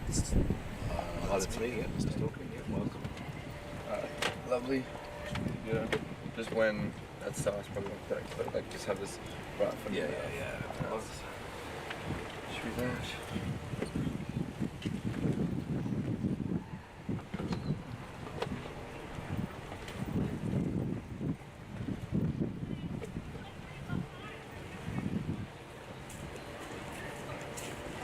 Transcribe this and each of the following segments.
That's me, yeah, Mr. Talking, yeah, welcome. Lovely. Yeah, just when that starts, probably like that, but like just have this right from Yeah. Should be that.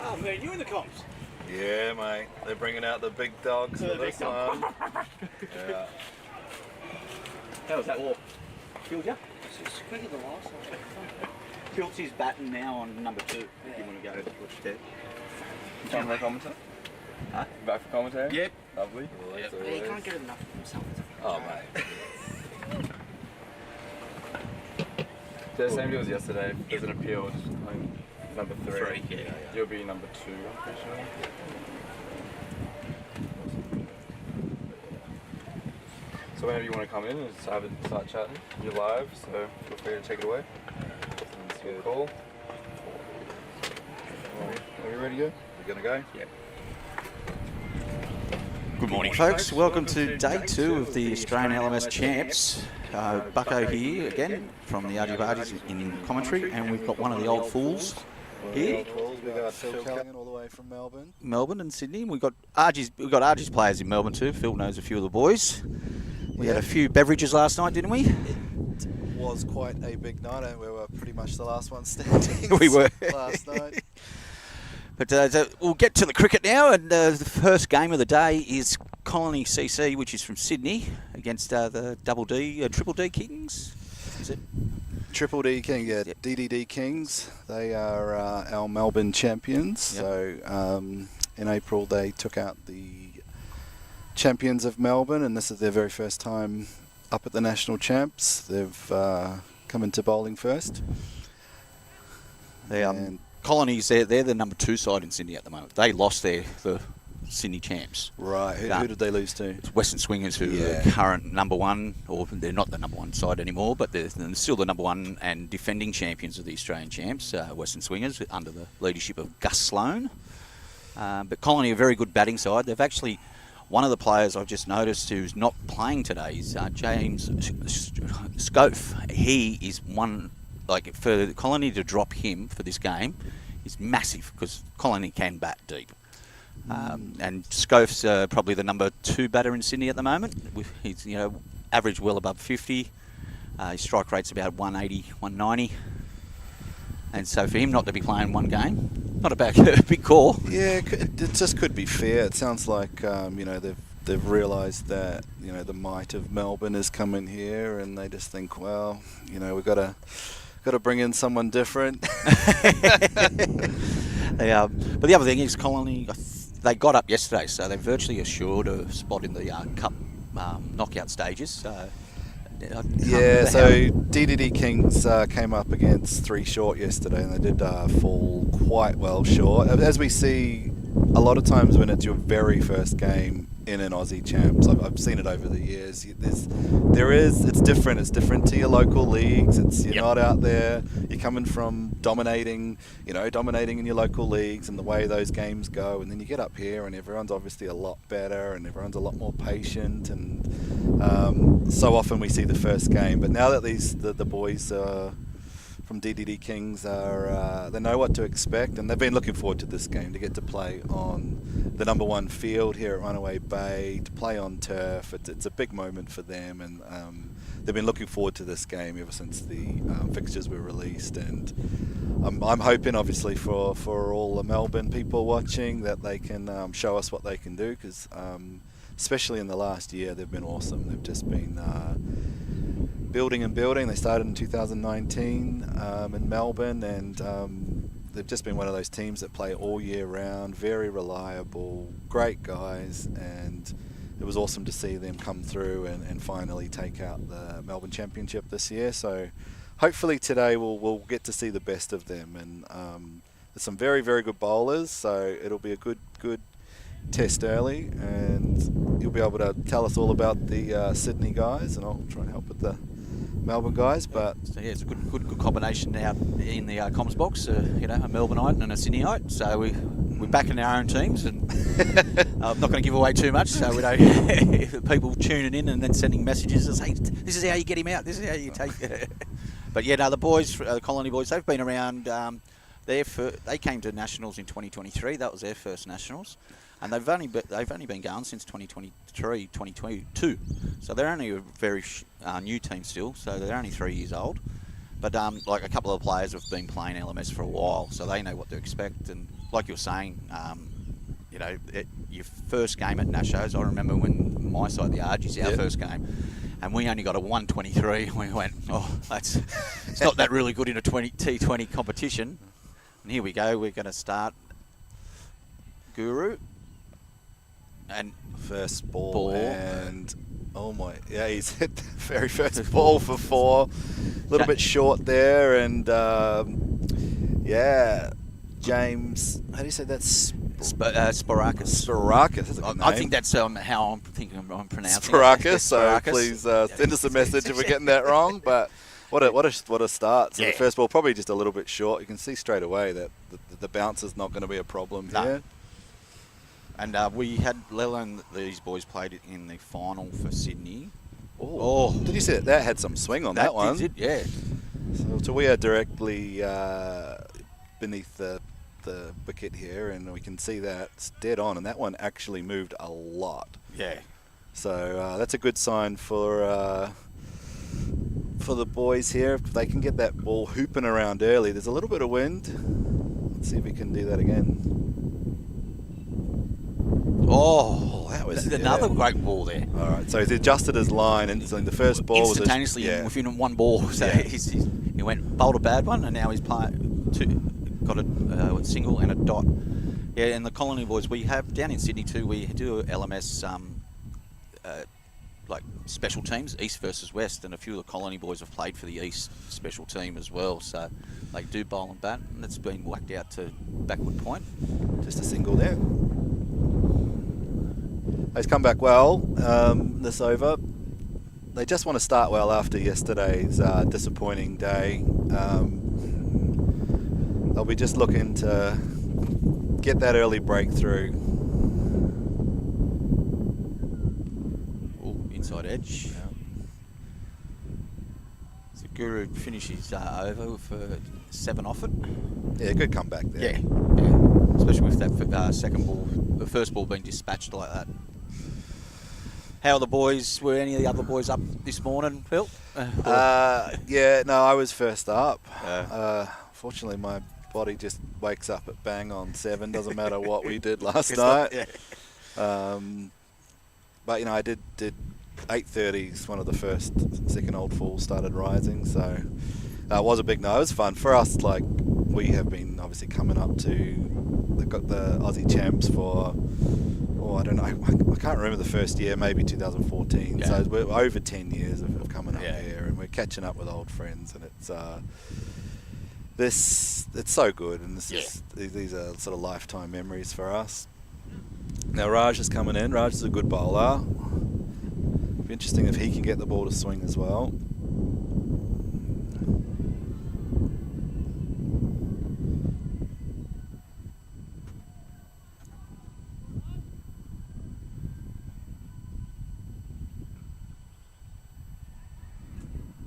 Oh man, you in the comps? Yeah, mate, they're bringing out the big dogs for this one. Yeah. How was that walk? Killed ya? It's quicker than last one. Filthy's batting now on number 2. If you want to go watch that. You trying for a commentary? Huh? Back for commentary? Yep. Lovely. Yeah, he can't get enough of himself. Oh, mate. So the same deal as yesterday. If there's an appeal, just claim number 3. Yeah. You'll be number 2, I'm pretty sure. So whenever you want to come in and start chatting, you're live, so feel free to take it away. That's good. Cool. Are we ready to go? We're going to go? Yep. Good morning, folks. Welcome to day 2 of the Australian LMS Champs. Bucko here again from the Argy Bargies in commentary, and we've got one of the old fools here. We've got Phil Callaghan all the way from Melbourne. Melbourne and Sydney. We've got Argy's players in Melbourne too. Phil knows a few of the boys. We had a few beverages last night, didn't we? It was quite a big night, and we were pretty much the last one standing. We were. Last night. But so we'll get to the cricket now, and the first game of the day is Connelly CC, which is from Sydney, against the Triple D Kings. Is it? Triple D King, yeah, Yep. DDD Kings. They are our Melbourne champions. Yep. So in April they took out the champions of Melbourne, and this is their very first time up at the national champs. They've come into bowling first. The Colonies, they're the number 2 side in Sydney at the moment. They lost the Sydney champs. Right, who did they lose to? It's Western Swingers, who are the current number 1, or they're not the number 1 side anymore, but they're still the number 1 and defending champions of the Australian champs, Western Swingers, under the leadership of Gus Sloan. But Colony are a very good batting side. They've actually, one of the players I've just noticed who's not playing today is James Scofe. He is one, like, for the Colony to drop him for this game is massive, because Colony can bat deep. And Scofe's probably the number 2 batter in Sydney at the moment. He's average well above 50. His strike rate's about 180, 190. And so for him not to be playing one game, not a big call. Yeah, it just could be fair. It sounds like they've realised that the might of Melbourne is coming here, and they just think, well, we've got to bring in someone different. But the other thing is, Colony, they got up yesterday, so they're virtually assured a spot in the Cup knockout stages. So DDD Kings came up against 3 short yesterday, and they did fall quite well short. As we see a lot of times when it's your very first game in an Aussie champs, I've seen it over the years. It's different. It's different to your local leagues. You're not out there. You're coming from dominating in your local leagues and the way those games go, and then you get up here and everyone's obviously a lot better and everyone's a lot more patient, and so often we see the first game. But now that the boys from DDD Kings they know what to expect, and they've been looking forward to this game, to get to play on the number 1 field here at Runaway Bay, to play on turf. It's a big moment for them, and they've been looking forward to this game ever since the fixtures were released. And I'm hoping, obviously, for all the Melbourne people watching, that they can show us what they can do, because especially in the last year, they've been awesome. They've just been building and building. They started in 2019 in Melbourne, and they've just been one of those teams that play all year round, very reliable, great guys, and it was awesome to see them come through and finally take out the Melbourne Championship this year. So hopefully today we'll get to see the best of them, and there's some very, very good bowlers, so it'll be a good test early, and you'll be able to tell us all about the Sydney guys, and I'll try and help with the Melbourne guys, but So yeah, it's a good combination out in the comms box. A Melbourneite and a Sydneyite. So we're backing our own teams, and I'm not going to give away too much. So we don't people tuning in and then sending messages that say, "This is how you get him out. This is how you take." But yeah, no, the boys, the Colony boys, they've been around. They came to Nationals in 2023. That was their first Nationals. And they've only been going since 2023, 2022. So they're only a very new team still. So they're only 3 years old. But like a couple of players have been playing LMS for a while, so they know what to expect. And like you were saying, your first game at Nashos, I remember when my side, the Argies, our first game, and we only got a 123. And we went, it's not that really good in a T20 competition. And here we go. We're going to start Guru. And first ball, and he's hit the very first ball for 4. A little bit short there, and James, how do you say that? Sporakis. Sporakis, that's a good name. I think that's how I'm thinking I'm pronouncing Sporakis, it. so please send us a message if we're getting that wrong, but what a start. So the first ball probably just a little bit short. You can see straight away that the bounce is not going to be a problem here. And we had, let alone these boys played it in the final for Sydney. Did you see that had some swing on that one? Did, yeah. So we are directly beneath the wicket here, and we can see that it's dead on, and that one actually moved a lot. Yeah. So that's a good sign for the boys here. If they can get that ball hooping around early, there's a little bit of wind. Let's see if we can do that again. That was another great ball there. All right, so he's adjusted his line, and so the first ball was instantaneously within one ball. So he went bowled a bad one, and now he's got a single and a dot. Yeah, and the Colony boys, we have down in Sydney too. We do LMS like special teams, East versus West, and a few of the Colony boys have played for the East special team as well. So they do bowl and bat, and it's been whacked out to backward point. Just a single there. He's come back well this over. They just want to start well after yesterday's disappointing day. They'll be just looking to get that early breakthrough. Inside edge. Yeah. So Guru finishes over for 7 off it. Yeah, good comeback there. Yeah. Especially with that second ball, the first ball being dispatched like that. How are the boys? Were any of the other boys up this morning, Phil? I was first up. Fortunately, my body just wakes up at bang on 7. Doesn't matter what we did last night. But I did 8:30. One of the first second old falls started rising, so it was a big no. It was fun for us. Like, we have been obviously coming up to the Aussie champs for. I don't know. I can't remember the first year, maybe 2014. Yeah. So we're over 10 years of coming up here, and we're catching up with old friends, and it's so good, and these are sort of lifetime memories for us. Now Raj is coming in. Raj is a good bowler. It'll be interesting if he can get the ball to swing as well.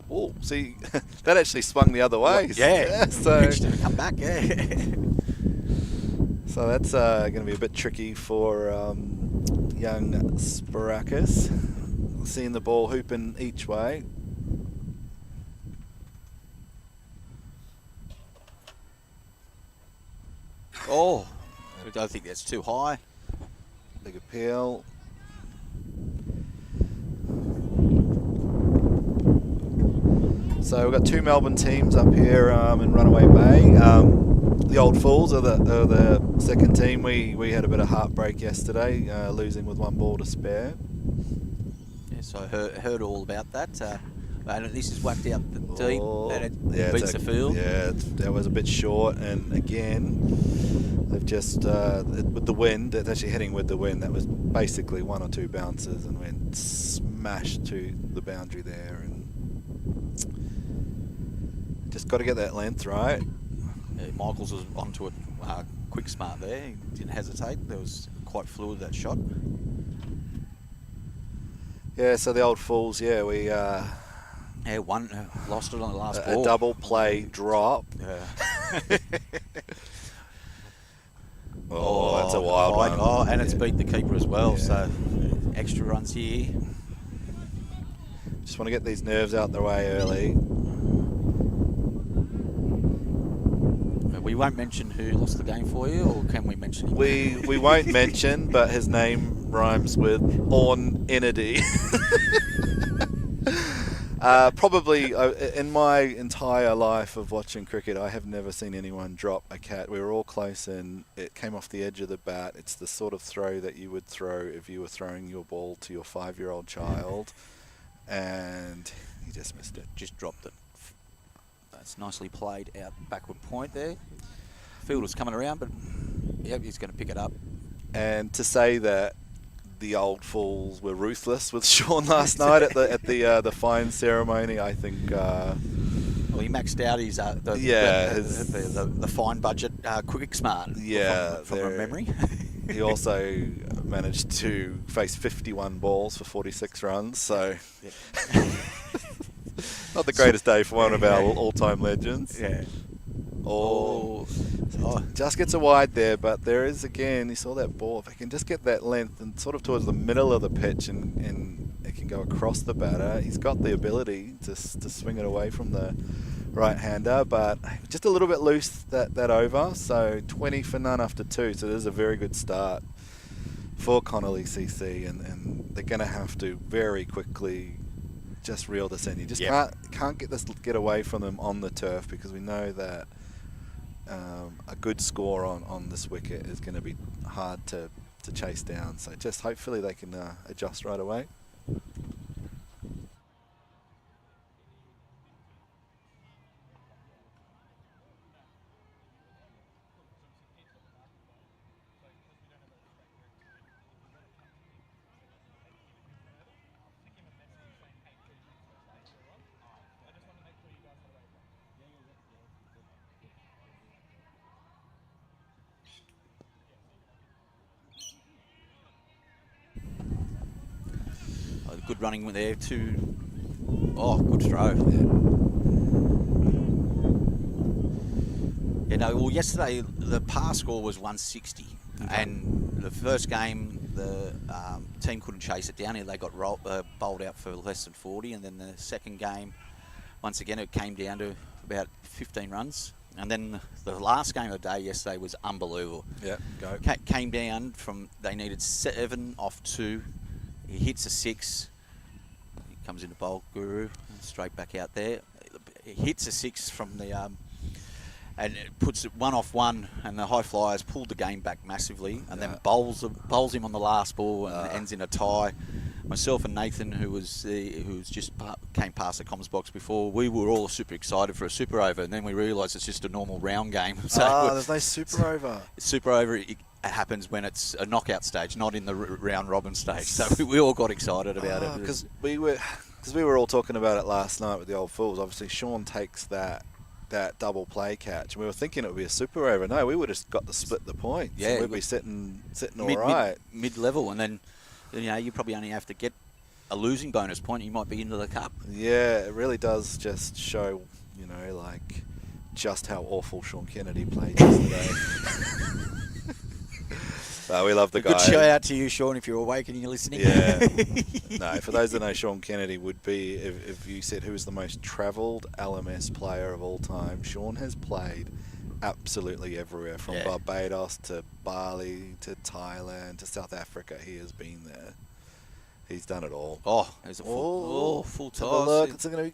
Oh, see, that actually swung the other way. So pitched it to come back. So that's going to be a bit tricky for young Sporakis. Seeing the ball hooping each way. I don't think that's too high. Big appeal. So we've got 2 Melbourne teams up here in Runaway Bay. The Old Fools are the second team. We had a bit of heartbreak yesterday, losing with 1 ball to spare. Yes, I heard all about that. And this is whacked out deep, and it beats the field. Yeah, that was a bit short, and again, they've just with the wind. It's actually heading with the wind. That was basically 1 or 2 bounces, and went smashed to the boundary there, and Just got to get that length right. Michaels was onto it quick smart there. He didn't hesitate. There was quite fluid, that shot. Yeah, so the old Fools, we Yeah, one lost it on the last ball. a double play drop. Yeah. Oh, that's a wild one. Oh, and it's Yeah. beat the keeper as well. Yeah. So extra runs here. Just want to get these nerves out the way early. We won't mention who lost the game for you, or can we mention him? We won't mention, but his name rhymes with Orn Inady. Probably in my entire life of watching cricket, I have never seen anyone drop a cat. We were all close in. It came off the edge of the bat. It's the sort of throw that you would throw if you were throwing your ball to your 5-year-old child, and he just missed it. Just dropped it. That's nicely played out backward point there. Fielder's coming around, but yeah, he's going to pick it up. And to say that the old Fools were ruthless with Sean last night at the fine ceremony, I think. Well, he maxed out his the fine budget quick smart. Yeah, from memory. He also managed to face 51 balls for 46 runs, so not the greatest day for one of our all-time legends. Yeah. Oh, just gets a wide there, but there is, again, you saw that ball. If it can just get that length and sort of towards the middle of the pitch and it can go across the batter, he's got the ability to swing it away from the right-hander, but just a little bit loose that over. So 20 for none after 2, so it is a very good start for Connelly CC, and they're going to have to very quickly just reel this in. You just can't get away from them on the turf, because we know that a good score on this wicket is going to be hard to chase down. So just hopefully they can adjust right away. Good running there too. Oh, good throw. Well, yesterday the par score was 160, and the first game the team couldn't chase it down. They got bowled out for less than 40, and then the second game, once again, it came down to about 15 runs. And then the last game of the day yesterday was unbelievable. Yeah, go. Came down from, they needed 7 off 2. He hits a 6. He comes into bowl, Guru, straight back out there. He hits a 6 from the, and it puts it 1 off 1, and the high flyers pulled the game back massively, and then bowls him on the last ball and ends in a tie. Myself and Nathan, who's just came past the comms box before, we were all super excited for a super over, and then we realised it's just a normal round game. So there's no super over. Super over it happens when it's a knockout stage, not in the round robin stage. So we all got excited about it. Because we were all talking about it last night with the old Fools. Obviously, Sean takes that double play catch. We were thinking it would be a super over. No, we would have got to split the points. Yeah, we'd be sitting all right. Mid-level, and then you probably only have to get a losing bonus point. You might be into the cup. Yeah, it really does just show, just how awful Sean Kennedy played yesterday. We love the guy. Good shout out to you, Sean, if you're awake and you're listening. Yeah. No, for those that know, Sean Kennedy would be, if you said who is the most travelled LMS player of all time, Sean has played absolutely everywhere, from Barbados to Bali to Thailand to South Africa. He has been there. He's done it all. Oh, there's a full toss. Have a look. It's going to be...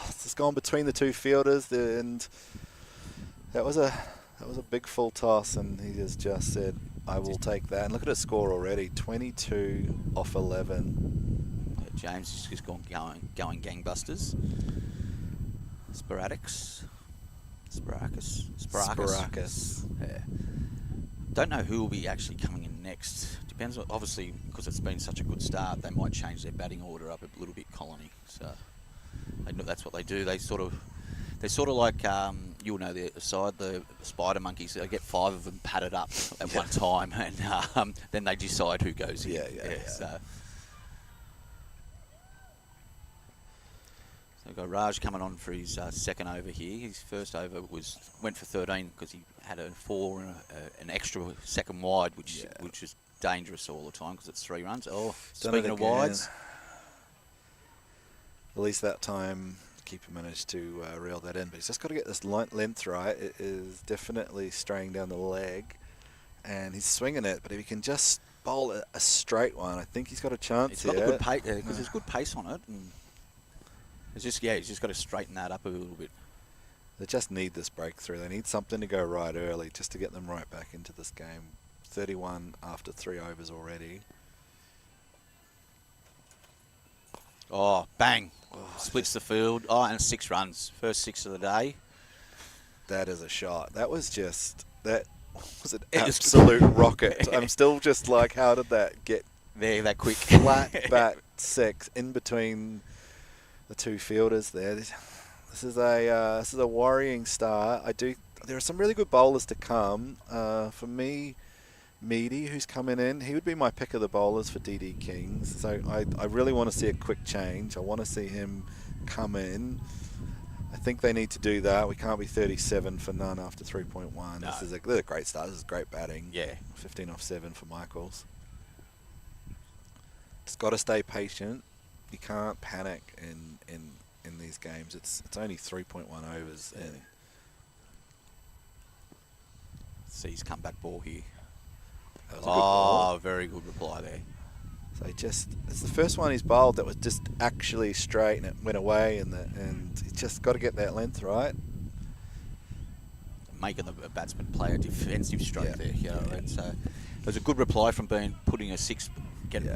it's just gone between the two fielders, and that was a big full toss, and he has just said, I will take that. And look at his score already, 22 off 11. James is just going gangbusters. Sporacus. Yeah. Don't know who will be actually coming in next. Depends, obviously, because it's been such a good start, they might change their batting order up a little bit, Colony. So That's what they do. They're sort of like you'll know the side, the spider monkeys. They get 5 of them padded up at one time, and then they decide who goes in. Yeah. So we've got Raj coming on for his second over here. His first over went for 13 because he had a 4 and an extra second wide, which is dangerous all the time because it's 3 runs. Oh, speaking of wides. At least that time, keeper managed to reel that in. But he's just got to get this length right. It is definitely straying down the leg. And he's swinging it. But if he can just bowl a straight one, I think he's got a chance here. He's got the good pace, because there's good pace on it. And he's just got to straighten that up a little bit. They just need this breakthrough. They need something to go right early just to get them right back into this game. 31 after 3 overs already. Oh, bang. Splits the field. Oh, and 6 runs. First 6 of the day. That is a shot. That was an absolute rocket. I'm still just like, how did that get there that quick? Flat bat 6 in between the 2 fielders there. This is a worrying start. There are some really good bowlers to come. For me, Meady, who's coming in, he would be my pick of the bowlers for DD Kings. So I really want to see a quick change. I want to see him come in. I think they need to do that. We can't be 37 for none after 3.1. No. This is a great start. This is great batting. Yeah. 15 off 7 for Michaels. Just got to stay patient. You can't panic in these games. It's only 3.1 overs. Yeah. See his comeback ball here. That was a good ball. Very good reply there. So it's the first one he's bowled that was just actually straight and it went away, and he's just got to get that length right. Making the batsman play a defensive stroke there. You know, and so it was a good reply from putting a 6,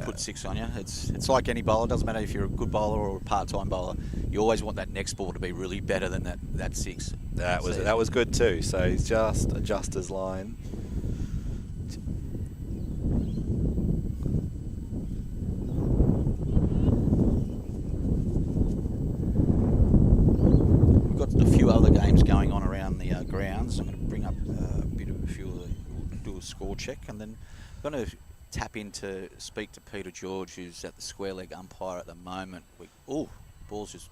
put 6 on you. It's like any bowler. It doesn't matter if you're a good bowler or a part-time bowler. You always want that next ball to be really better than that 6. That was good too. So he's just adjust his line. A few other games going on around the grounds. I'm going to bring up do a score check, and then I'm going to speak to Peter George, who's at the square leg umpire at the moment. Ball's just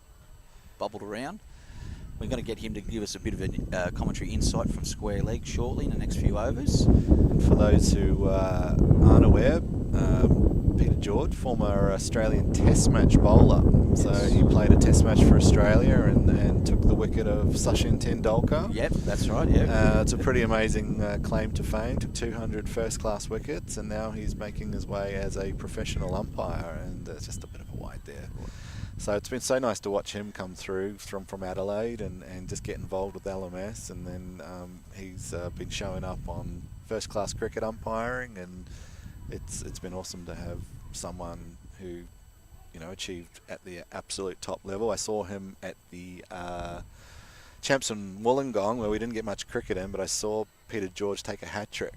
bubbled around. We're going to get him to give us a bit of a commentary insight from square leg shortly in the next few overs. And for those who aren't aware, Peter George, former Australian Test match bowler. So he played a Test match for Australia and took the wicket of Sachin Tendulkar. Yep, that's right. Yeah, it's a pretty amazing claim to fame. Took 200 first-class wickets, and now he's making his way as a professional umpire. And just a bit of a wide there. So it's been so nice to watch him come through from Adelaide and just get involved with LMS, and then he's been showing up on first-class cricket umpiring, and it's been awesome to have someone who achieved at the absolute top level. I saw him at the Champs in Wollongong, where we didn't get much cricket in, but I saw Peter George take a hat-trick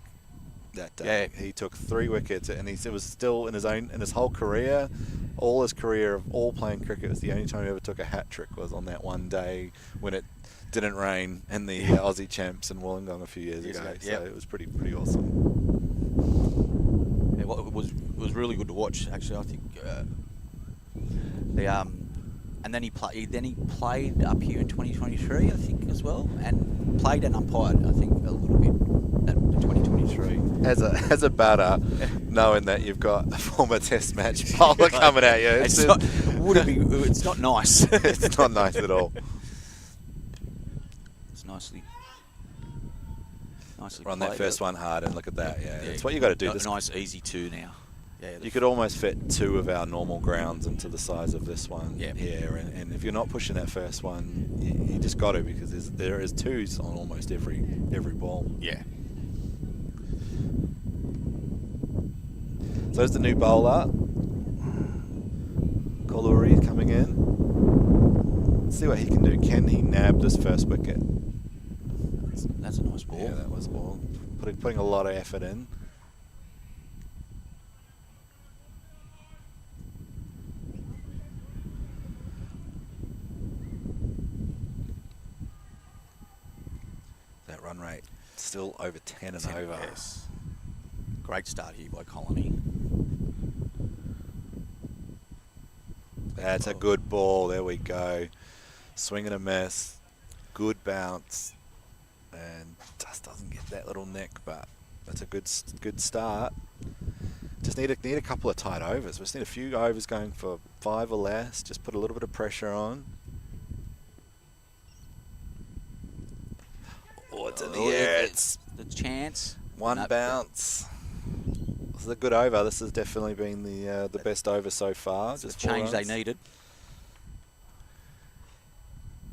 that day. Yeah. He took 3 wickets, and it was still in his whole career, all his career of all playing cricket, was the only time he ever took a hat-trick was on that one day when it didn't rain in the Aussie Champs in Wollongong a few years ago. So it was pretty awesome. Yeah, well, it was really good to watch, actually. I think and then he played up here in 2023, I think, as well, and played and umpired, I think, a little bit at 2023. As a batter, knowing that you've got a former Test match bowler coming at you, it's not nice. It's not nice at all. It's nicely run that first one hard, and look at that. Yeah, that's what you got to do. A nice easy 2 now. Yeah, you could almost fit 2 of our normal grounds into the size of this one here, and if you're not pushing that first one, you just got to, because there is 2s on almost every ball. Yeah. So there's the new bowler. Koluri coming in. Let's see what he can do. Can he nab this first wicket? That's a nice ball. Yeah, that was a ball. Putting a lot of effort in. that run rate. Still over 10 and 10, over. yes. Great start here by Connelly. That's a good ball. There we go. Swing and a miss. Good bounce. And just doesn't get that little nick, but that's a good start. Just need a couple of tight overs. We just need a few overs going for 5 or less. Just put a little bit of pressure on. Oh, it's in the air. It's the chance. one bounce. This is a good over. This has definitely been the best over so far. It's Just the change 4 they runs. needed.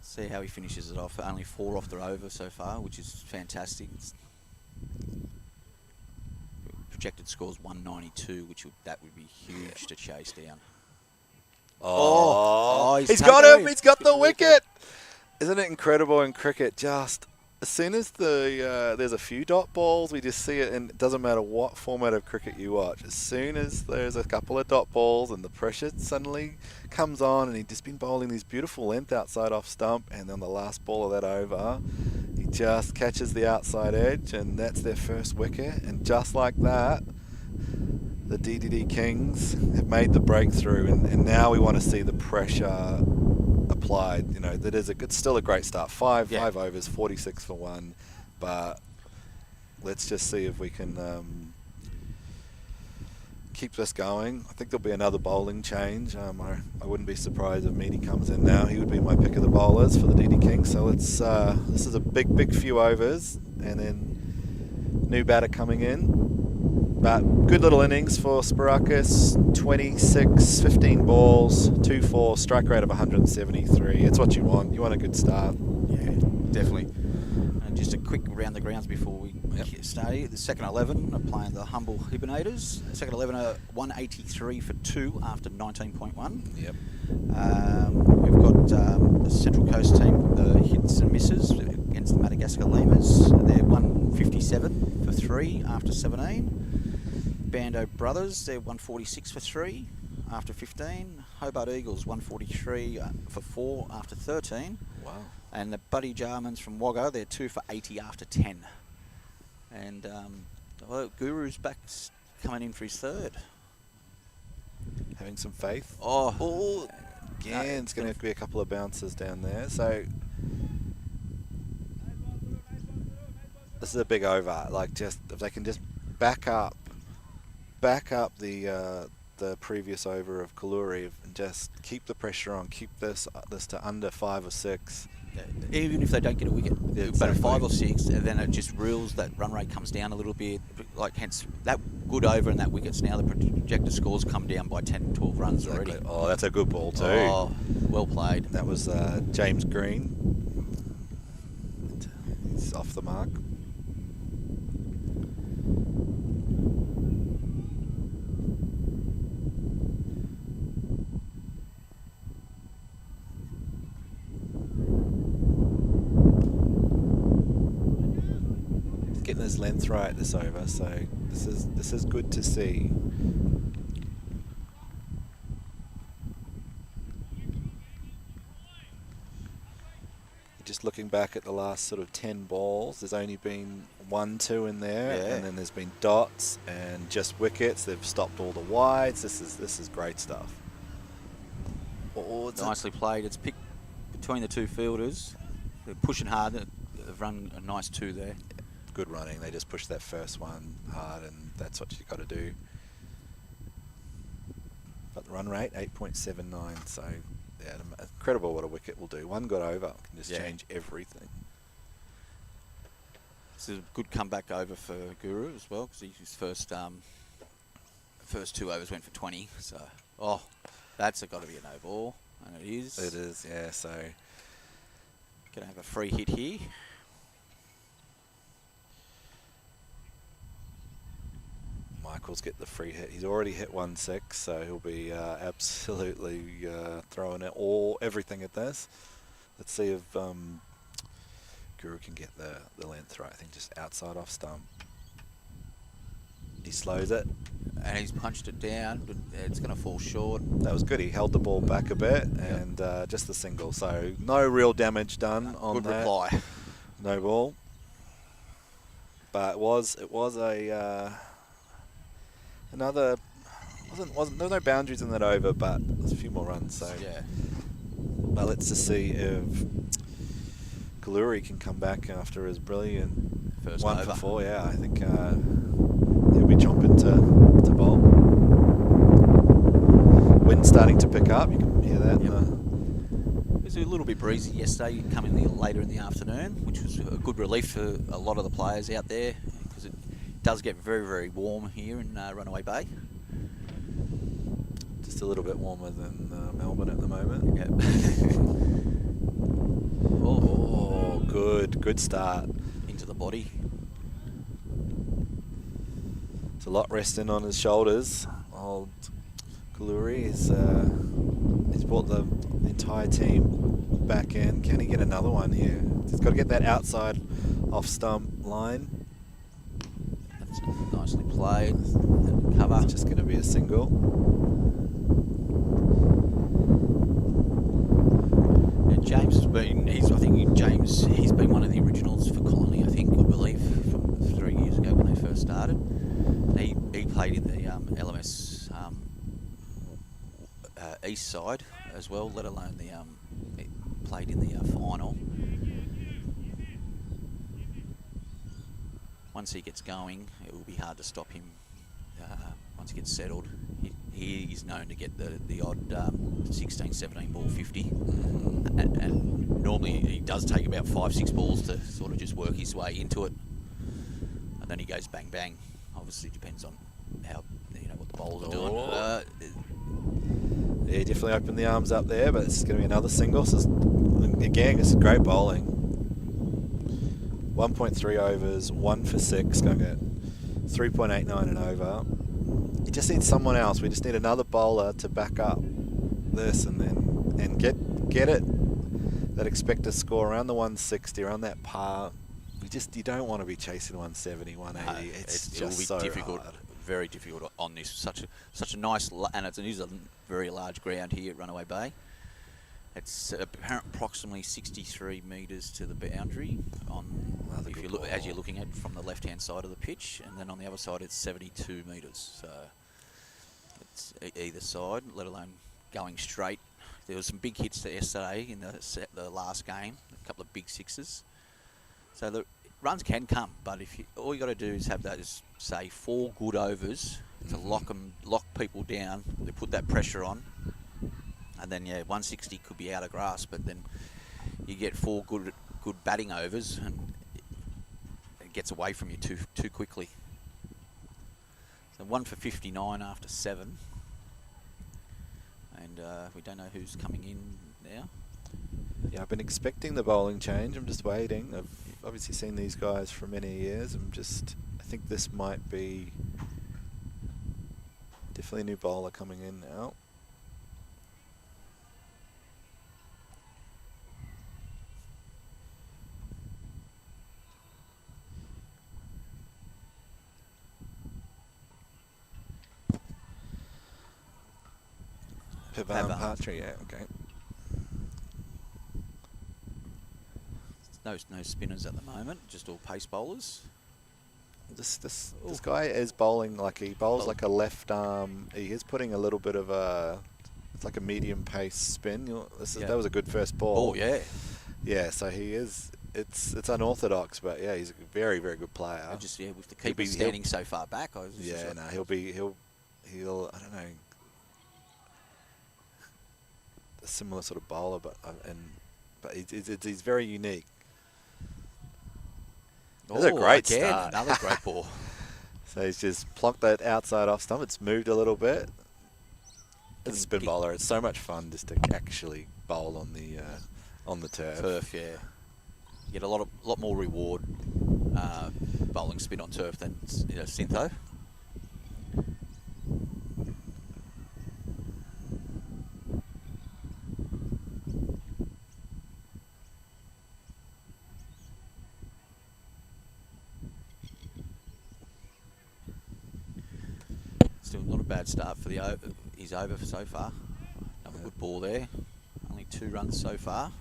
See how he finishes it off. Only 4 off the over so far, which is fantastic. Projected scores 192, that would be huge to chase down. Oh, he's he's taken got him. it. He's got the wicket. Isn't it incredible in cricket? Just as soon as there's a few dot balls, we just see it, and it doesn't matter what format of cricket you watch. As soon as there's a couple of dot balls and the pressure suddenly comes on, and he's just been bowling these beautiful length outside off stump, and then the last ball of that over, he just catches the outside edge, and that's their first wicket. And just like that, the DDD Kings have made the breakthrough, and now we want to see the pressure applied. You know, it's still a great start. Five overs, 46 for 1, but let's just see if we can keep this going. I think there'll be another bowling change. I wouldn't be surprised if Meaty comes in now. He would be my pick of the bowlers for the DD Kings. So let's this is a big few overs, and then new batter coming in. But good little innings for Sparakis. 26, 15 balls, 2-4, strike rate of 173. It's what you want. You want a good start. Yeah, definitely. And just a quick round the grounds before we get started. The second 11 are playing the humble Hibernators. The second 11 are 183 for 2 after 19.1. Yep. We've got the Central Coast team, the hits and misses against the Madagascar Lemurs. They're 157 for 3 after 17. Bando Brothers, they're 146 for 3 after 15. Hobart Eagles, 143 for 4 after 13. Wow. And the Buddy Jarmans from Wagga, they're 2 for 80 after 10. And Guru's back coming in for his third. Having some faith. Oh, Again, it's going to be a couple of bounces down there. So this is a big over. Like, just if they can just back up the previous over of Kaluri and just keep the pressure on, keep this to under 5 or 6. even if they don't get a wicket, Yeah, but a exactly. 5 or 6, and then it just rules that run rate comes down a little bit. Like, hence that good over and that wickets. Now the projected scores come down by 10, 12 runs already. Oh, that's a good ball too. Oh, well played. That was James Green. He's off the mark. Getting his length right this over, so this is good to see. Just looking back at the last sort of 10 balls, there's only been 1, 2 in there, Yeah. and then there's been dots and just wickets. They've stopped all the wides. This is great stuff. Oh, it's Nicely played. It's picked between the two fielders. They're pushing hard. They've run a nice 2 there. good running. They just pushed that first one hard, and that's what you've got to do. But the run rate, 8.79, so yeah, incredible what a wicket will do. One got over, can just change everything. It's a good comeback over for Guru as well, because his first 2 overs went for 20. So, that's got to be a no ball, and it is. It is, yeah. So Gonna have a free hit here. Michael's get the free hit. He's already hit 1-6, so he'll be absolutely throwing everything at this. Let's see if Guru can get the length right. I think just outside off stump. He slows it. And he's punched it down, but it's going to fall short. That was good. He held the ball back a bit, and just the single. So no real damage done on Good that. reply. No ball. but it was a another wasn't there were no boundaries in that over, but there's a few more runs. So Yeah. well, let's just see if Galuri can come back after his brilliant First 1 over. for 4. Yeah, I think he'll be chomping to bowl. Wind's starting to pick up. You can hear that. Yep. It was a little bit breezy yesterday, coming later in the afternoon, which was a good relief for a lot of the players out there, because it does get very, very warm here in Runaway Bay. Just a little bit warmer than Melbourne at the moment. Yep. Oh, good start. Into the body. It's a lot resting on his shoulders. Old Galuri he's brought the entire team back in. Can he get another one here? He's got to get that outside off stump line. That's nicely played. Cover. It's just going to be a single. James has been, he's been one of the originals for Connelly, I think, I believe, from 3 years ago when they first started. He played in the LMS East side as well, let alone he played in the final. Once he gets going, it will be hard to stop him once he gets settled. He is known to get the odd 16, 17 ball 50. And normally he does take about 5-6 balls to sort of just work his way into it. And then he goes bang bang. Obviously depends on how, what the bowlers are doing. Yeah, definitely opened the arms up there, but it's going to be another single. So again, it's great bowling. 1.3 overs, 1 for 6, going at 3.89 and over. You just need someone else. We just need another bowler to back up this and get it. That expected score around the 160, around that par. You don't want to be chasing 170, 180. It will be so difficult, hard. Very difficult on this. Such a nice, and it is a very large ground here at Runaway Bay. It's approximately 63 metres to the boundary if you look as you're looking at from the left-hand side of the pitch, and then on the other side it's 72 metres. So it's either side, let alone going straight. There was some big hits yesterday in the last game, a couple of big sixes. So the runs can come, but all you got to do is have those, say, 4 good overs to lock people down, to put that pressure on. And then 160 could be out of grasp, but then you get 4 good batting overs, and it gets away from you too quickly. So 1 for 59 after 7, and we don't know who's coming in now. Yeah, I've been expecting the bowling change. I'm just waiting. I've obviously seen these guys for many years. I think this might be definitely a new bowler coming in now. Partridge, yeah, okay. No spinners at the moment, just all pace bowlers. This guy is bowling like he bowls like a left arm. He is putting a little bit of it's like a medium pace spin. That was a good first ball. Oh yeah. Yeah, so he is. It's unorthodox, but yeah, he's a very, very good player. With the keeper standing so far back, he'll I don't know, a similar sort of bowler, but he's very unique. That's a great start. Another great ball. So he's just plonked that outside off stump. It's moved a little bit. As a spin bowler, it's so much fun just to actually bowl on the turf. Yeah. You get a lot more reward bowling spin on turf than syntho. Still not a bad start for his over so far. Another good ball there. Only 2 runs so far.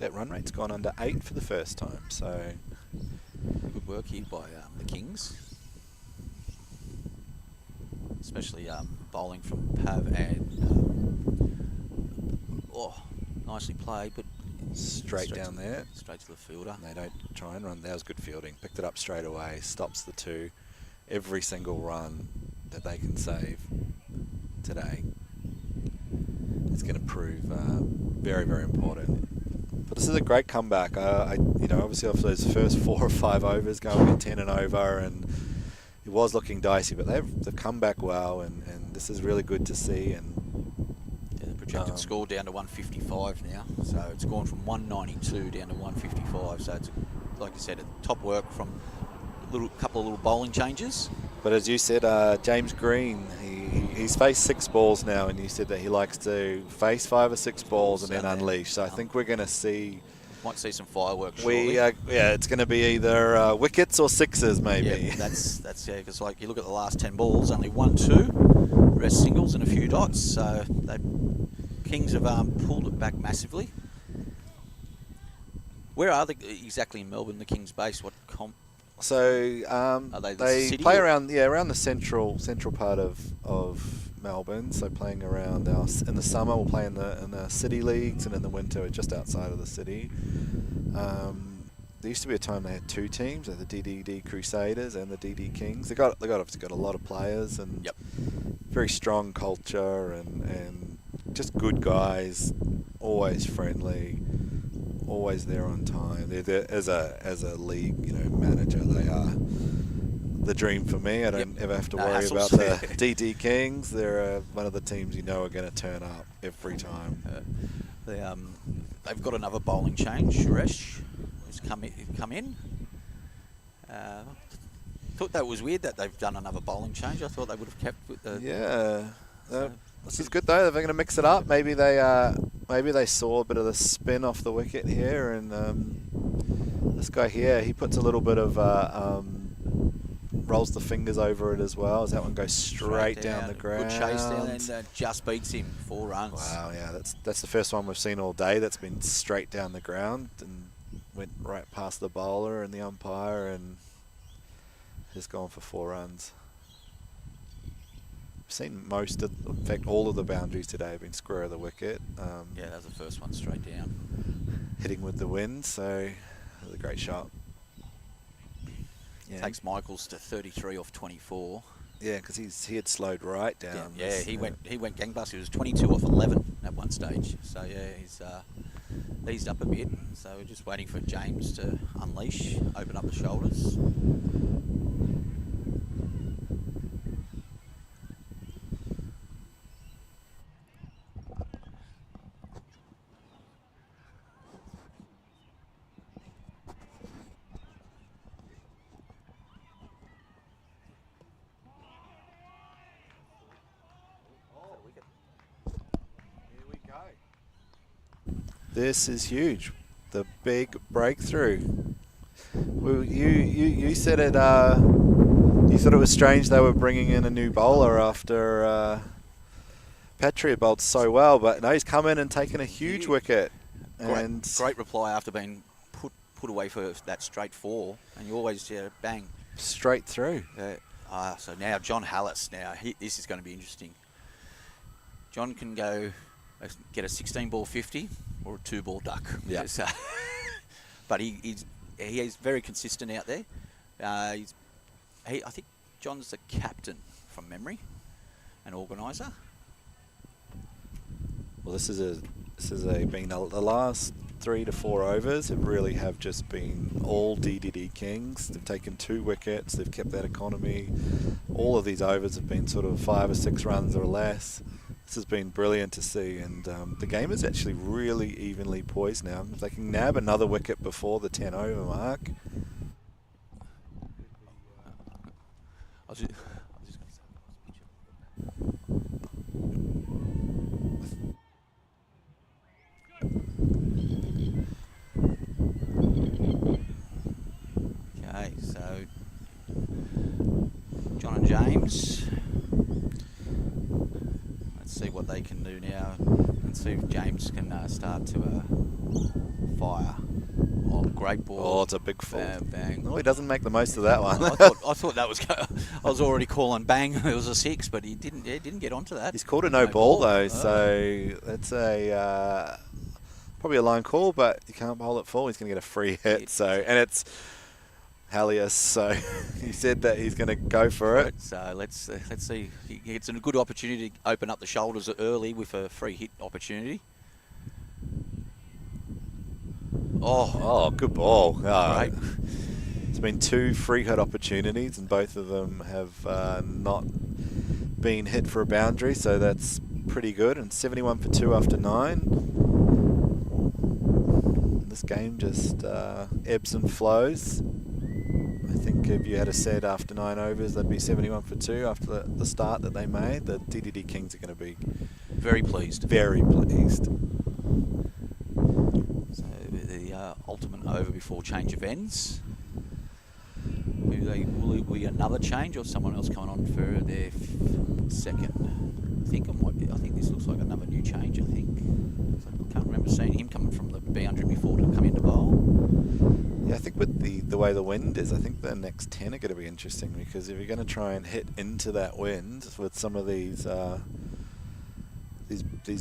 That run rate's gone under 8 for the first time, so Good work here by the Kings. Especially bowling from Pav and nicely played, but straight down there. Straight to the fielder. They don't try and run. That was good fielding. Picked it up straight away. Stops the 2. Every single run that they can save today is going to prove very, very important. But this is a great comeback. Obviously after those first 4 or 5 overs going at 10 and over, and it was looking dicey, but they've come back well, and this is really good to see. And the projected score down to 155 now, so it's gone from 192 down to 155. So it's, like you said, top work from a couple of little bowling changes. But as you said, James Green, he's faced 6 balls now, and you said that he likes to face 5 or 6 balls and then unleash. So I think we're going to see. Might see some fireworks shortly. It's going to be either wickets or 6s maybe. Yeah, that's because like you look at the last 10 balls, only 1, 2, rest singles and a few dots. So the Kings have pulled it back massively. Where are they exactly in Melbourne? The Kings base? What comp? So are they play around the central part of Melbourne. So playing around in the summer, we'll play in the city leagues, and in the winter we're just outside of the city. There used to be a time they had 2 teams, the DDD Crusaders and the DDD Kings. They obviously got a lot of players, and very strong culture, and just good guys, always friendly, always there on time. They're as a league manager, they are the dream for me. I don't ever have to worry about the DD Kings. They're one of the teams are going to turn up every time. They've got another bowling change. Suresh has come in. Thought that was weird that they've done another bowling change. I thought they would have kept with the. This is good though. They're going to mix it up. Maybe they saw a bit of the spin off the wicket here, and this guy here, he puts a little bit of rolls the fingers over it as well, as that one goes straight down the ground. Good chase down, and just beats him 4 runs. Wow, yeah, that's the first one we've seen all day that's been straight down the ground and went right past the bowler and the umpire, and has gone for 4 runs. We've seen in fact, all of the boundaries today have been square of the wicket. Yeah, that was the first one straight down. Hitting with the wind, so that was a great shot. Yeah. Takes Michaels to 33 off 24. Yeah, because he had slowed right down. Yeah, he went gangbusters. He was 22 off 11 at one stage. So yeah, he's eased up a bit. So we're just waiting for James to unleash, open up the shoulders. This is huge. The big breakthrough. Well, you said it. You thought it was strange they were bringing in a new bowler after Petrie had bowled so well, but no, he's come in and taken a huge wicket. Great reply after being put away for that straight 4, and you always bang straight through. So now John Hallis. This is going to be interesting. John can get a 16-ball 50 or a 2-ball duck. Yeah. But he is very consistent out there. I think John's the captain from memory, an organiser. Well, this is been the last 3 to 4 overs have just been all DDD Kings. They've taken 2 wickets. They've kept that economy. All of these overs have been sort of 5 or 6 runs or less. This has been brilliant to see, and the game is actually really evenly poised now. If they can nab another wicket before the 10 over mark. Okay, so John and James. See what they can do now. Let's see if James can start to fire. Oh, great ball. Oh, it's a big full. Bang. No, he doesn't make the most of that one. I thought that was. I was already calling bang. It was a 6, but he didn't. Yeah, didn't get onto that. He's called a no ball though, so that's a probably a line call, but you can't bowl it full. He's going to get a free hit. So, and it's Hallius. So he said that he's going to go for it. So let's see. He gets a good opportunity to open up the shoulders early with a free hit opportunity. Oh, good ball. Right. It's been 2 free hit opportunities, and both of them have not been hit for a boundary, so that's pretty good. And 71 for 2 after 9. This game just ebbs and flows. I think if you had said after 9 overs, they'd be 71 for 2 after the start that they made. The DDD Kings are going to be very pleased. Very pleased. So the ultimate over before change of ends. Will it be another change or someone else coming on for their second? I think this looks like another new change. I can't remember seeing him coming from the boundary before to come into bowl. Yeah, I think with the way the wind is, I think the next 10 are going to be interesting, because if you're going to try and hit into that wind with some of these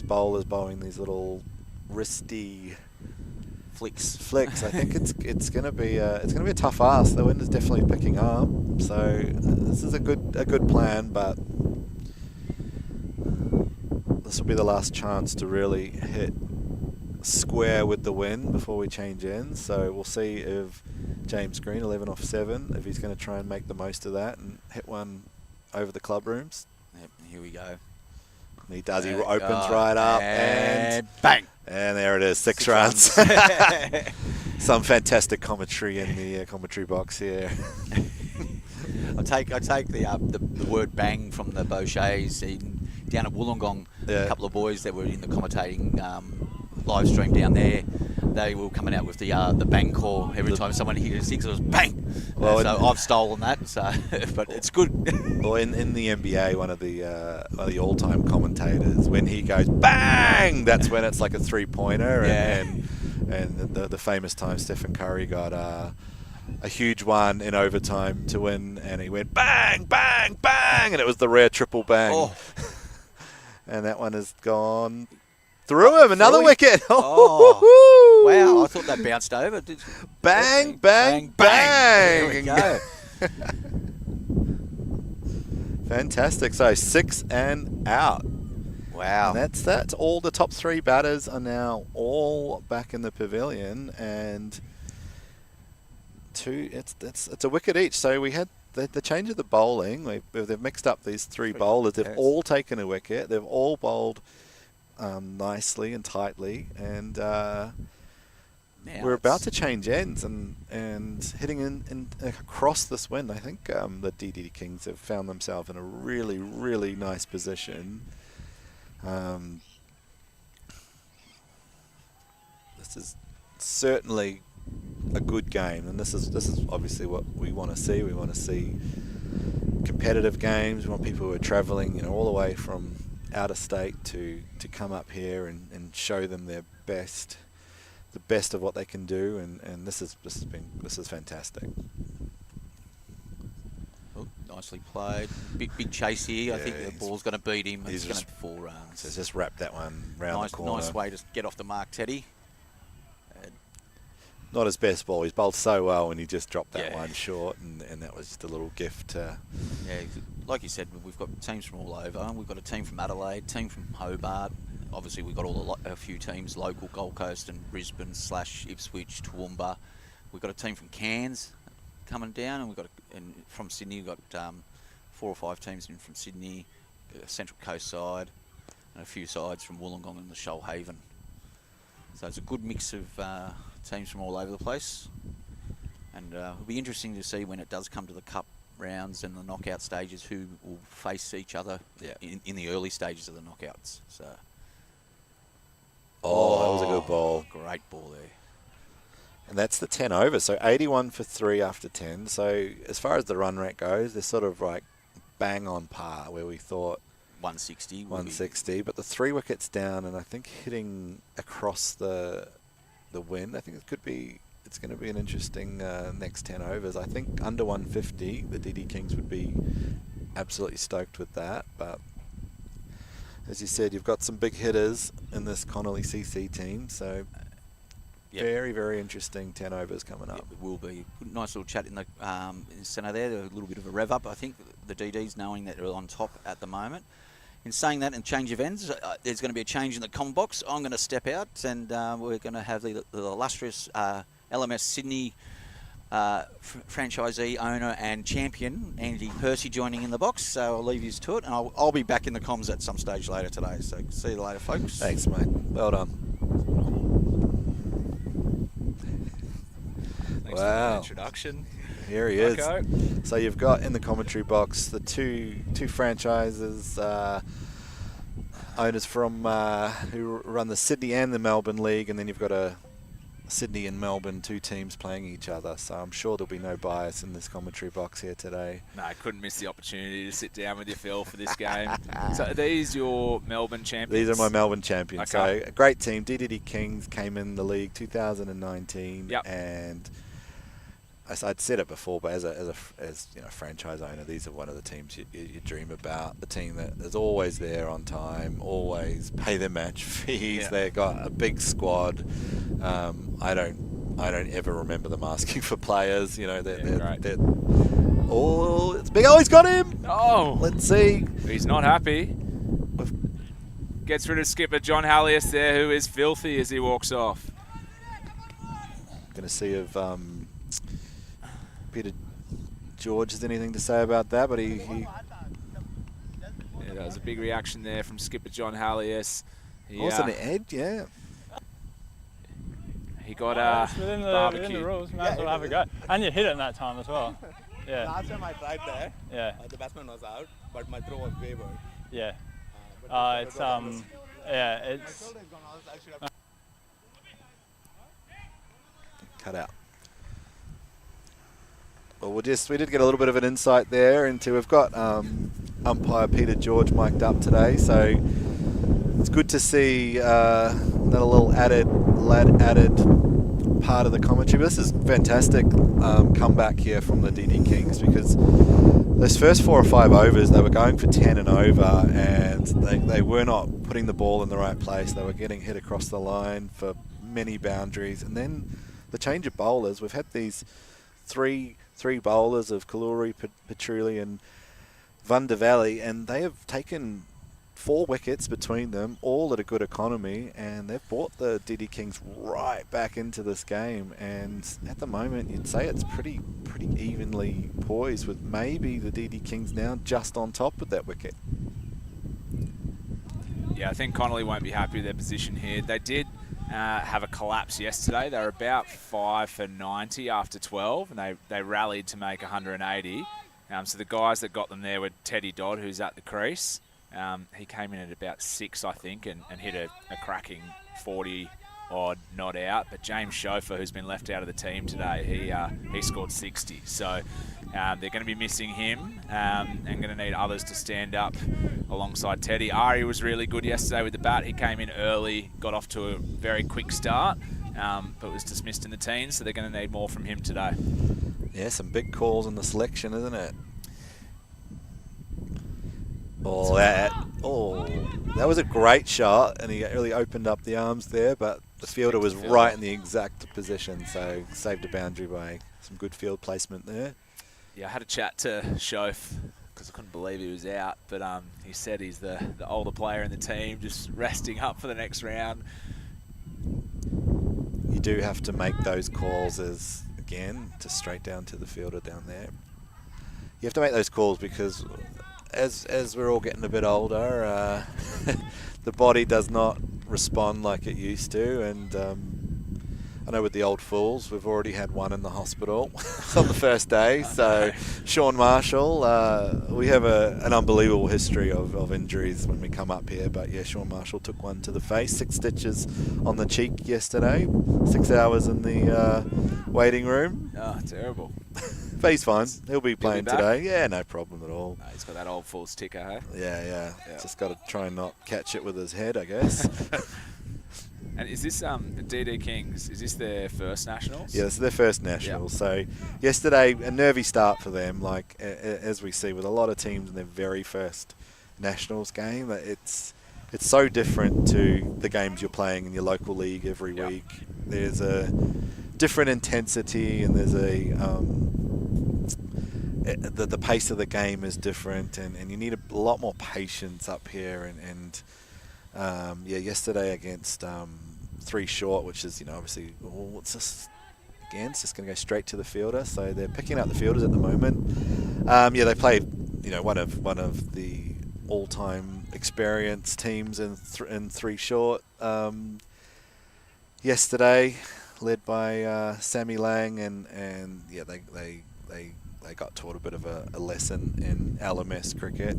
bowlers bowling these little wristy flicks, I think it's going to be a tough ask. The wind is definitely picking up, so this is a good plan, but this will be the last chance to really hit square with the wind before we change ends. So we'll see if James Green, 11 off 7, if he's going to try and make the most of that and hit one over the club rooms. Yep, here we go. He does. He opens right up and bang. And there it is, 6 runs. Some fantastic commentary in the commentary box here. I take the word bang from the Bouchers down at Wollongong. Yeah. A couple of boys that were in the commentating live stream down there, they were coming out with the bang call every time someone hit a 6. It was bang. Well, so I've stolen that. So, but it's good. Well, in the NBA, one of the all-time commentators, when he goes bang, that's when it's like a 3-pointer. Yeah. And the famous time Stephen Curry got a huge one in overtime to win, and he went bang, bang, bang, and it was the rare triple bang. Oh. And that one has gone through him. Another wicket. Oh. Wow, I thought that bounced over. Bang, bang, bang. There we go. Fantastic. So 6 and out. Wow. And that's all. The top 3 batters are now all back in the pavilion, and it's a wicket each. So we had the change of the bowling. They've mixed up these 3 bowlers. They've all taken a wicket. They've all bowled nicely and tightly, and we're about to change ends and hitting in across this wind. I think the DDD Kings have found themselves in a really, really nice position. This is certainly a good game, and this is obviously what we want to see. We want to see competitive games. We want people who are travelling, all the way from out of state to come up here and show them their best, the best of what they can do. And this is fantastic. Oh, nicely played. Big chase here. Yeah, I think the ball's going to beat him. It's going to 4 runs. So just wrap that one round the corner. Nice way to get off the mark, Teddy. Not his best ball. He's bowled so well, and he just dropped that one short, and that was just a little gift. Yeah, like you said, we've got teams from all over. We've got a team from Adelaide, team from Hobart. Obviously, we've got a few teams local, Gold Coast and Brisbane / Ipswich, Toowoomba. We've got a team from Cairns coming down, and and from Sydney we've got 4 or 5 teams in from Sydney, Central Coast side, and a few sides from Wollongong and the Shoalhaven. So it's a good mix of teams from all over the place, and it'll be interesting to see when it does come to the cup rounds and the knockout stages who will face each other in the early stages of the knockouts. So, that was a good ball. Great ball there. And that's the 10 over. So 81 for 3 after 10. So as far as the run rate goes, they're sort of like bang on par, where we thought 160. would be- 160, but the 3 wickets down, and I think hitting across the wind. I think it's going to be an interesting next 10 overs. I think under 150, the DD Kings would be absolutely stoked with that. But as you said, you've got some big hitters in this Connelly CC team, so Yep. very, very interesting 10 overs coming up. It will be. Nice little chat in the centre there. A little bit of a rev up. I think the DDs knowing that they're on top at the moment. In saying that, and change of ends, there's going to be a change in the comment box. I'm going to step out, and we're going to have the illustrious LMS Sydney franchisee, owner, and champion Andy Percy joining in the box. So I'll leave you to it, and I'll be back in the comms at some stage later today. So see you later, folks. Thanks, mate. Well done. Thanks for the introduction. Here he is. Okay. So you've got in the commentary box the two franchises, owners from who run the Sydney and the Melbourne League, and then you've got a Sydney and Melbourne, 2 teams playing each other. So I'm sure there'll be no bias in this commentary box here today. No, I couldn't miss the opportunity to sit down with you, Phil, for this game. So are these your Melbourne champions? These are my Melbourne champions. Okay. So a great team. DDD Kings came in the league 2019, Yep. and as I'd said it before, but as you know, franchise owner, these are one of the teams you dream about. The team that is always there on time, always pay their match fees. Yeah. They've got a big squad. I don't ever remember them asking for players. You know, they're oh, it's big. Oh, he's got him. Oh, Let's see. he's not happy. Gets rid of skipper John Hallius there, who is filthy as he walks off. Going to see if Peter George has anything to say about that, but he Yeah, that was a big reaction there from skipper John Hallius. was an Ed, yeah. He got It's within the barbecue. rules. Might as well have a go. And you hit it in that time as well. Yeah. Last time I tried that, Yeah. the batsman was out, but my throw was wavered. Yeah. But It's yeah. It's Cut out. Well, we did get a little bit of an insight there into, we've got umpire Peter George mic'd up today, so it's good to see that a little added part of the commentary. But this is fantastic comeback here from the DD Kings, because those first 4 or 5 overs, they were going for 10 and over, and they were not putting the ball in the right place. They were getting hit across the line for many boundaries, and then the change of bowlers. We've had these three bowlers of Kaluri, Petrulli, and Van der Valley, and they have taken 4 wickets between them, all at a good economy, and they've brought the DD Kings right back into this game. And at the moment, you'd say it's pretty evenly poised, with maybe the DD Kings now just on top with that wicket. Yeah, I think Connelly won't be happy with their position here. They did have a collapse yesterday. They were about 5 for 90 after 12, and they rallied to make 180. So the guys that got them there were Teddy Dodd, who's at the crease. He came in at about 6, I think, and hit a cracking 40-odd not out. But James Schofer, who's been left out of the team today, he scored 60. So they're going to be missing him and going to need others to stand up alongside Teddy. Ari was really good yesterday with the bat. He came in early, got off to a very quick start, but was dismissed in the teens, so they're going to need more from him today. Yeah, some big calls in the selection, isn't it? That was a great shot, and he really opened up the arms there, but the fielder was right in the exact position, so saved a boundary by some good field placement there. Yeah, I had a chat to Schof because I couldn't believe he was out, but he said he's the older player in the team, just resting up for the next round. You do have to make those calls again, to straight down to the fielder down there. You have to make those calls because as we're all getting a bit older, the body does not respond like it used to, and I know with the old fools, we've already had one in the hospital on the first day. So Sean Marshall, we have an unbelievable history of injuries when we come up here, but yeah, Sean Marshall took one to the face, 6 stitches on the cheek yesterday, 6 hours in the waiting room. Oh, terrible. But he's fine. He'll be He'll playing be back? today. Yeah, no problem at all. No, he's got that old false ticker, hey? Yeah. Yeah. Just got to try and not catch it with his head, I guess. And is this the DD Kings? Is this their first nationals? Yeah, this is their first national. So yesterday, a nervy start for them. Like as we see with a lot of teams in their very first nationals game, that it's so different to the games you're playing in your local league every week. There's a different intensity, and there's the pace of the game is different, and you need a lot more patience up here. And yesterday against 3 short, which is obviously it's just going to go straight to the fielder. So they're picking up the fielders at the moment. They played one of the all-time experienced teams in 3 short yesterday, led by Sammy Lang, and they got taught a bit of a lesson in LMS cricket.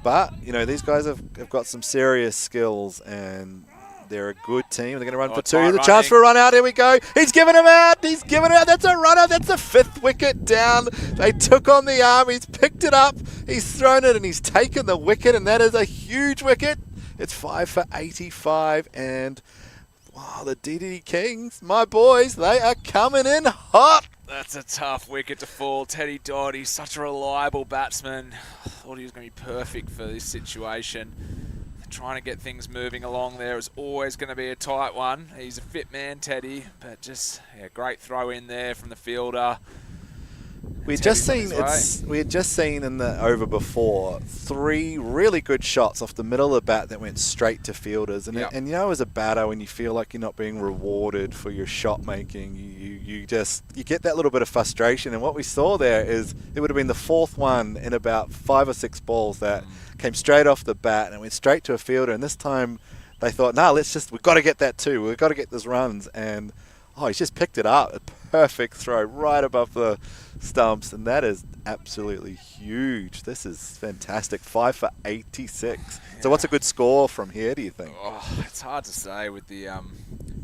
But these guys have got some serious skills, and they're a good team. They're going to run for 2. The chance for a run out. Here we go. He's given him out. That's a runner. That's a 5th wicket down. They took on the arm. He's picked it up. He's thrown it, and he's taken the wicket, and that is a huge wicket. It's 5 for 85, and wow, the DDD Kings, my boys, they are coming in hot. That's a tough wicket to fall. Teddy Dodd, he's such a reliable batsman. I thought he was going to be perfect for this situation. Trying to get things moving along there is always going to be a tight one. He's a fit man, Teddy, but just great throw in there from the fielder. We had just seen in the over before 3 really good shots off the middle of the bat that went straight to fielders. And as a batter, when you feel like you're not being rewarded for your shot making, you get that little bit of frustration. And what we saw there is it would have been the 4th one in about 5 or 6 balls that came straight off the bat and went straight to a fielder. And this time they thought, we've got to get that too. We've got to get those runs. And he's just picked it up. A perfect throw right above the stumps, and that is absolutely huge. This is fantastic. 5 for 86. So what's a good score from here, do you think? It's hard to say with the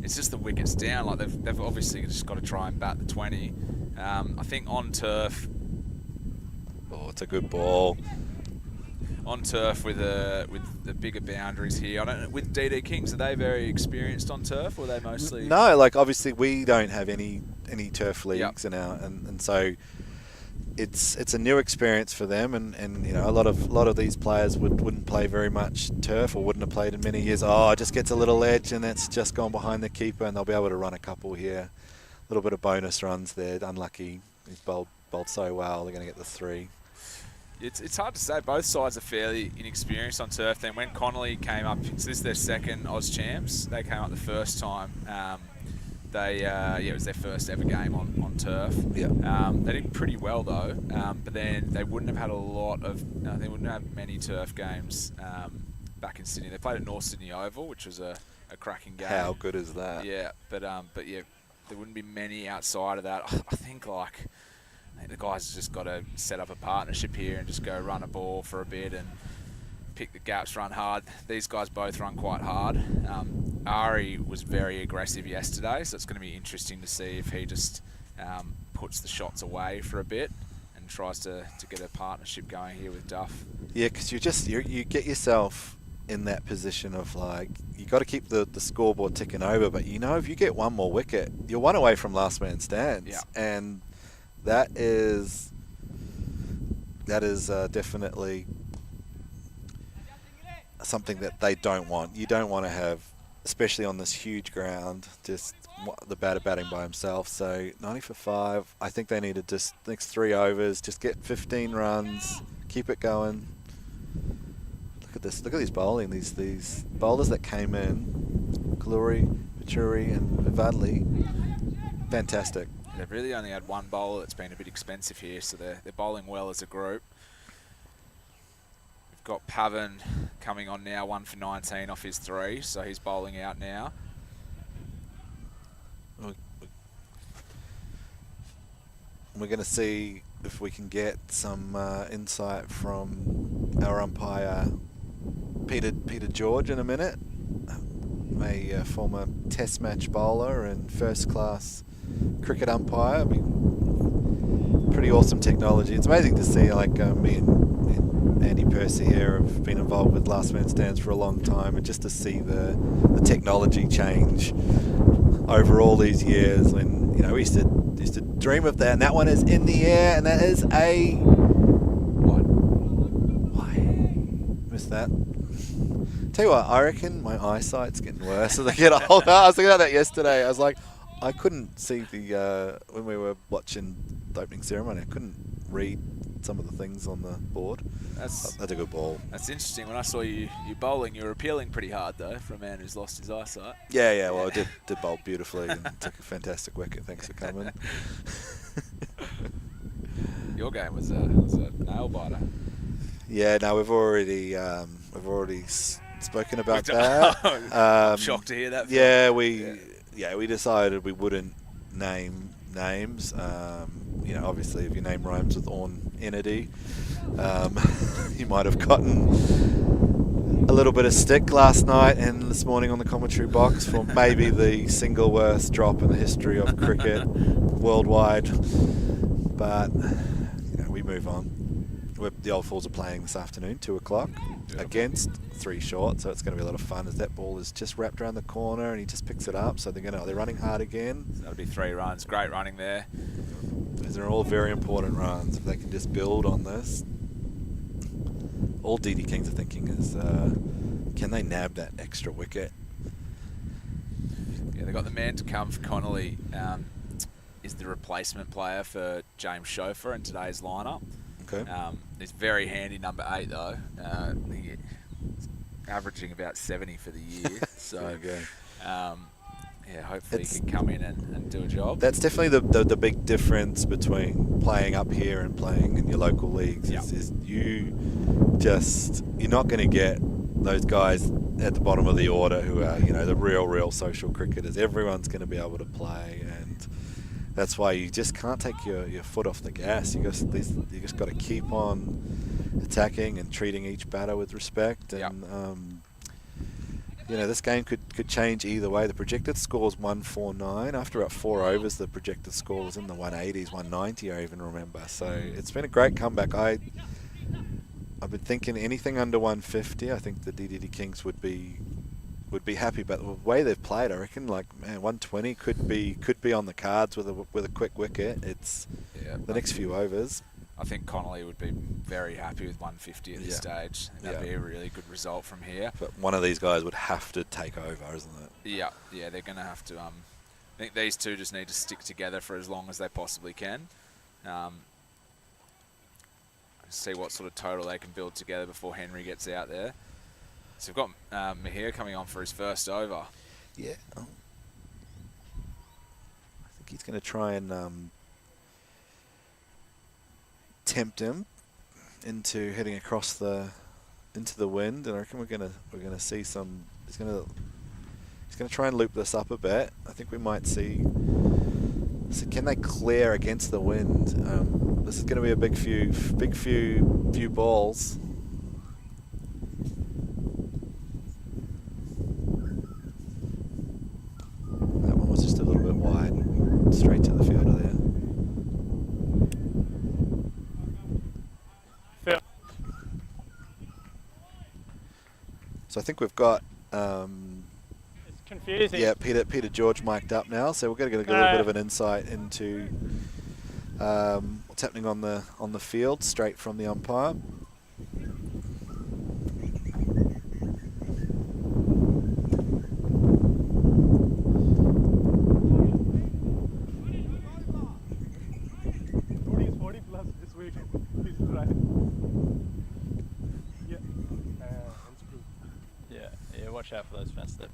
it's just the wickets down. Like they've obviously just got to try and bat the 20. I think on turf. It's a good ball. On turf with the bigger boundaries here. I don't know, with DD Kings, are they very experienced on turf, or are they mostly? No, like obviously we don't have any turf leagues in our, and so it's a new experience for them, and a lot of these players wouldn't play very much turf, or wouldn't have played in many years. It just gets a little edge, and it's just gone behind the keeper, and they'll be able to run a couple here. A little bit of bonus runs there. Unlucky, he's bowled so well. They're going to get the 3. It's hard to say. Both sides are fairly inexperienced on turf. Then when Connelly came up, so this is their 2nd Oz champs. They came up the first time. It was their first ever game on turf. They did pretty well though. But then they wouldn't have had they wouldn't have many turf games back in Sydney. They played at North Sydney Oval, which was a cracking game. How good is that? Yeah, but there wouldn't be many outside of that. I think the guys just got to set up a partnership here and just go run a ball for a bit and pick the gaps, run hard. These guys both run quite hard. Ari was very aggressive yesterday, so it's going to be interesting to see if he just puts the shots away for a bit and tries to get a partnership going here with Duff. Yeah, because you get yourself in that position of like, you got to keep the scoreboard ticking over, but if you get one more wicket, you're one away from last man stands. And that is definitely something that they don't want. You don't want to have, especially on this huge ground, just the batter batting by himself. So 90 for 5. I think they need to just next 3 overs, just get 15 runs, keep it going. Look at this. Look at these bowling. These bowlers that came in, Glory, Vachuri, and Vivadli. Fantastic. They've really only had one bowler that's been a bit expensive here, so they're bowling well as a group. We've got Pavan coming on now, 1 for 19 off his 3, so he's bowling out now. We're going to see if we can get some insight from our umpire, Peter George, in a minute. A former test match bowler and first class cricket umpire. I mean, pretty awesome technology. It's amazing to see, like, me and Andy Percy here have been involved with Last Man Stands for a long time, and just to see the technology change over all these years. When, you know, we used to dream of that, and that one is in the air, and that is a why missed that. Tell you what, I reckon my eyesight's getting worse as I get older. I was thinking about that yesterday. I was like, I couldn't see when we were watching the opening ceremony, I couldn't read some of the things on the board. That's a good ball. That's interesting. When I saw you bowling, you were appealing pretty hard, though, for a man who's lost his eyesight. Yeah. Well, I did bowl beautifully and took a fantastic wicket. Thanks for coming. Your game was a nail biter. Yeah, no, we've already spoken about that. I'm shocked to hear that. Yeah, we decided we wouldn't name names. You know, obviously, if your name rhymes with Orn Entity, you might have gotten a little bit of stick last night and this morning on the commentary box for maybe the single worst drop in the history of cricket worldwide. But you know, we move on. The Old Fools are playing this afternoon, 2 o'clock, against 3 short, so it's going to be a lot of fun as that ball is just wrapped around the corner and he just picks it up. So they're running hard again. So that'll be 3 runs. Great running there. These are all very important runs. If they can just build on this, all DD Kings are thinking is, can they nab that extra wicket? Yeah, they've got the man to come for Connelly. Is the replacement player for James Chauffeur in today's lineup. Okay. He's very handy, number 8 though. He's averaging about 70 for the year. So, yeah, hopefully he can come in and do a job. That's definitely the big difference between playing up here and playing in your local leagues. Is you're not going to get those guys at the bottom of the order who are, you know, the real social cricketers. Everyone's going to be able to play, and that's why you just can't take your foot off the gas. You just got to keep on attacking and treating each batter with respect. And you know, this game could change either way. The projected score is 149. After about 4 overs, the projected score was in the 180s, 190. I even remember. So it's been a great comeback. I've been thinking anything under 150. I think the DDD Kings would be happy, but the way they've played, I reckon, like, man, 120 could be on the cards with a quick wicket. It's the next few overs. I think Connelly would be very happy with 150 at this stage. That'd be a really good result from here. But one of these guys would have to take over, isn't it? Yeah, they're going to have to. I think these two just need to stick together for as long as they possibly can. See what sort of total they can build together before Henry gets out there. So we've got Mahir coming on for his first over. Yeah. I think he's going to try and tempt him into heading across into the wind, and I reckon we're gonna see some. He's gonna try and loop this up a bit. I think we might see. So can they clear against the wind? This is going to be a big few balls. That one was just a little bit wide, straight to the fielder there. So I think we've got. It's confusing. Yeah, Peter George mic'd up now, so we're going to get a little bit of an insight into what's happening on the field, straight from the umpire. Watch out for those fence steps.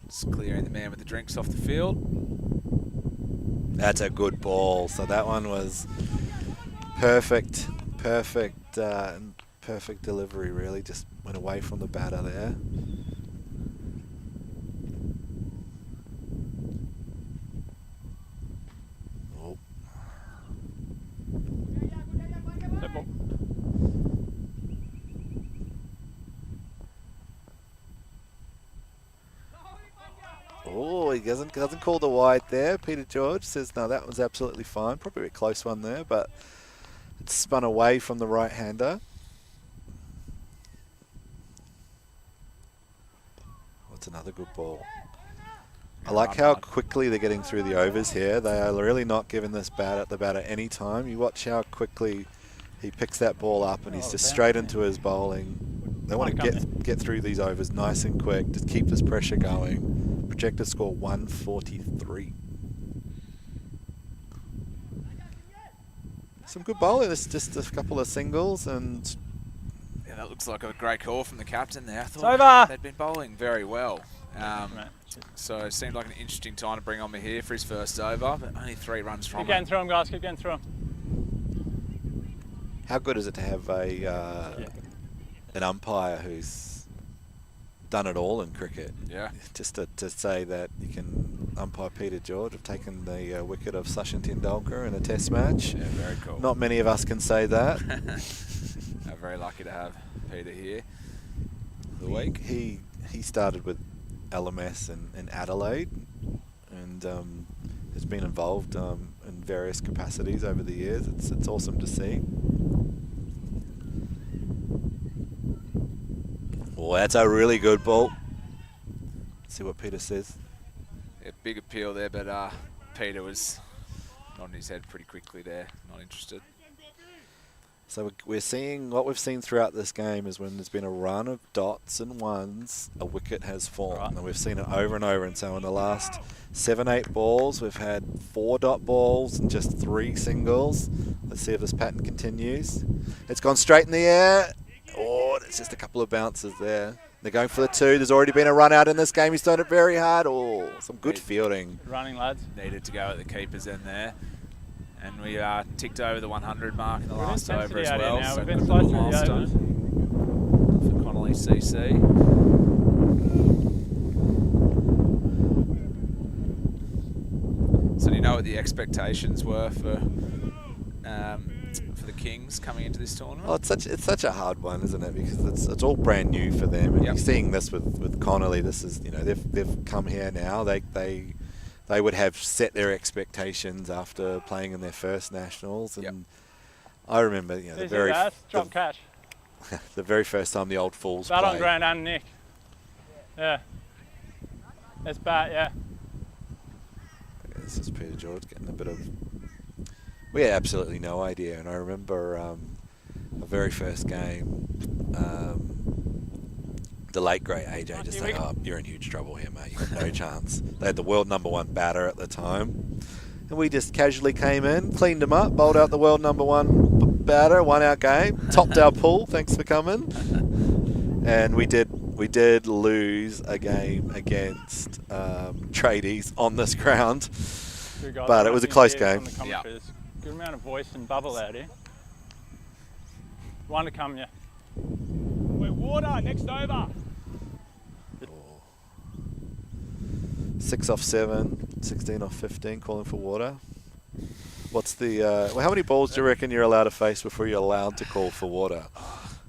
Just clearing the man with the drinks off the field. That's a good ball. So that one was perfect delivery, really. Just went away from the batter there. Oh. Oh, he doesn't call the wide there. Peter George says, no, that was absolutely fine. Probably a close one there, but it's spun away from the right-hander. What's another good ball? I like how quickly they're getting through the overs here. They are really not giving this the batter any time. You watch how quickly he picks that ball up and he's just straight into his bowling. They want to get through these overs nice and quick. Just keep this pressure going. Projected score 143. Some good bowling. There's just a couple of singles and... Yeah, that looks like a great call from the captain there. I It's thought over. they'd been bowling very well. So it seemed like an interesting time to bring on Mahir for his first over, but only 3 runs from Keep getting through him, guys. Keep getting through him. How good is it to have an umpire who's done it all in cricket? Yeah. Just to say that you can umpire Peter George. Have taken the wicket of Sachin Tendulkar in a test match. Yeah, very cool. Not many of us can say that. I'm very lucky to have Peter here for the week. He started with LMS in Adelaide and has been involved in various capacities over the years. It's awesome to see. Oh, that's a really good ball. Let's see what Peter says. Yeah, big appeal there, but Peter was nodding his head pretty quickly there, not interested. So we're seeing what we've seen throughout this game is when there's been a run of dots and ones, a wicket has formed. Right. And we've seen it over and over. And so in the last 7-8 balls, we've had 4 dot balls and just 3 singles. Let's see if this pattern continues. It's gone straight in the air. Oh, it's just a couple of bounces there. They're going for the 2. There's already been a run out in this game. He's done it very hard. Oh, some good fielding. Good running, lads. Needed to go at the keepers in there. And we ticked over the 100 mark in the last over as well. Now. So We've been good close little to the overs. milestone for Connelly CC. So do you know what the expectations were for the Kings coming into this tournament? Oh, it's such a hard one, isn't it? Because it's all brand new for them. And you're seeing this with Connelly. This is, you know, they've come here now. They would have set their expectations after playing in their first nationals, and I remember, you know, the very first time the old Fools bat played. on ground and Nick. Yeah. It's bat, yeah. This is Peter George getting a bit of... We had absolutely no idea, and I remember a very first game, the late great AJ just saying, oh, you're in huge trouble here, mate. You've got no chance. They had the world #1 batter at the time. And we just casually came in, cleaned him up, bowled out the world #1 batter, won our game, topped our pool, thanks for coming. And we did lose a game against tradies on this ground. But it was a close game. Yeah. There's a good amount of voice and bubble out here. One to come, yeah. We're water, next over. 6 off 7, 16 off 15, calling for water. What's the... well, how many balls do you reckon you're allowed to face before you're allowed to call for water?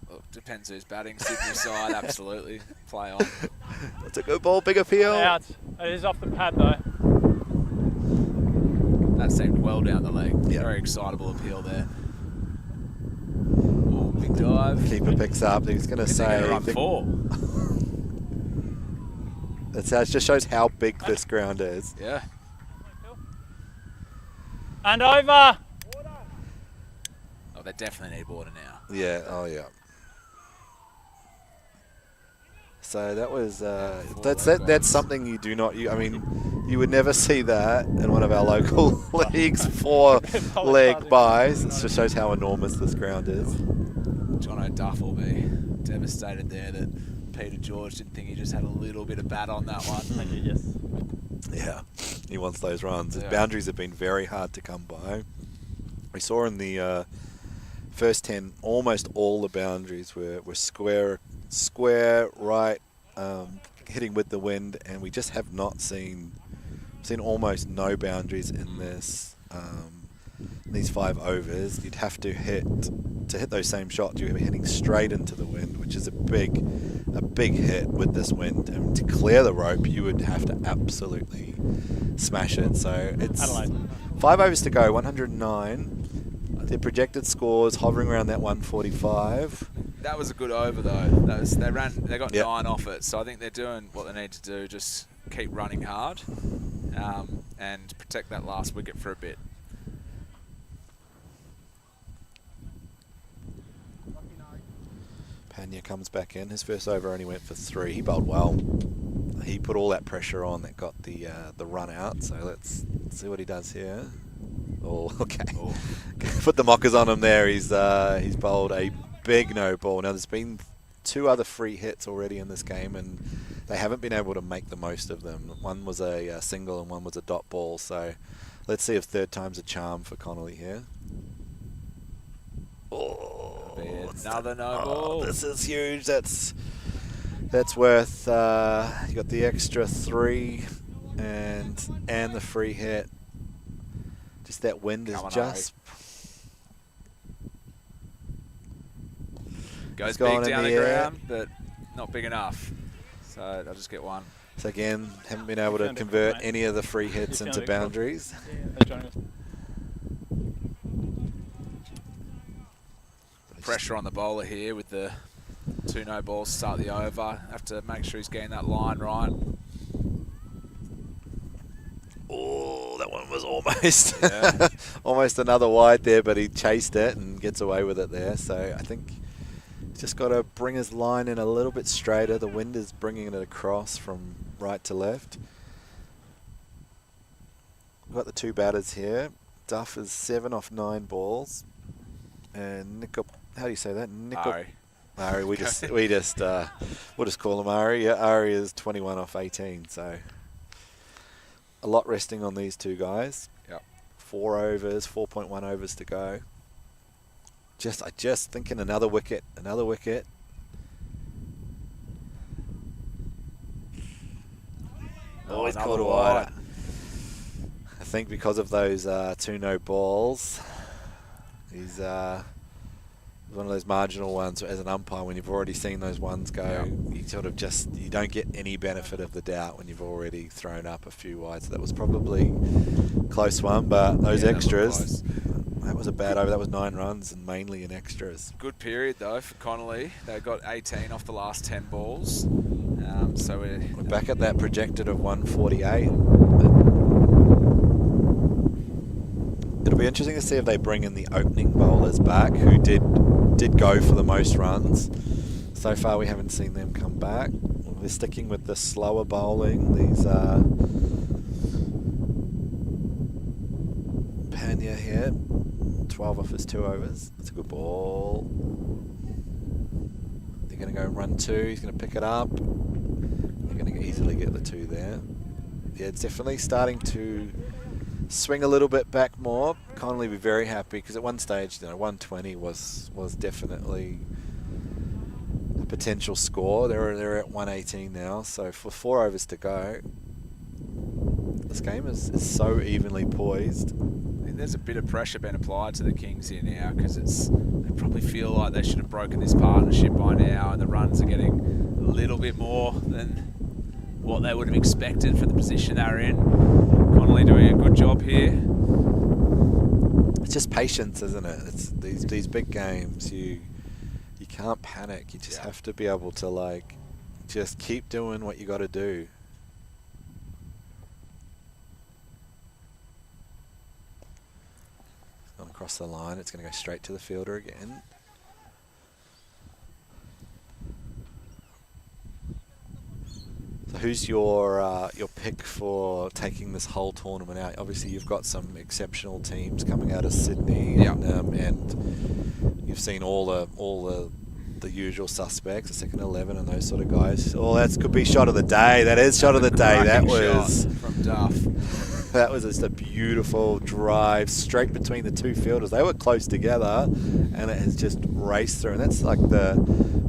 Well, depends who's batting. Sydney side, absolutely. Play on. That's a good ball, big appeal. Out. It is off the pad, though. That seemed well down the leg. Yep. Very excitable appeal there. Oh, big dive. Keeper picks up. He's going to say... Run 4. It just shows how big this ground is. Yeah. And over. Oh, they definitely need water now. Yeah. Oh, yeah. So that was that's something you do not. I mean, you would never see that in one of our local leagues. 4-leg buys. It just shows how enormous this ground is. John O'Duff will be devastated there that Peter George didn't think he just had a little bit of bat on that one. Yes. Yeah, he wants those runs. His boundaries have been very hard to come by. We saw in the first 10, almost all the boundaries were square right, hitting with the wind, and we just have not seen almost no boundaries in this. These 5 overs, you'd have to hit those same shots. You're hitting straight into the wind, which is a big a big hit with this wind, and to clear the rope, you would have to absolutely smash it. So it's Adelaide. 5 overs to go, 109. Their projected scores hovering around that 145. That was a good over though. They got 9 off it, so I think they're doing what they need to do. Just keep running hard and protect that last wicket for a bit. Pena comes back in. His first over only went for 3. He bowled well. He put all that pressure on that got the run out. So let's see what he does here. Oh, okay. Oh. Put the mockers on him there. He's bowled a big no ball. Now there's been 2 other free hits already in this game, and they haven't been able to make the most of them. One was a single and one was a dot ball. So let's see if third time's a charm for Connelly here. Oh, Another no ball. this is huge. That's worth. You got the extra 3 and the free hit. Just that wind is just goes big down the ground, but not big enough. So I'll just get 1. So again, haven't been able to convert any of the free hits into boundaries. Pressure on the bowler here with the 2 no balls to start the over. Have to make sure he's getting that line right. Oh, that one was almost almost another wide there, but he chased it and gets away with it there. So I think he's just got to bring his line in a little bit straighter. The wind is bringing it across from right to left. We've got the 2 batters here. Duff is 7 off 9 balls, and how do you say that? Ari. We'll just call him Ari. Yeah, Ari is 21 off 18. So a lot resting on these 2 guys. Yep. 4 overs, 4.1 overs to go. I just thinking another wicket. Oh, he's caught a wide. I think because of those 2 no balls, he's one of those marginal ones. As an umpire, when you've already seen those ones go, you sort of you don't get any benefit of the doubt when you've already thrown up a few wides. So that was probably a close one, but those extras, that was a bad over. That was 9 runs and mainly in extras. Good period though for Connelly. They got 18 off the last 10 balls. So we're back at that projected of 148. It'll be interesting to see if they bring in the opening bowlers back, who did go for the most runs. So far we haven't seen them come back. They're sticking with the slower bowling. These Pena here, 12 off his 2 overs. That's a good ball. They're going to go run 2. He's going to pick it up. They're going to easily get the 2 there. Yeah, it's definitely starting to swing a little bit back more. Connelly will be very happy because at one stage, 120 was definitely a potential score. They're at 118 now, so for 4 overs to go, this game is so evenly poised. There's a bit of pressure being applied to the Kings here now because they probably feel like they should have broken this partnership by now, and the runs are getting a little bit more than what they would have expected for the position they're in. Connelly doing a good job here. It's just patience, isn't it? It's these big games. You can't panic. You just have to be able to just keep doing what you got to do. It's gone across the line. It's going to go straight to the fielder again. So who's your pick for taking this whole tournament out? Obviously, you've got some exceptional teams coming out of Sydney, and you've seen all the usual suspects, the second 11 and those sort of guys. Oh, that could be shot of the day. That is shot of the day. That was from Duff. That was just a beautiful drive straight between the 2 fielders. They were close together, and it has just raced through. And that's like the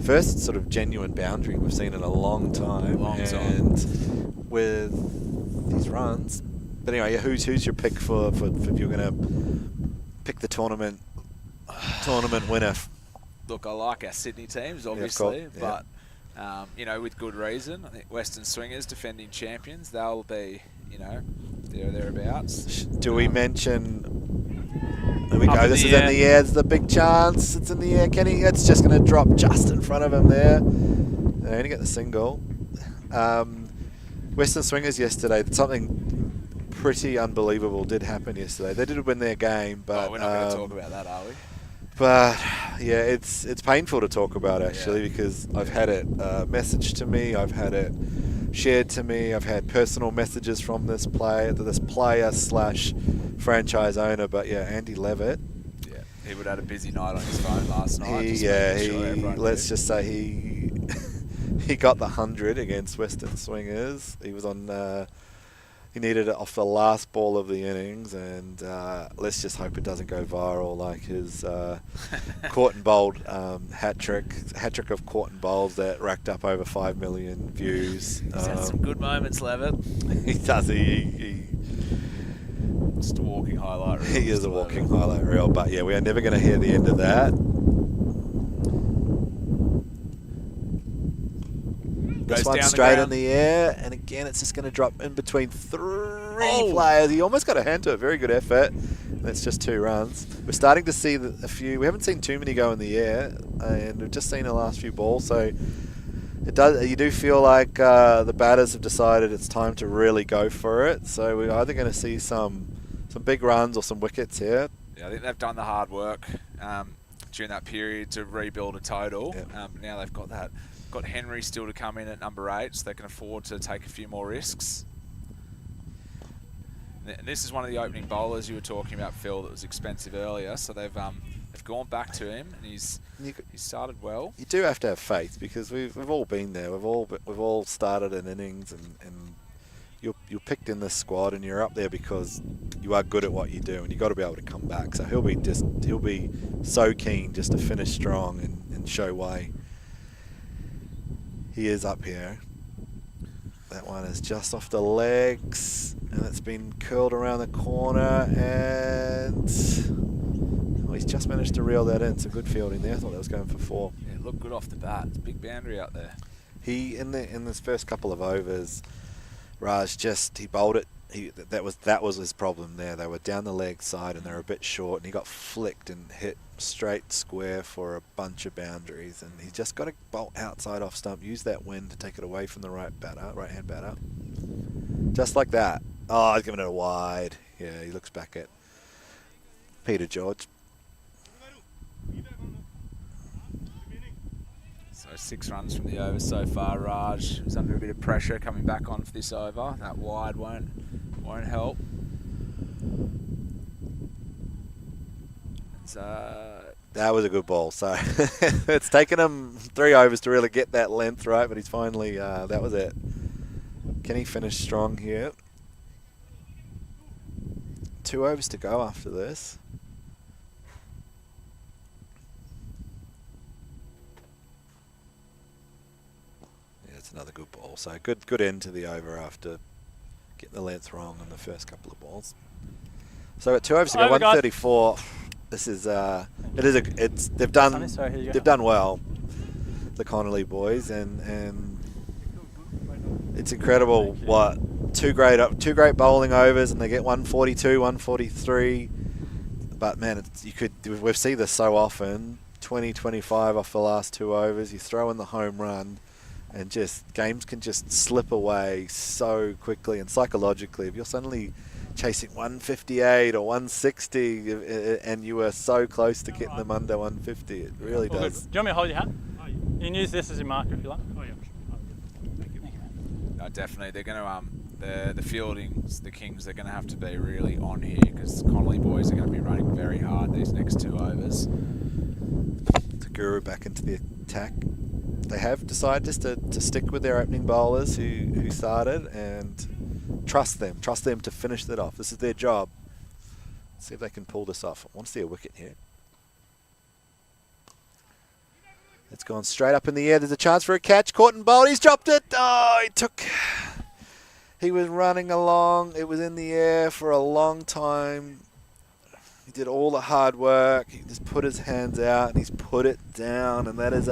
first sort of genuine boundary we've seen in a long time. And with these runs. But anyway, who's your pick for if you're going to pick the tournament winner? Look, I like our Sydney teams, obviously, but You know, with good reason. I think Western Swingers, defending champions, they'll be, you know, there or thereabouts. Do we mention? There we Up go. in This the is in air. the air. It's the big chance. It's in the air. Kenny, it's just going to drop just in front of him there. They're going to get the single. Western Swingers yesterday, something pretty unbelievable did happen yesterday. They did win their game, but we're not going to talk about that, are we? But yeah, it's painful to talk about actually, because I've had it messaged to me, I've had it shared to me, I've had personal messages from this player slash franchise owner. But yeah, Andy Levitt. Yeah, he would have had a busy night on his phone last night. Let's just say he got the 100 against Western Swingers. He was on. He needed it off the last ball of the innings, and let's just hope it doesn't go viral like his caught and bowled hat trick of caught and bowls that racked up over 5 million views. He's had some good moments, Levitt. He does. He Just a walking highlight reel. he is a walking highlight reel. But yeah, we are never going to hear the end of that. This one's straight in the air, and again, it's just going to drop in between three players. He almost got a hand to it. Very good effort. That's just 2 runs. We're starting to see a few. We haven't seen too many go in the air, and we've just seen the last few balls. So it does. You do feel like the batters have decided it's time to really go for it. So we're either going to see some big runs or some wickets here. Yeah, I think they've done the hard work during that period to rebuild a total. Yep. Now they've got that. Got Henry still to come in at number 8, so they can afford to take a few more risks. And this is one of the opening bowlers you were talking about, Phil, that was expensive earlier. So they've gone back to him, and he's started well. You do have to have faith, because we've all been there. We've all started in innings, and you're picked in this squad, and you're up there because you are good at what you do, and you got to be able to come back. So he'll be so keen just to finish strong and show why he is up here. That one is just off the legs, and it's been curled around the corner, and he's just managed to reel that in. Some good fielding there. I thought that was going for 4. Yeah, it looked good off the bat. It's a big boundary out there. He in this first couple of overs, Raj he bowled it. That was his problem there. They were down the leg side and they were a bit short, and he got flicked and hit straight square for a bunch of boundaries. And he's just got to bolt outside off stump, use that wind to take it away from the right hand batter, just like that. Oh, he's giving it a wide. Yeah, he looks back at Peter George. So 6 runs from the over so far. Raj is under a bit of pressure coming back on for this over. That wide won't help. That was a good ball. So it's taken him 3 overs to really get that length right, but he's finally, that was it. Can he finish strong here? 2 overs to go after this. Yeah, it's another good ball. So good end to the over after getting the length wrong on the first couple of balls. So at 2 overs to go, 134. This is they've done well, the Connelly boys, and it's incredible what two great bowling overs, and they get 142, 143. But man, we've seen this so often. 20, 25 off the last 2 overs. You throw in the home run, and games can just slip away so quickly. And psychologically, if you're suddenly chasing 158 or 160, and you were so close to getting them under 150, it really does. Do you want me to hold your hat? You can use this as your marker if you like. Oh yeah. No, definitely. They're going to the fieldings, the Kings, they're going to have to be really on here, because Connelly boys are going to be running very hard these next 2 overs. Guru back into the attack. They have decided just to stick with their opening bowlers who started, and trust them to finish that off. This is their job. Let's see if they can pull this off. I want to see a wicket here. It's gone straight up in the air. There's a chance for a catch. Caught and bowled. He's dropped it. Oh, he was running along. It was in the air for a long time. He did all the hard work. He just put his hands out and he's put it down. And that is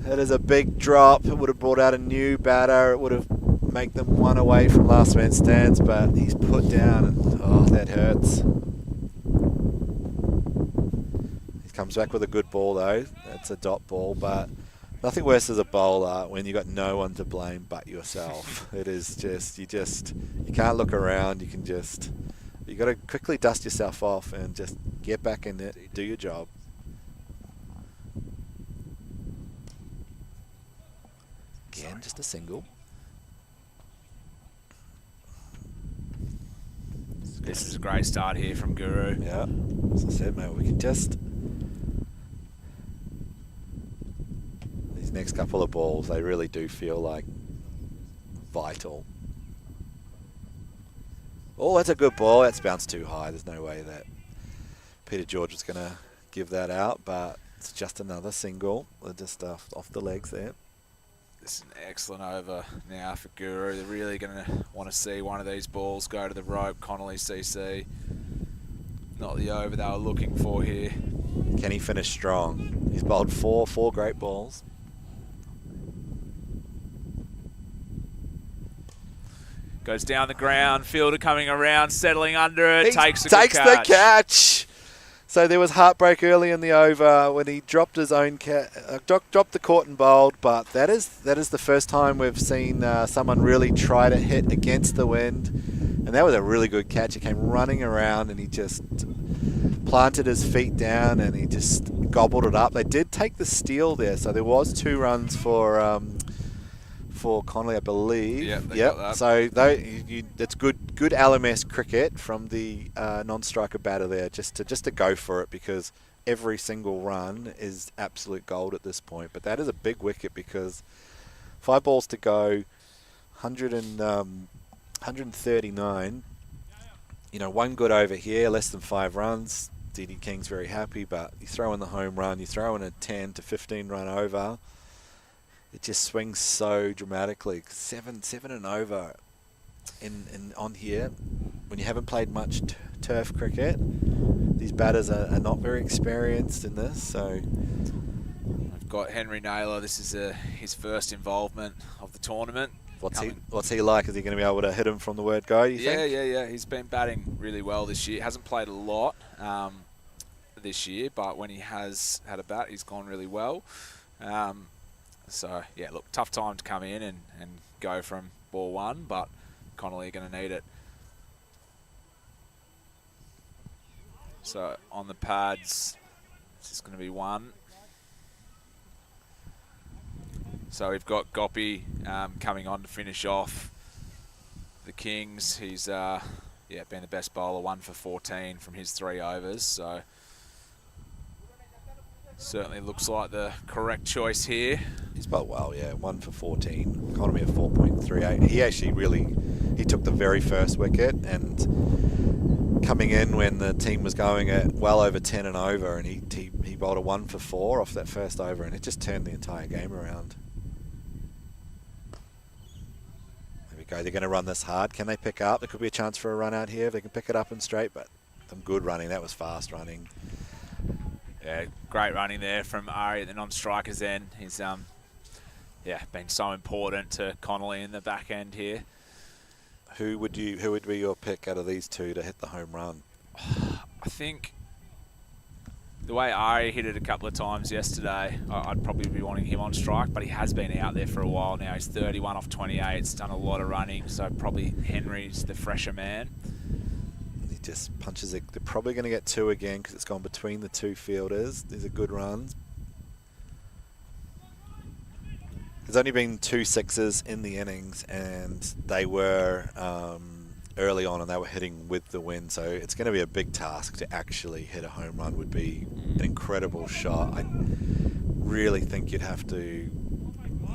It is a big drop. It would have brought out a new batter. It would have made them one away from last man stands, but he's put down, and oh, that hurts. He comes back with a good ball though. That's a dot ball, but nothing worse as a bowler when you got no one to blame but yourself. It is just you can't look around. You got to quickly dust yourself off and just get back in it, do your job. Again, just a single. This is a great start here from Guru. Yeah, as I said, mate, we can just... These next couple of balls, they really do feel like vital. Oh, that's a good ball. That's bounced too high. There's no way that Peter George was going to give that out, but it's just another single. Just off the legs there. This is an excellent over now for Guru. They're really going to want to see one of these balls go to the rope. Connelly CC. Not the over they were looking for here. Can he finish strong? He's bowled four great balls. Goes down the ground. Fielder coming around, settling under it. He takes the catch. So there was heartbreak early in the over when he dropped his own dropped the court and bowled. But that is the first time we've seen someone really try to hit against the wind, and that was a really good catch. He came running around and he just planted his feet down and he just gobbled it up. They did take the steal there, so there was 2 runs for Connelly, I believe. Yeah, they got that. So that's good LMS cricket from the non-striker batter there, just to go for it, because every single run is absolute gold at this point. But that is a big wicket because 5 balls to go, 139. You know, 1 good over here, less than 5 runs. DDD Kings very happy, but you throw in the home run, you throw in a 10 to 15 run over. It just swings so dramatically. 7 and over on here. When you haven't played much turf cricket, these batters are not very experienced in this. So I've got Henry Naylor. This is his first involvement of the tournament. What's he like? Is he going to be able to hit him from the word go, you think? Yeah. He's been batting really well this year. Hasn't played a lot this year, but when he has had a bat, he's gone really well. So, yeah, look, tough time to come in and go from ball 1, but Connelly are going to need it. So, on the pads, this is going to be 1. So, we've got Goppy coming on to finish off the Kings. He's been the best bowler, 1 for 14 from his 3 overs. So, certainly looks like the correct choice here. He's bowled well, yeah. 1 for 14, economy of 4.38. He actually he took the very first wicket, and coming in when the team was going at well over 10 and over, and he bowled a 1 for 4 off that first over, and it just turned the entire game around. There we go. They're going to run this hard. Can they pick up? There could be a chance for a run out here if they can pick it up and straight, but some good running. That was fast running. Yeah, great running there from Ari at the non-strikers end. He's been so important to Connelly in the back end here. Who would be your pick out of these 2 to hit the home run? I think the way Ari hit it a couple of times yesterday, I'd probably be wanting him on strike, but he has been out there for a while now. He's 31 off 28. It's done a lot of running, so probably Henry's the fresher man. Just punches it. They're probably going to get 2 again because it's gone between the 2 fielders. These are good runs. There's only been 2 sixes in the innings, and they were early on, and they were hitting with the wind. So it's going to be a big task to actually hit a home run. Would be an incredible shot. I really think you'd have to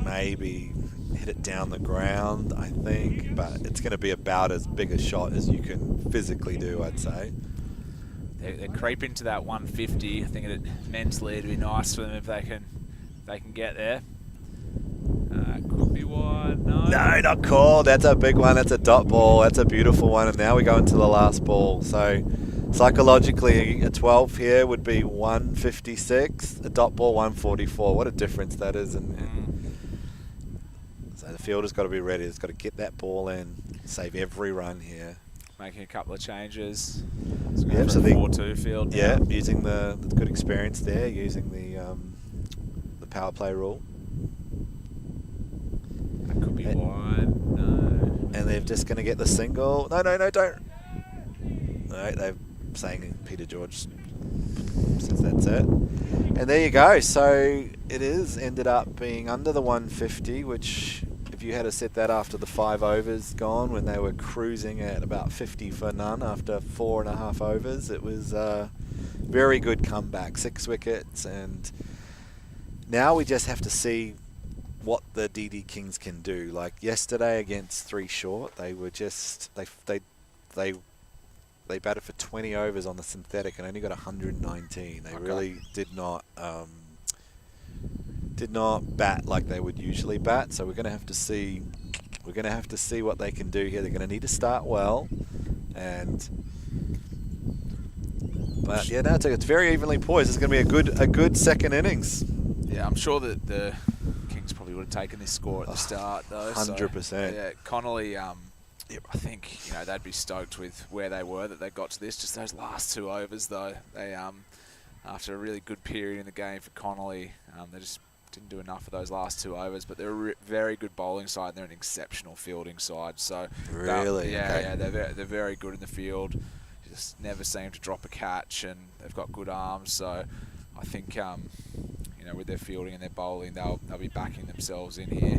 maybe hit it down the ground, I think, but it's going to be about as big a shot as you can physically do, I'd say. They're creeping to that 150. I think mentally it'd be nice for them if they can get there. Could be wide. No, not called. That's a big one. That's a dot ball. That's a beautiful one. And now we go into the last ball. So Psychologically, a 12 here would be 156. A dot ball 144. What a difference that is! And so the fielder's got to be ready. It's got to get that ball in, save every run here. Making a couple of changes. Yeah, so the the 4-2 field. Yeah, Now. using the good experience there, using the power play rule. That could be wide. No. And they're just going to get the single. No, don't. No, they're saying Peter George says that's it. And there you go. So it is ended up being under the 150, which if you had to set that after the 5 overs gone, when they were cruising at about 50 for none after 4.5 overs, it was a very good comeback. 6 wickets, and now we just have to see what the DD Kings can do. Like yesterday against 3 short, they were just they batted for 20 overs on the synthetic and only got 119. They really did not bat like they would usually bat. So we're going to have to see. We're going to have to see what they can do here. They're going to need to start well, but yeah, no, it's very evenly poised. It's going to be a good second innings. Yeah, I'm sure that the Kings probably would have taken this score at the start, though. 100%. So, yeah, Connelly. I think they'd be stoked with where they were that they got to this. Just those last 2 overs, though. They after a really good period in the game for Connelly, they just didn't do enough of those last 2 overs. But they're a very good bowling side. And they're an exceptional fielding side. So really, they're very good in the field. Just never seem to drop a catch, and they've got good arms. So I think with their fielding and their bowling, they'll be backing themselves in here.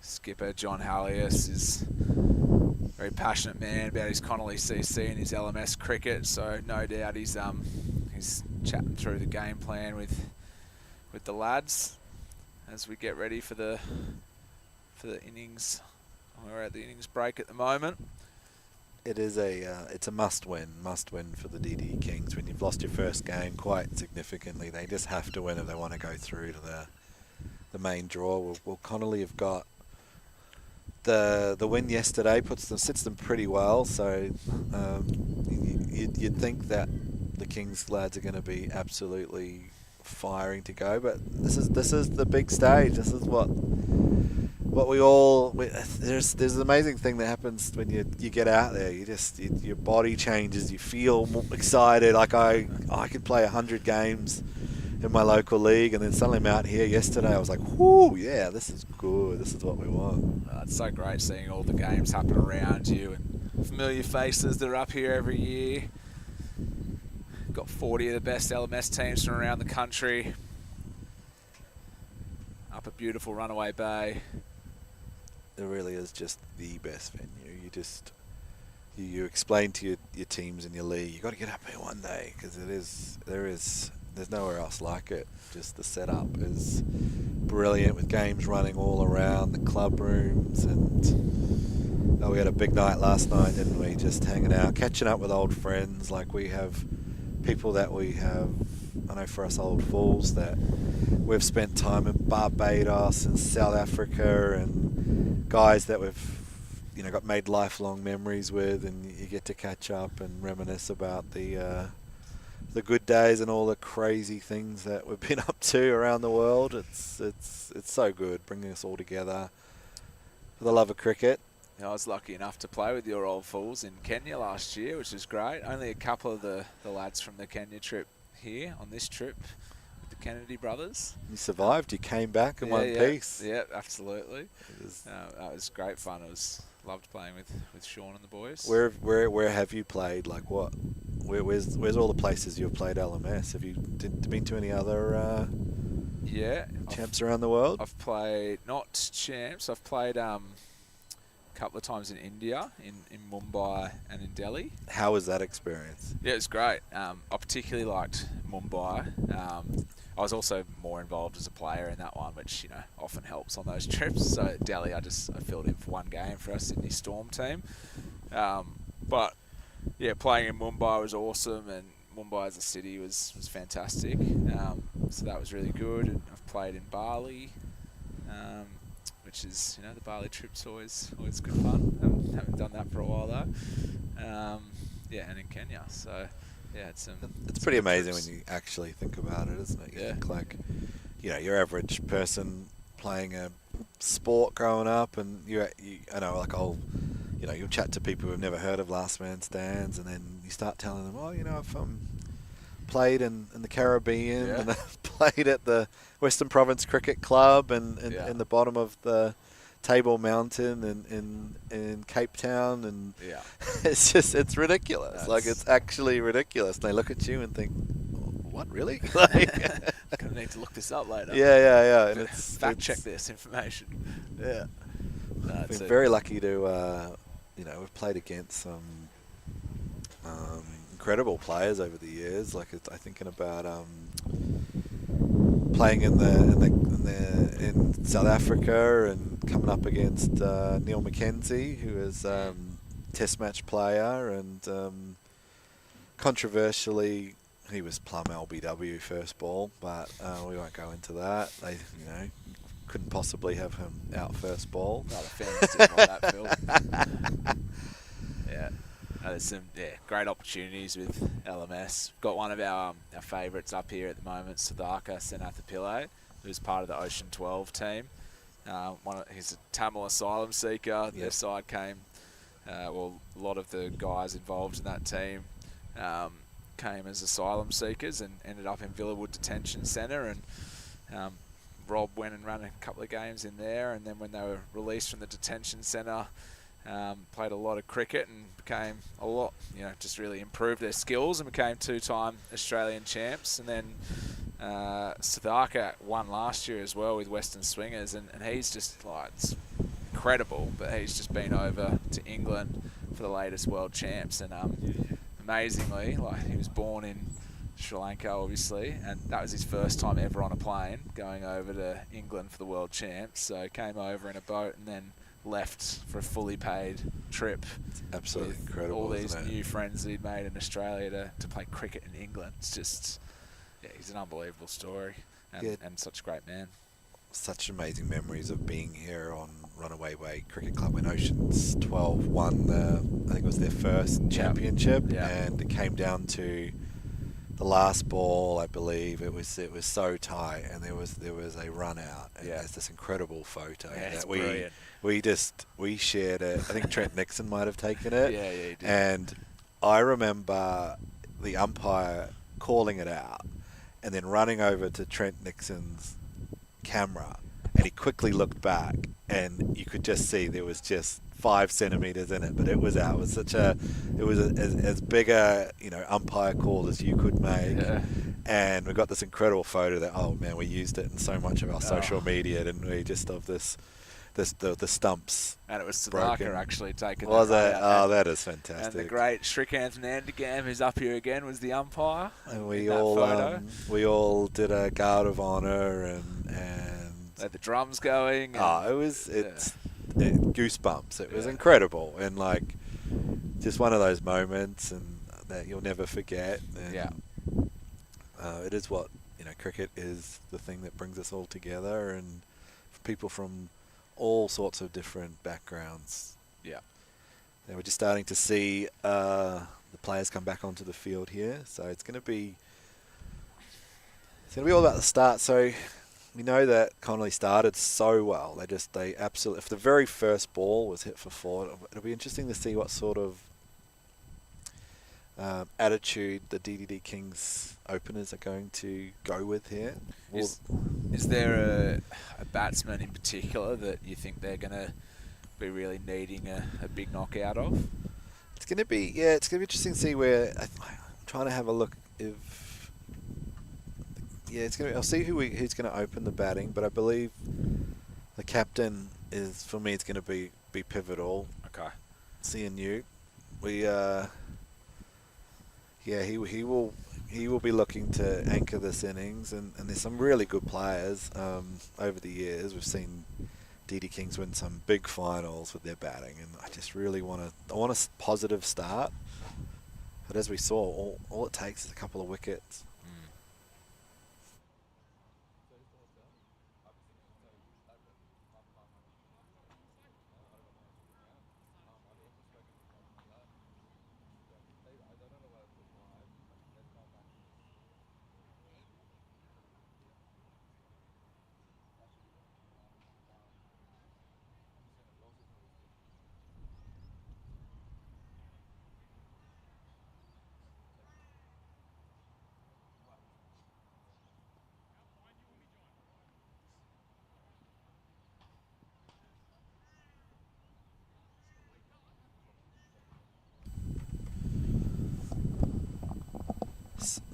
Skipper John Hallius is a very passionate man about his Connelly CC and his LMS cricket, so no doubt he's chatting through the game plan with the lads as we get ready for the innings. We're at the innings break at the moment. It is it's a must win for the DD Kings. When you've lost your first game quite significantly, they just have to win if they want to go through to the main draw. Well, Connelly have got the win yesterday, sits them pretty well. So you'd think that the Kings lads are going to be absolutely firing to go, but this is the big stage. This is what there's an amazing thing that happens when you get out there. Your body changes. You feel more excited. Like I could play 100 games in my local league, and then suddenly I'm out here. Yesterday I was like, whoo, yeah, this is good. This is what we want. It's so great seeing all the games happen around you and familiar faces that are up here every year. Got 40 of the best LMS teams from around the country up at beautiful Runaway Bay. It really is just the best venue. You explain to your teams in your league, you got to get up here one day, because there's nowhere else like it. Just the setup is brilliant, with games running all around the club rooms, and we had a big night last night, didn't we? Just hanging out, catching up with old friends. Like, we have people that we have, I know for us old fools, that we've spent time in Barbados and South Africa, and guys that we've got made lifelong memories with, and you get to catch up and reminisce about the good days and all the crazy things that we've been up to around the world. It's so good, bringing us all together for the love of cricket. I was lucky enough to play with your old fools in Kenya last year, which was great. Only a couple of the lads from the Kenya trip here on this trip with the Kennedy brothers. You survived. You came back in one piece. Yeah, absolutely. That was great fun. Loved playing with Sean and the boys. Where have you played? Like what? Where's all the places you've played LMS? Have you been to any other champs around the world? I've played, not champs, I've played a couple of times in India, in Mumbai and in Delhi. How was that experience? Yeah, it was great. I particularly liked Mumbai. I was also more involved as a player in that one, which often helps on those trips. So at Delhi, I filled in for one game for our Sydney Storm team. But yeah, playing in Mumbai was awesome, and Mumbai as a city was fantastic. So that was really good. And I've played in Bali, which is, you know, the Bali trip's always good fun. Haven't done that for a while though. Yeah, and in Kenya. So yeah, it's pretty good amazing trips. when you actually think about it, isn't it? You Yeah. think like, you know, your average person playing a sport growing up, and I know, like, you'll chat to people who've never heard of Last Man Stands, and then you start telling them, oh, you know, I've played in the Caribbean, Yeah. and I've played at the Western Province Cricket Club, and in the bottom of the Table Mountain in Cape Town, and Yeah. it's ridiculous. Like, it's actually ridiculous. And they look at you and think, what, really? Like, Gonna need to look this up later. yeah. And it's fact check this information. Yeah. No, Been very lucky to, we've played against some incredible players over the years. Like, I thinking about playing in South Africa and coming up against Neil McKenzie, who is Test match player, and controversially, he was plumb LBW first ball, but we won't go into that. They, couldn't possibly have him out first ball. Not a fan didn't want that, Phil. Yeah. No, there's some great opportunities with LMS. Got one of our favourites up here at the moment, Siddhartha Senathapillai, who's part of the Ocean 12 team. He's a Tamil asylum seeker. Their side came, a lot of the guys involved in that team came as asylum seekers and ended up in Villawood Detention Centre, and Rob went and ran a couple of games in there, and then when they were released from the detention centre, played a lot of cricket and became a lot, just really improved their skills and became 2-time Australian champs. And then Siddhartha won last year as well with Western Swingers, and he's just it's incredible, but he's just been over to England for the latest world champs, and amazingly, he was born in Sri Lanka, obviously, and that was his first time ever on a plane going over to England for the world champs. So came over in a boat and then left for a fully paid trip. It's absolutely with incredible. All these isn't it? new friends that he'd made in Australia to play cricket in England. It's just, he's an unbelievable story, and such a great man. Such amazing memories of being here on Runaway Way Cricket Club when Oceans 12 won I think it was their first championship, and it came down to the last ball, I believe. It was so tight, and there was a run out, and there's this incredible photo that we shared it. I think Trent Nixon might have taken it. He did. And I remember the umpire calling it out and then running over to Trent Nixon's camera, and he quickly looked back, and you could just see there was just 5 centimeters in it, but it was out. It was as big a umpire call as you could make, and we got this incredible photo that we used it in so much of our social media, didn't we? Just of the stumps. And it was Siddhartha actually taking. Was it? Oh, that is fantastic. And the great Shrikant Nandagam, who's up here again, was the umpire. And we all did a guard of honour and had the drums going. It's goosebumps. It was incredible, and just one of those moments, and that you'll never forget. And, it is what cricket is, the thing that brings us all together, and for people from all sorts of different backgrounds. We're just starting to see the players come back onto the field here, so it's going to be all about the start. So we know that Connelly started so well. They absolutely, if the very first ball was hit for 4, it'll be interesting to see what sort of attitude the DDD Kings openers are going to go with here. Is there a batsman in particular that you think they're going to be really needing a big knockout of? It's going to be interesting to see where. I'm trying to have a look if. I'll see who's going to open the batting, but I believe the captain is, for me, it's going to be pivotal. Okay. Seeing you, he will be looking to anchor this innings, and there's some really good players over the years. We've seen DD Kings win some big finals with their batting, and I just really want a positive start. But as we saw, all it takes is a couple of wickets.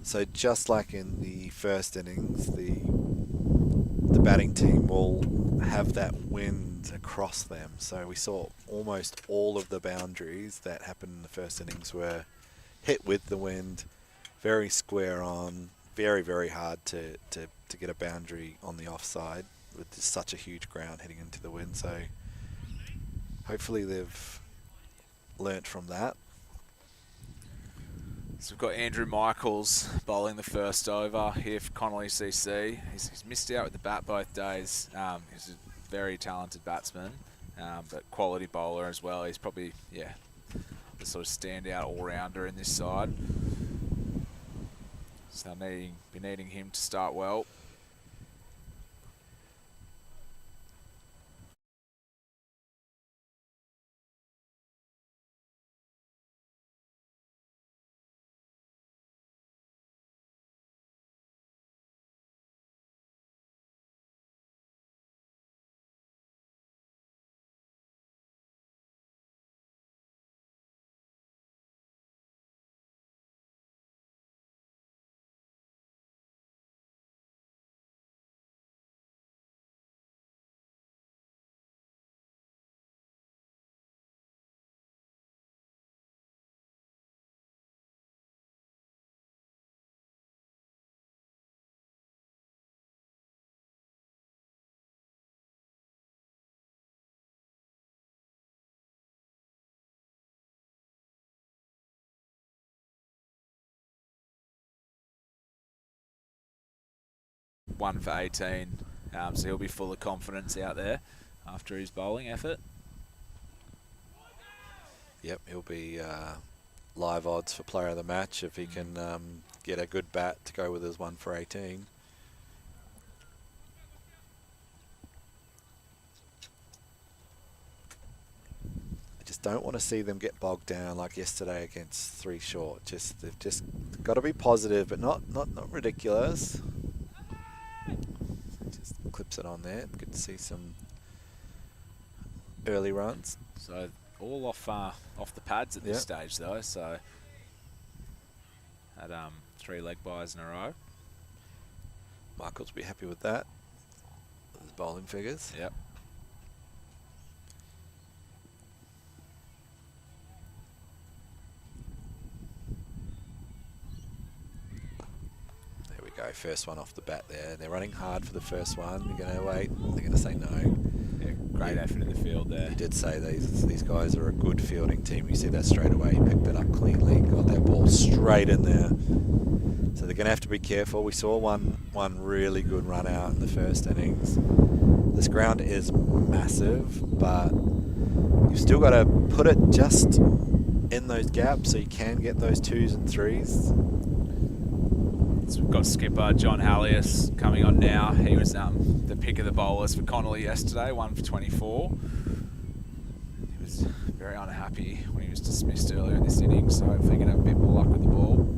So just like in the first innings, the batting team will have that wind across them. So we saw almost all of the boundaries that happened in the first innings were hit with the wind, very square on, very, very hard to get a boundary on the offside with such a huge ground hitting into the wind. So hopefully they've learnt from that. So we've got Andrew Michaels bowling the first over here for Connelly CC. He's missed out with the bat both days. He's a very talented batsman, but quality bowler as well. He's probably, yeah, the sort of standout all-rounder in this side. So be needing him to start well. One for 18, so he'll be full of confidence out there after his bowling effort. Yep, he'll be live odds for player of the match if he can get a good bat to go with his 1 for 18. I just don't want to see them get bogged down like yesterday against 3 short. They've just got to be positive, but not ridiculous. Just clips it on there. Good to see some early runs. So all off the pads at this stage though. So had 3 leg byes in a row. Michaels will be happy with that. His bowling figures. Yep. There we go. First one off the bat there. They're running hard for the first one. They're going to wait. They're going to say no. Yeah, great effort in the field there. He did say these guys are a good fielding team. You see that straight away. He picked it up cleanly. Got that ball straight in there. So they're going to have to be careful. We saw one really good run out in the first innings. This ground is massive, but you've still got to put it just in those gaps so you can get those 2s and 3s. So we've got skipper John Hallius coming on now. He was the pick of the bowlers for Connelly yesterday, 1 for 24. He was very unhappy when he was dismissed earlier in this innings, so hopefully he can have a bit more luck with the ball.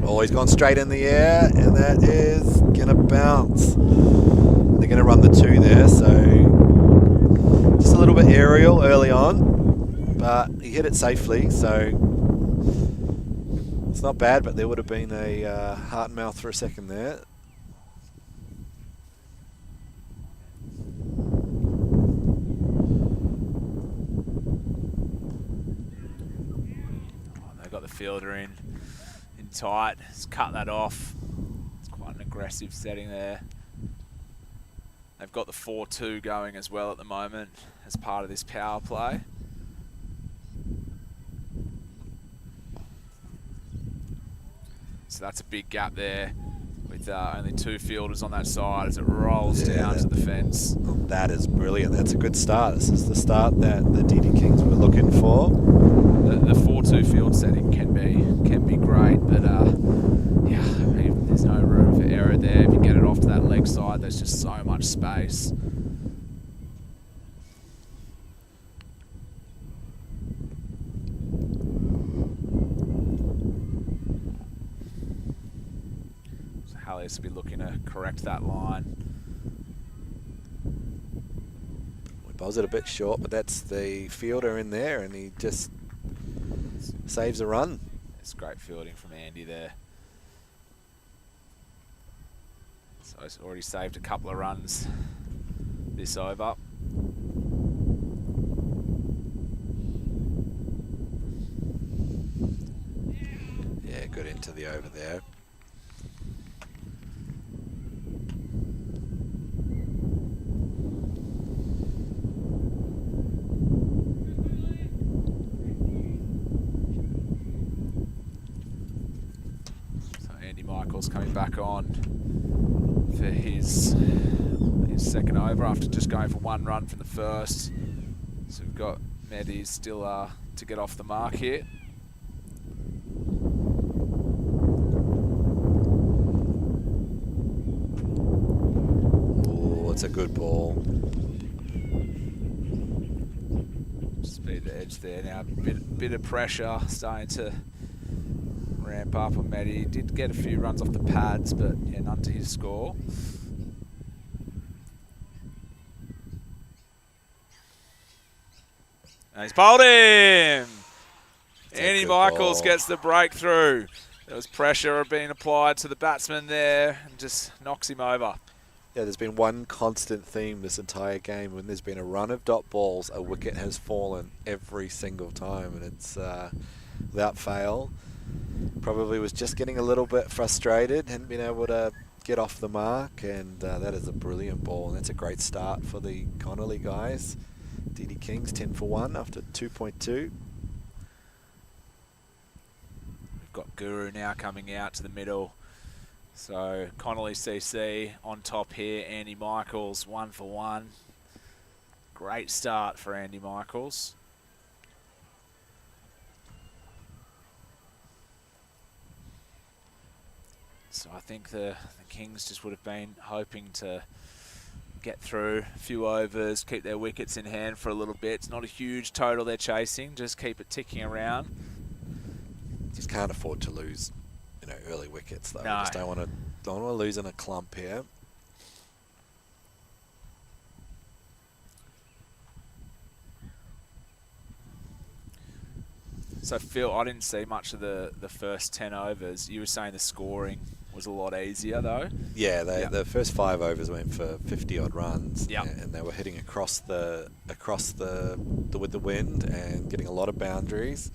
Oh, he's gone straight in the air, and that is going to bounce. They're going to run the 2 there, so just a little bit aerial early on, but he hit it safely, so it's not bad, but there would have been a heart and mouth for a second there. They got the fielder in tight. He's cut that off. It's quite an aggressive setting there. They've got the 4-2 going as well at the moment as part of this power play. So that's a big gap there with only 2 fielders on that side as it rolls down to the fence. That is brilliant. That's a good start. This is the start that the DD Kings were looking for. The 4-2 field setting can be great, but yeah, I mean, there's no room for error there. If you get it off to that leg side, there's just so much space. So Hallius will be looking to correct that line. We bowls it a bit short, but that's the fielder in there, and he just saves a run. It's great fielding from Andy there. So he's already saved a couple of runs this over. Yeah, good into the over there. Michael's coming back on for his second over after just going for 1 run from the first. So we've got Medi still to get off the mark here. Oh, it's a good ball. Speed the edge there now. Bit of pressure starting to ramp up on Matty. Did get a few runs off the pads, but yeah, none to his score. And he's bowled him! Andy Michaels gets the breakthrough. There was pressure being applied to the batsman there and just knocks him over. Yeah, there's been one constant theme this entire game. When there's been a run of dot balls, a wicket has fallen every single time, and it's without fail. Probably was just getting a little bit frustrated, hadn't been able to get off the mark, and that is a brilliant ball, and that's a great start for the Connelly guys. DDD Kings 10 for 1 after 2.2. We've got Guru now coming out to the middle. So Connelly CC on top here. Andy Michaels 1 for 1. Great start for Andy Michaels. So I think the Kings just would have been hoping to get through a few overs, keep their wickets in hand for a little bit. It's not a huge total they're chasing, just keep it ticking around. Just can't afford to lose, you know, early wickets though. No. Just don't want to lose in a clump here. So Phil, I didn't see much of the first 10 overs. You were saying the scoring was a lot easier though. Yeah, the first 5 overs went for 50 odd runs, Yep. and they were hitting across the with the wind and getting a lot of boundaries.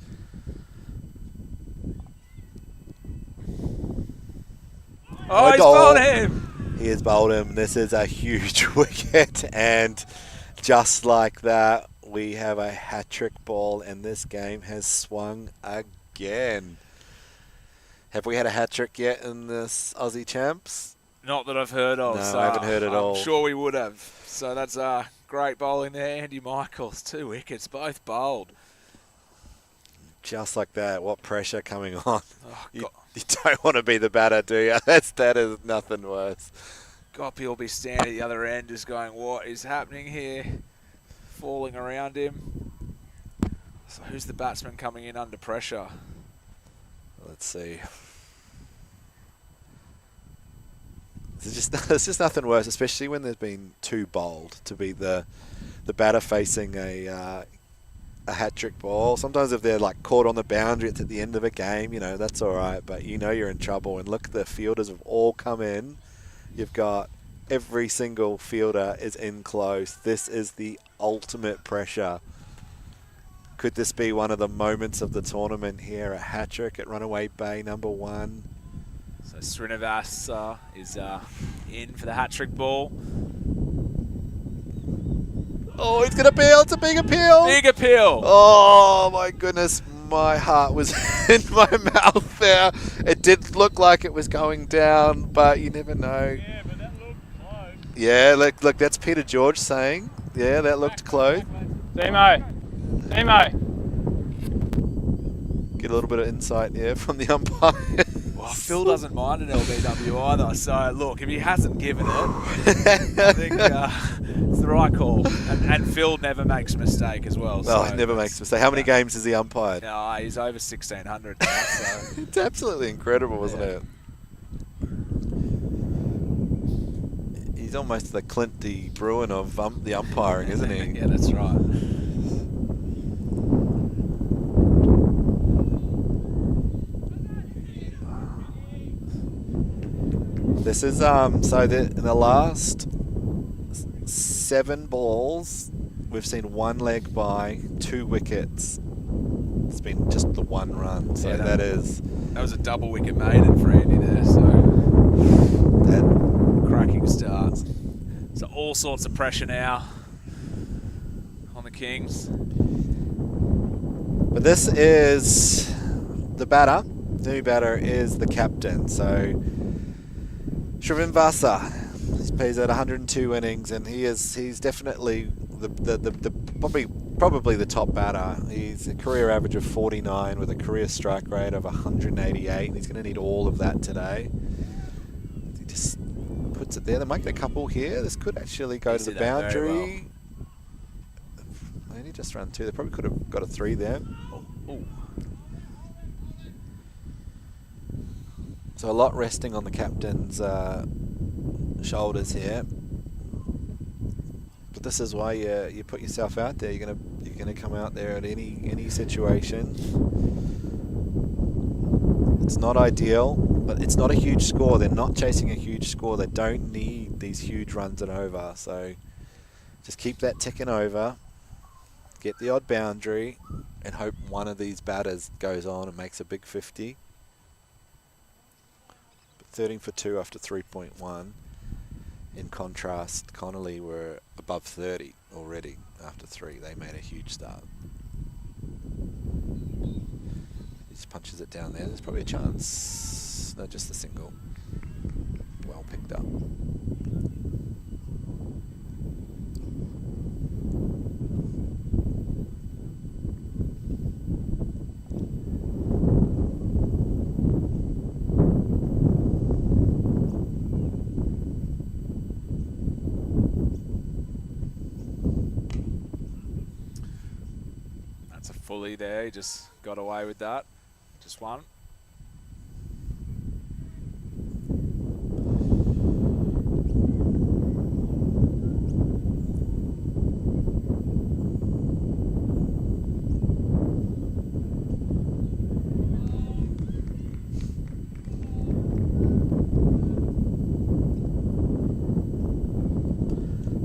Oh, he's bowled him! He has bowled him. This is a huge wicket, and just like that, we have a hat-trick ball, and this game has swung again. Have we had a hat-trick yet in this Aussie Champs? Not that I've heard of. No, so I haven't heard at all. I'm sure we would have. So that's great bowling there. Andy Michaels, 2 wickets, both bowled. Just like that. What pressure coming on. Oh, You don't want to be the batter, do you? That is nothing worse. Goppy will be standing at the other end just going, what is happening here? Falling around him. So who's the batsman coming in under pressure? Let's see. It's just nothing worse, especially when there's been 2 bowled, to be the batter facing a hat-trick ball. Sometimes if they're like caught on the boundary, it's at the end of a game, you know, that's all right, but you know you're in trouble. And look, the fielders have all come in. You've got every single fielder is in close. This is the ultimate pressure. Could this be one of the moments of the tournament here? A hat-trick at Runaway Bay, #1. So Srinivas is in for the hat-trick ball. Oh, it's going to appeal. It's a big appeal. Big appeal. Oh, my goodness. My heart was in my mouth there. It did look like it was going down, but you never know. Yeah, but that looked close. Yeah, look, that's Peter George saying. Yeah, that looked close. Demo. Get a little bit of insight here from the umpire. Well, Phil doesn't mind an LBW either, so look, if he hasn't given it, I think it's the right call. And Phil never makes a mistake as well. Well, he never makes a mistake. How many games has he umpired? No, he's over 1,600 now, so... It's absolutely incredible, isn't it? He's almost the Clint D. Bruin of the umpiring, isn't he? Yeah, that's right. This is in the last 7 balls, we've seen 1 leg by, 2 wickets. It's been just the 1 run, so Yeah, that is... That was a double wicket maiden for Andy there, so cracking start. So all sorts of pressure now on the Kings. But this is the batter. The new batter is the captain. So Srivinvasa, he's at 102 innings, and he's definitely the probably the top batter. He's a career average of 49 with a career strike rate of 188. And he's going to need all of that today. He just puts it there. They might get a couple here. This could actually go to the boundary. They only just run 2. They probably could have got a 3 there. Ooh. So a lot resting on the captain's shoulders here. But this is why you put yourself out there. You're gonna come out there at any situation. It's not ideal, but it's not a huge score. They're not chasing a huge score. They don't need these huge runs and over. So just keep that ticking over. Get the odd boundary and hope one of these batters goes on and makes a big 50. But 13 for 2 after 3.1. In contrast, Connelly were above 30 already after 3. They made a huge start. He just punches it down there. There's probably a chance. No, just a single. Well picked up. Fully there, he just got away with that. Just 1.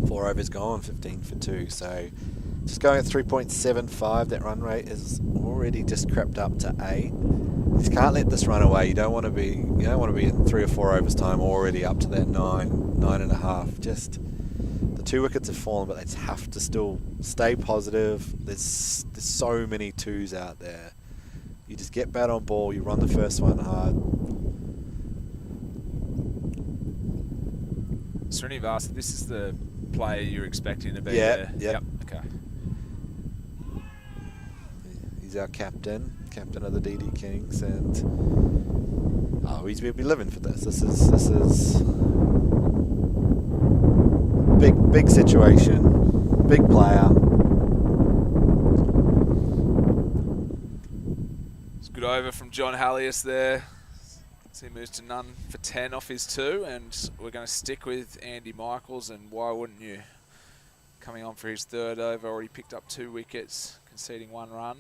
Four overs gone, 15 for 2. So just going at 3.75, that run rate is already just crept up to 8. You just can't let this run away. You don't want to be in 3 or 4 overs time already up to that 9.5. Just the 2 wickets have fallen, but they just have to still stay positive. There's so many 2s out there. You just get bat on ball. You run the first one hard. Srinivasa, this is the player you're expecting to be Yeah, there? yep. Okay. He's our captain of the DDD Kings, and we'll be living for this. This is big situation, big player. It's a good over from John Hallius there. So he moves to none for 10 off his 2, and we're going to stick with Andy Michaels, and why wouldn't you? Coming on for his 3rd over, already picked up 2 wickets, conceding 1 run.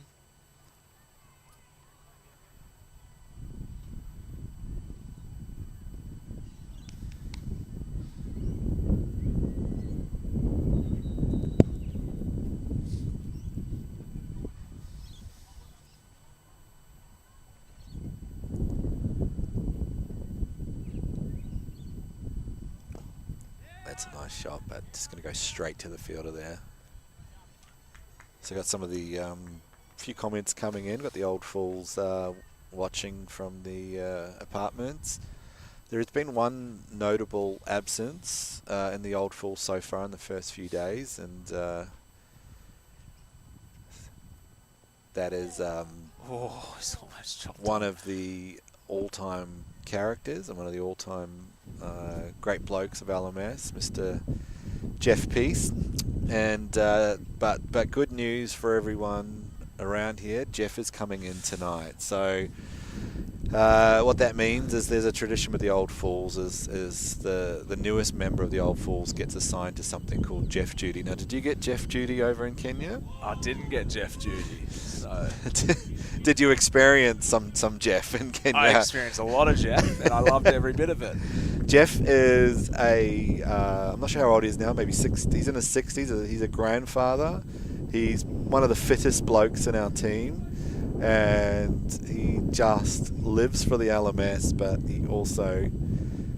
That's a nice shot, but just going to go straight to the fielder there. So got some of the few comments coming in. Got the old fools watching from the apartments. There has been one notable absence in the old fools so far in the first few days, and that is It's almost chopped one of the all-time characters and one of the all-time great blokes of LMS, Mr. Jeff Peace. And but good news for everyone around here, Jeff is coming in tonight. So what that means is there's a tradition with the Old Fools is the newest member of the Old Fools gets assigned to something called Jeff Duty. Now, did you get Jeff Duty over in Kenya? I didn't get Jeff Duty, so... Did you experience some Jeff in Kenya? I experienced a lot of Jeff, and I loved every bit of it. Jeff is I'm not sure how old he is now, maybe 60. He's in his 60s. He's a grandfather. He's one of the fittest blokes in our team. And he just lives for the LMS, but he also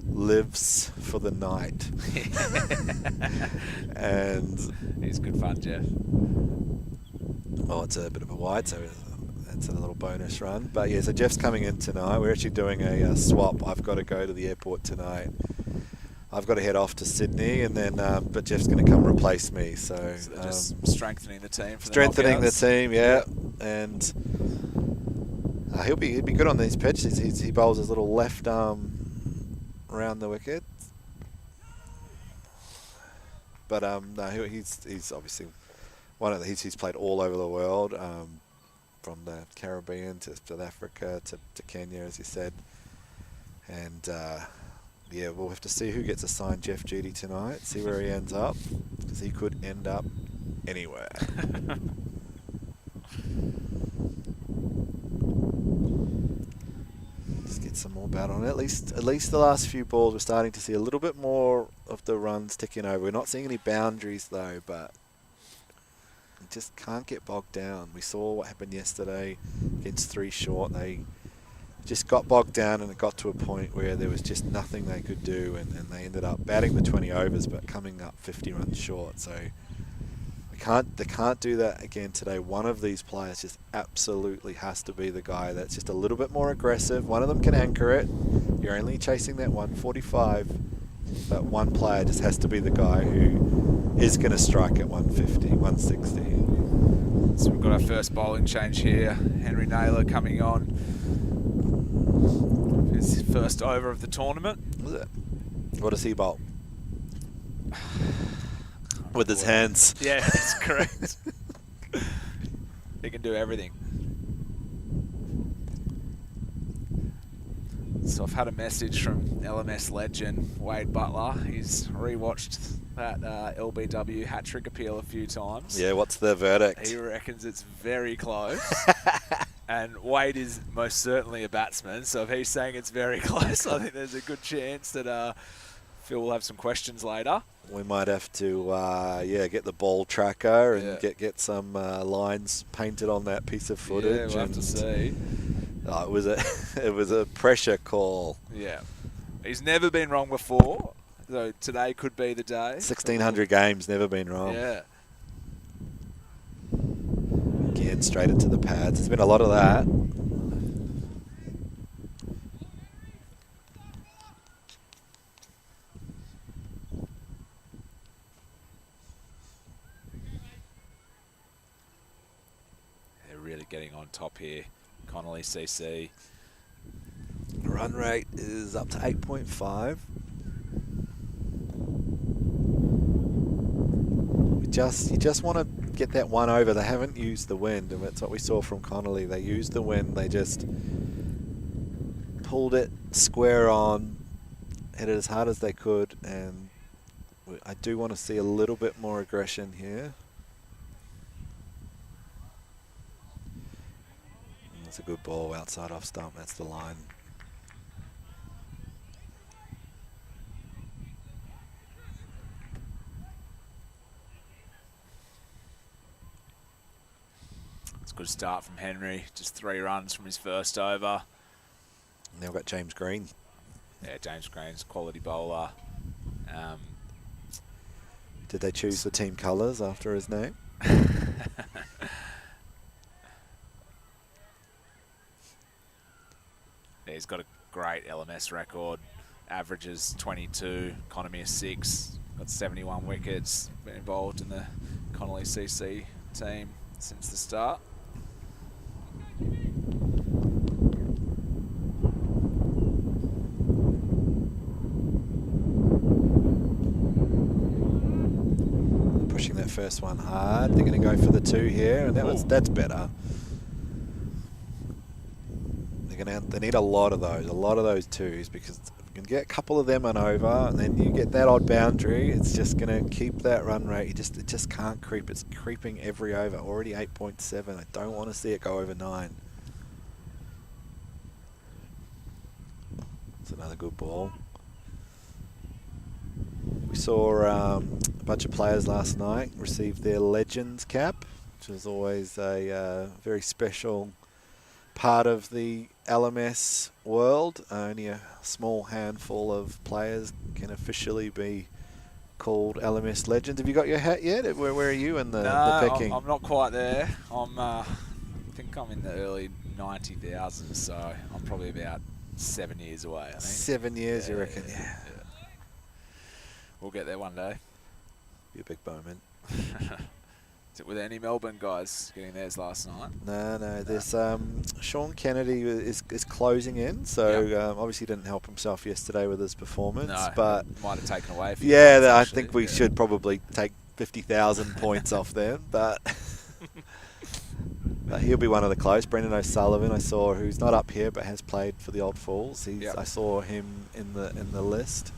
lives for the night. And he's good fun, Jeff. Well, it's a bit of a wide, so it's a little bonus run. But yeah, so Jeff's coming in tonight. We're actually doing a swap. I've got to go to the airport tonight. I've got to head off to Sydney, and then but Jeff's going to come replace me. So just strengthening the team. For strengthening the knockouts. team, yeah. And he'd be good on these pitches. He bowls his little left arm around the wicket. But no, he's obviously one of he's played all over the world, from the Caribbean to South Africa to Kenya, as you said. And yeah, we'll have to see who gets assigned Jeff duty tonight. See where he ends up, because he could end up anywhere. Just get some more bat on it. At least the last few balls, we're starting to see a little bit more of the runs ticking over. We're not seeing any boundaries though, but we just can't get bogged down. We saw what happened yesterday against 3 short. They just got bogged down, and it got to a point where there was just nothing they could do, and they ended up batting the 20 overs but coming up 50 runs short. So they can't do that again today. One of these players just absolutely has to be the guy that's just a little bit more aggressive. One of them can anchor it. You're only chasing that 145, but one player just has to be the guy who is going to strike at 150, 160. So we've got our first bowling change here. Henry Naylor coming on. His first over of the tournament. What does he bowl? With his hands. Yeah, that's correct. He can do everything. So I've had a message from LMS legend Wade Butler. He's rewatched that LBW hat-trick appeal a few times. Yeah, what's the verdict? He reckons it's very close. And Wade is most certainly a batsman, so if he's saying it's very close, I think there's a good chance that Phil will have some questions later. We might have to, get the ball tracker and Yeah. get some lines painted on that piece of footage. Yeah, we'll have to see. It was a pressure call. Yeah. He's never been wrong before, so today could be the day. 1,600 games, never been wrong. Yeah. Again, straight into the pads. There's been a lot of that. They're really getting on top here. Connelly, CC. Run rate is up to 8.5. You just want to get that one over. They haven't used the wind, and that's what we saw from Connelly. They used the wind. They just pulled it square on, hit it as hard as they could, and I do want to see a little bit more aggression here. That's a good ball outside off stump. That's the line. Good start from Henry. Just 3 runs from his first over. Now we've got James Green. Yeah, James Green's quality bowler. Did they choose the team colours after his name? Yeah, he's got a great LMS record. Averages 22, economy of 6. Got 71 wickets. Been involved in the Connelly CC team since the start. Pushing that first one hard. They're going to go for the 2 here, and that's better. They need a lot of those 2s, because if you can get a couple of them and over, and then you get that odd boundary, it's just going to keep that run rate. It just can't creep. It's creeping every over. Already 8.7. I don't want to see it go over 9. It's another good ball. saw a bunch of players last night receive their Legends cap, which is always a very special part of the LMS world. Only a small handful of players can officially be called LMS Legends. Have you got your hat yet? Where are you in the pecking? I'm not quite there. I think I'm in the early 90,000s, so I'm probably about 7 years away, I think. 7 years, you reckon? Yeah. We'll get there one day. Be a big moment. Were there any Melbourne guys getting theirs last night? No. There's Sean Kennedy is closing in, so obviously didn't help himself yesterday with his performance. No, but might have taken away a few yeah, points, I actually. think we should probably take 50,000 points off them, but he'll be one of the close. Brendan O'Sullivan, I saw, who's not up here but has played for the Old Fools. I saw him in the list.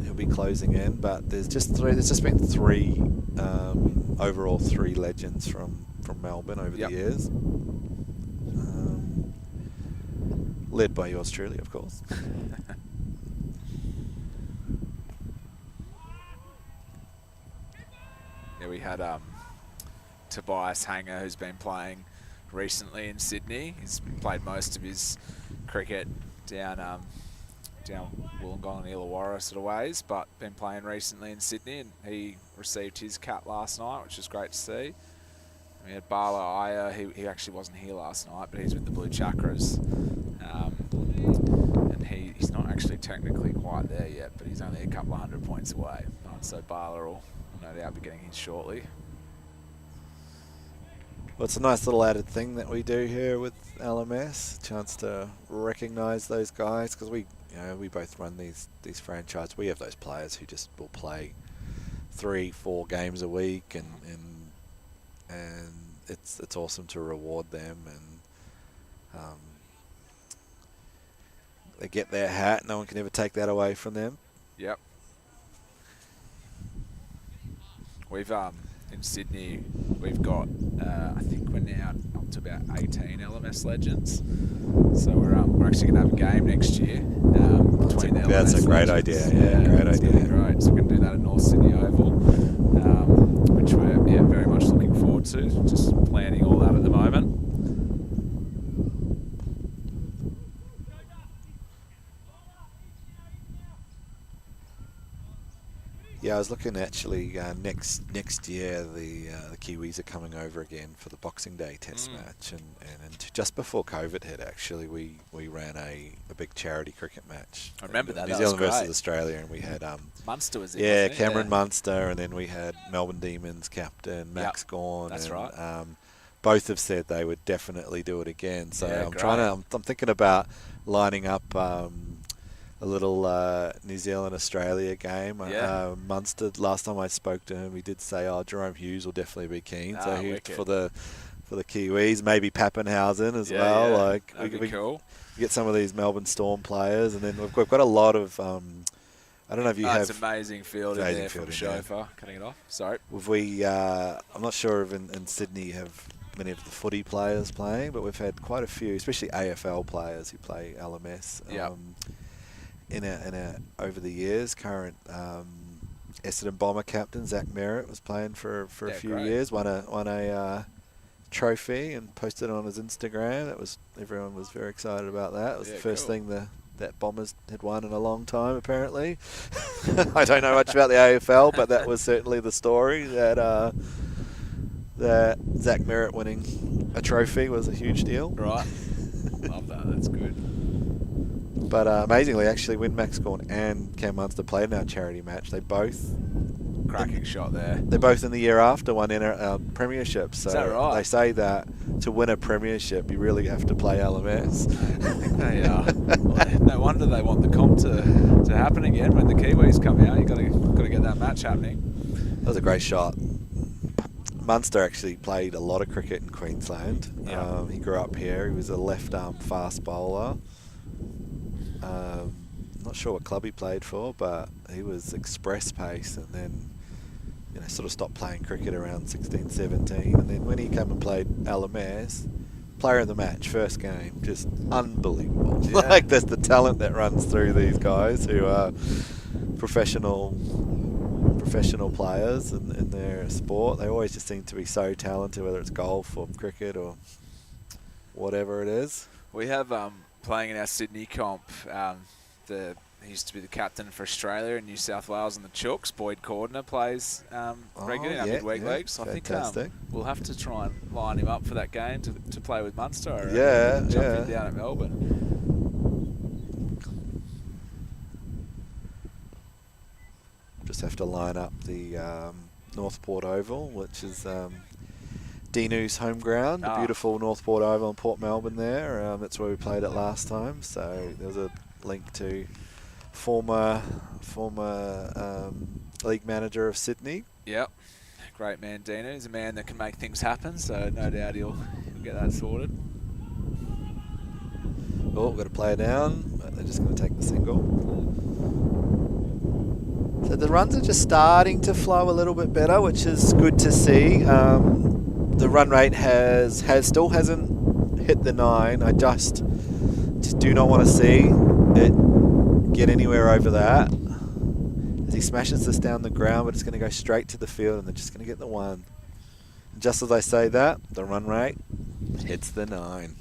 He'll be closing in, but there's just been three overall, 3 legends from Melbourne over the years, led by yours truly, of course. Yeah, we had Tobias Hanger, who's been playing recently in Sydney. He's played most of his cricket down Wollongong and Illawarra sort of ways, but been playing recently in Sydney, and he received his cap last night, which was great to see. We had Bala Iyer, he actually wasn't here last night, but he's with the Blue Chakras. And he's not actually technically quite there yet, but he's only a couple of 100 points away. So Bala will no doubt be getting his shortly. Well, it's a nice little added thing that we do here with LMS, chance to recognise those guys, because we both run these franchises. We have those players who just will play 3-4 games a week, and it's awesome to reward them, and they get their hat. No one can ever take that away from them. Yep. We've in Sydney, we've got I think we're now up to about 18 LMS Legends. So we're actually going to have a game next year between the LMS That's a great Legends. idea. Yeah, great idea. Great. So we're going to do that at North Sydney Oval, which we're very much looking forward to. Just planning all that at the moment. Yeah, I was looking actually next year the Kiwis are coming over again for the Boxing Day Test match, and just before COVID hit, actually we ran a big charity cricket match. I remember that. New That Zealand was versus great. Australia, and we had Munster was in. yeah, wasn't he? Cameron Munster, and then we had Melbourne Demons captain Max Gawn. That's and, right. Both have said they would definitely do it again. So Yeah, I'm thinking about lining up a little New Zealand-Australia game. Yeah. Munster, last time I spoke to him, he did say, Jerome Hughes will definitely be keen. So he, wicked. for the Kiwis, maybe Pappenhausen as Yeah, well. yeah. Like That'd be cool. Get some of these Melbourne Storm players, and then we've got a lot of. I don't know if you have. It's amazing field in there from Chauffeur. Cutting it off. Sorry. I'm not sure if in Sydney have many of the footy players playing, but we've had quite a few, especially AFL players who play LMS. Yeah. In over the years, current Essendon Bomber captain Zach Merritt was playing for a few years. Won a trophy and posted it on his Instagram. Everyone was very excited about that. It was the first thing that Bombers had won in a long time, apparently. I don't know much about the AFL, but that was certainly the story, that Zach Merritt winning a trophy was a huge deal. Right. Love that. That's good. But amazingly, actually, when Max Gawn and Cam Munster played in our charity match, they both cracking shot there. They're both in the year after won in our premiership. So is that right? They say that to win a premiership, you really have to play LMS. They are. No wonder they want the comp to happen again when the Kiwis come out. You got to get that match happening. That was a great shot. Munster actually played a lot of cricket in Queensland. Yeah. He grew up here. He was a left-arm fast bowler. Not sure what club he played for, but he was express pace, and then sort of stopped playing cricket around 16, 17, and then when he came and played LMS, player of the match, first game, just unbelievable. Yeah. Like, there's the talent that runs through these guys who are professional players in their sport. They always just seem to be so talented, whether it's golf or cricket or whatever it is. We have playing in our Sydney comp. He used to be the captain for Australia and New South Wales and the Chooks. Boyd Cordner plays regularly in our midweek leagues. So I think we'll have to try and line him up for that game to play with Munster. Jump in down at Melbourne. Just have to line up the Northport Oval, which is Dinu's home ground, the beautiful Northport Oval in Port Melbourne there. That's where we played it last time. So there was a link to former league manager of Sydney. Yep, great man Dinu. He's a man that can make things happen, so no doubt he'll get that sorted. Oh, got to play it down, but they're just going to take the single. So the runs are just starting to flow a little bit better, which is good to see. The run rate still hasn't hit the 9. I just do not want to see it get anywhere over that. As he smashes this down the ground, but it's going to go straight to the field, and they're just going to get the 1. And just as I say that, the run rate hits the 9.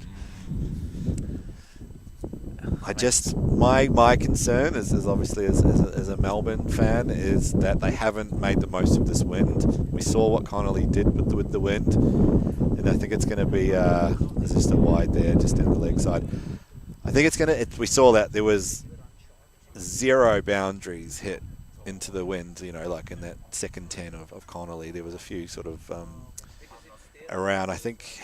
My concern is obviously as a Melbourne fan is that they haven't made the most of this wind. We saw what Connelly did with the wind, and I think it's going to be there's just a wide there just down the leg side. I think it's going to. We saw that there was 0 boundaries hit into the wind. You know, like in that second 10 of Connelly, there was a few sort of around. I think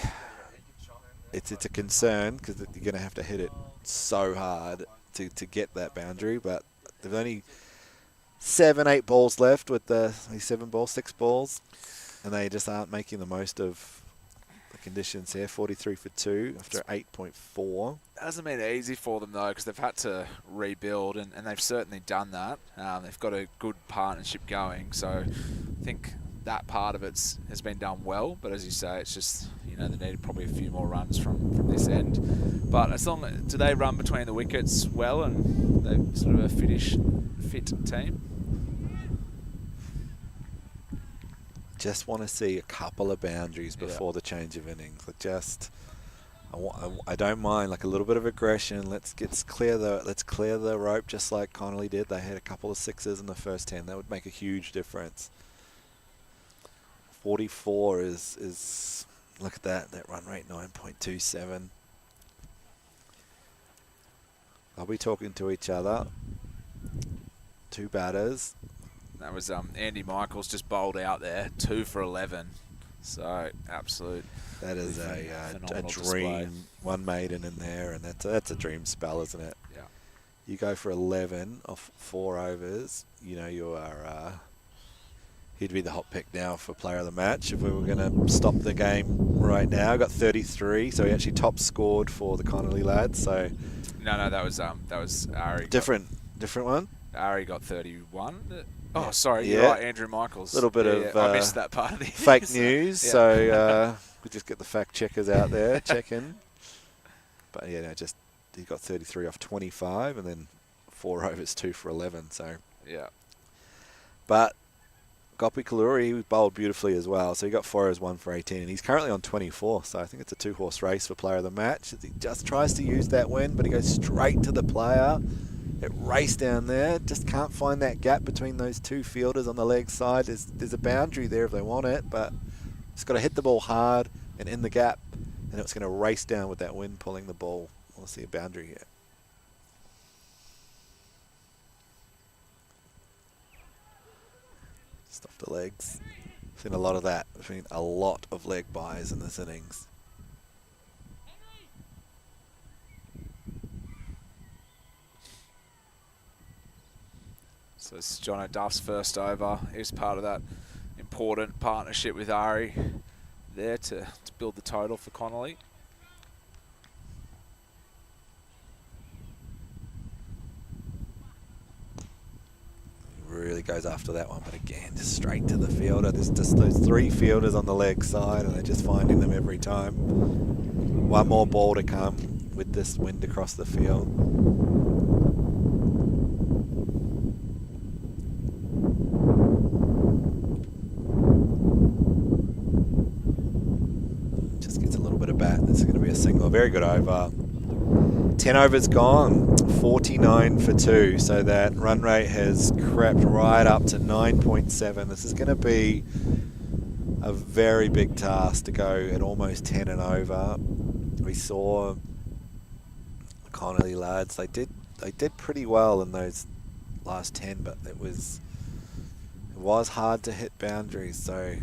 it's a concern because you're going to have to hit it so hard to get that boundary, but there's only 7-8 balls left with the 6 balls, and they just aren't making the most of the conditions here. 43 for 2 after 8.4. Hasn't been easy for them though, because they've had to rebuild, and they've certainly done that. They've got a good partnership going, so I think that part of it has been done well. But as you say, it's just, you know, they need probably a few more runs from this end. But as long do they run between the wickets well, and they're sort of a fit team? Just want to see a couple of boundaries before the change of innings. I don't mind like a little bit of aggression. Let's clear the rope just like Connelly did. They had a couple of 6s in the first 10. That would make a huge difference. 44 is look at that run rate, 9.27. They'll be talking to each other. 2 batters. That was Andy Michaels just bowled out there, 2 for 11. So absolute. That is a dream. Display. 1 maiden in there, and that's a dream spell, isn't it? Yeah. You go for 11 off 4 overs. You know you are. He'd be the hot pick now for player of the match if we were going to stop the game right now. Got 33, so he actually top scored for the Connelly lads. So no, that was Ari. Different one. Ari got 31. Oh, sorry, Yeah. you're right, Andrew Michaels. A little bit of I missed that part of the fake news. Yeah. So we just get the fact checkers out there checking. But yeah, he got 33 off 25, and then 4 overs, 2 for 11. So yeah, but Gopi Kaluri, he bowled beautifully as well. So he got 4 overs, 1 for 18, and he's currently on 24. So I think it's a 2-horse race for player of the match. He just tries to use that wind, but he goes straight to the player. It raced down there. Just can't find that gap between those 2 fielders on the leg side. There's a boundary there if they want it, but it's got to hit the ball hard and in the gap, and it's going to race down with that wind pulling the ball. I want to see a boundary here. Just off the legs. Seen a lot of that. I've seen a lot of leg buys in this innings. so it's John O'Duff's first over. He's part of that important partnership with Ari there to build the total for Connelly. Really goes after that one, but again, just straight to the fielder. There's just those 3 fielders on the leg side, and they're just finding them every time. 1 more ball to come with this wind across the field. single. Very good over. 10 overs gone, 49 for 2, so that run rate has crept right up to 9.7. This is going to be a very big task to go at almost 10 and over. We saw the Connelly lads, they did pretty well in those last 10, but it was hard to hit boundaries, so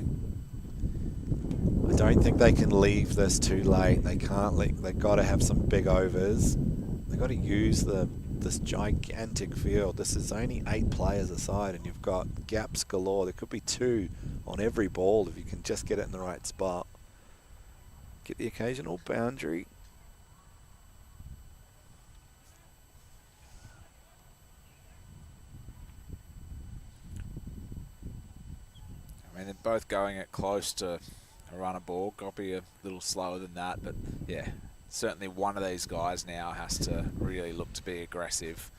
I don't think they can leave this too late. They can't. They've got to have some big overs. They've got to use this gigantic field. This is only 8 players aside, and you've got gaps galore. There could be 2 on every ball if you can just get it in the right spot. Get the occasional boundary. I mean, they're both going at close to a runner ball. Goppy a little slower than that, but yeah, certainly one of these guys now has to really look to be aggressive.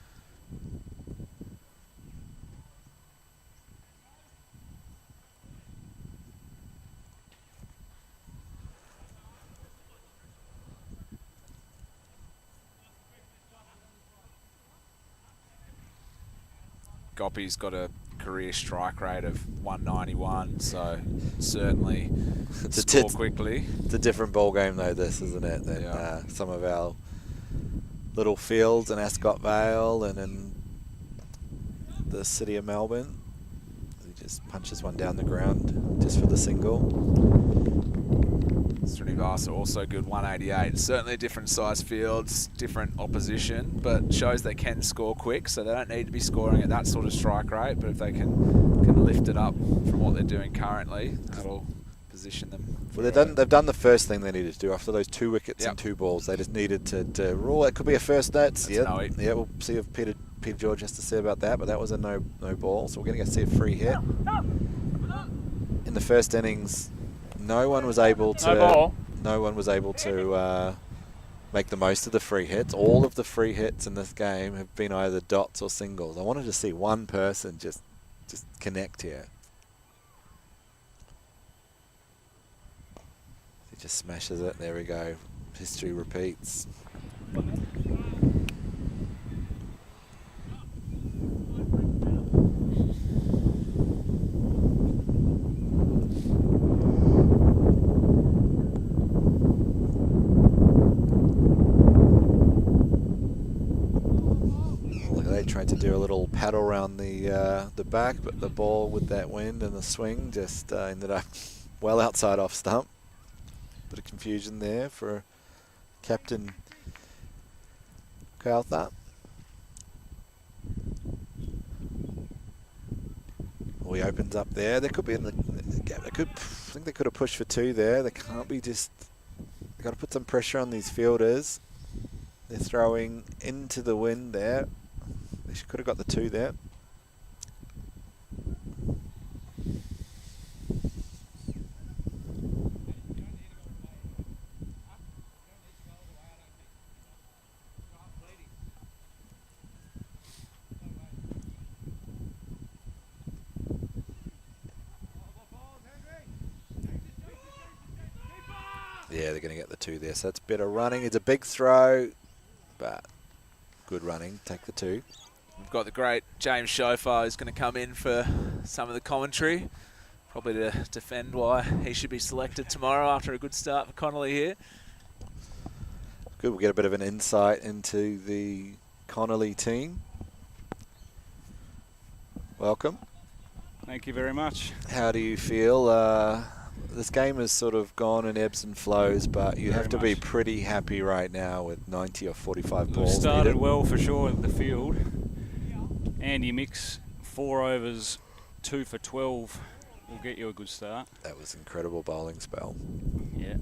Goppy's got a career strike rate of 191, so certainly score quickly. It's a different ball game though, this, isn't it, than some of our little fields in Ascot Vale and in the city of Melbourne. He just punches one down the ground just for the single. Srinivasa also good, 188. Certainly different size fields, different opposition, but shows they can score quick, so they don't need to be scoring at that sort of strike rate, but if they can lift it up from what they're doing currently, that'll position them. Well, they've done the first thing they needed to do after those 2 wickets and 2 balls. They just needed to rule. It could be a first net. Yeah, we'll see if Peter George has to say about that, but that was a no ball, so we're going to go see a free hit. In the first innings, no one was able to make the most of the free hits. All of the free hits in this game have been either dots or singles. I wanted to see one person just connect here. He just smashes it. There we go. History repeats. Tried to do a little paddle around the back, but the ball with that wind and the swing just ended up well outside off stump. Bit of confusion there for Captain Caltha. Well, he opens up there. They could be in the gap. I think they could have pushed for 2 there. They can't be just. They've got to put some pressure on these fielders. They're throwing into the wind there. They could have got the 2 there. Yeah, they're going to get the 2 there. So that's better running. It's a big throw, but good running. Take the 2. We've got the great James Shofar who's going to come in for some of the commentary, probably to defend why he should be selected tomorrow after a good start for Connelly here. Good, we'll get a bit of an insight into the Connelly team. Welcome. Thank you very much. How do you feel? This game has sort of gone in ebbs and flows, but you have to be pretty happy right now with 90 or 45 balls. We've started well for sure at the field. Andy Mix, 4 overs, 2 for 12 will get you a good start. That was an incredible bowling spell. Yeah.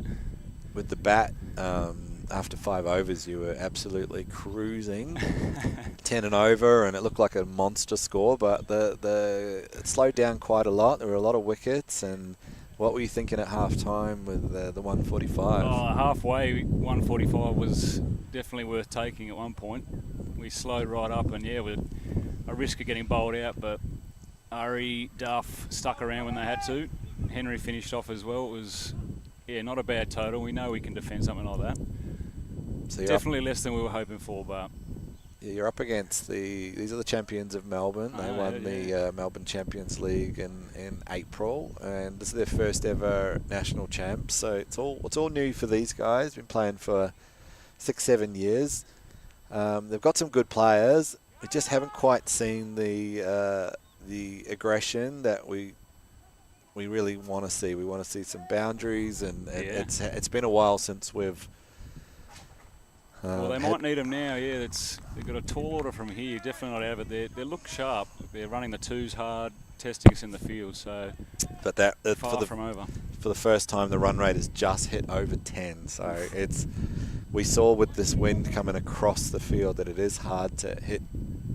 With the bat, after 5 overs, you were absolutely cruising. 10 and over, and it looked like a monster score, but it slowed down quite a lot. There were a lot of wickets, and what were you thinking at half-time with the 145? Halfway, 145 was definitely worth taking at one point. We slowed right up, and yeah, with a risk of getting bowled out, but Ari, Duff stuck around when they had to. Henry finished off as well. It was, not a bad total. We know we can defend something like that. So Definitely less than we were hoping for, but you're up against these are the champions of Melbourne. They won the Melbourne Champions League in April, and this is their first ever national champs. So it's all new for these guys. Been playing for 6-7 years. They've got some good players. We just haven't quite seen the aggression that we really want to see. We want to see some boundaries, and it's been a while since we've. Well, they might need them now. Yeah, they've got a tall order from here. Definitely not out, but they look sharp. They're running the twos hard, testing us in the field. So, but that far from over. For the first time, the run rate has just hit over 10. So we saw with this wind coming across the field that it is hard to hit,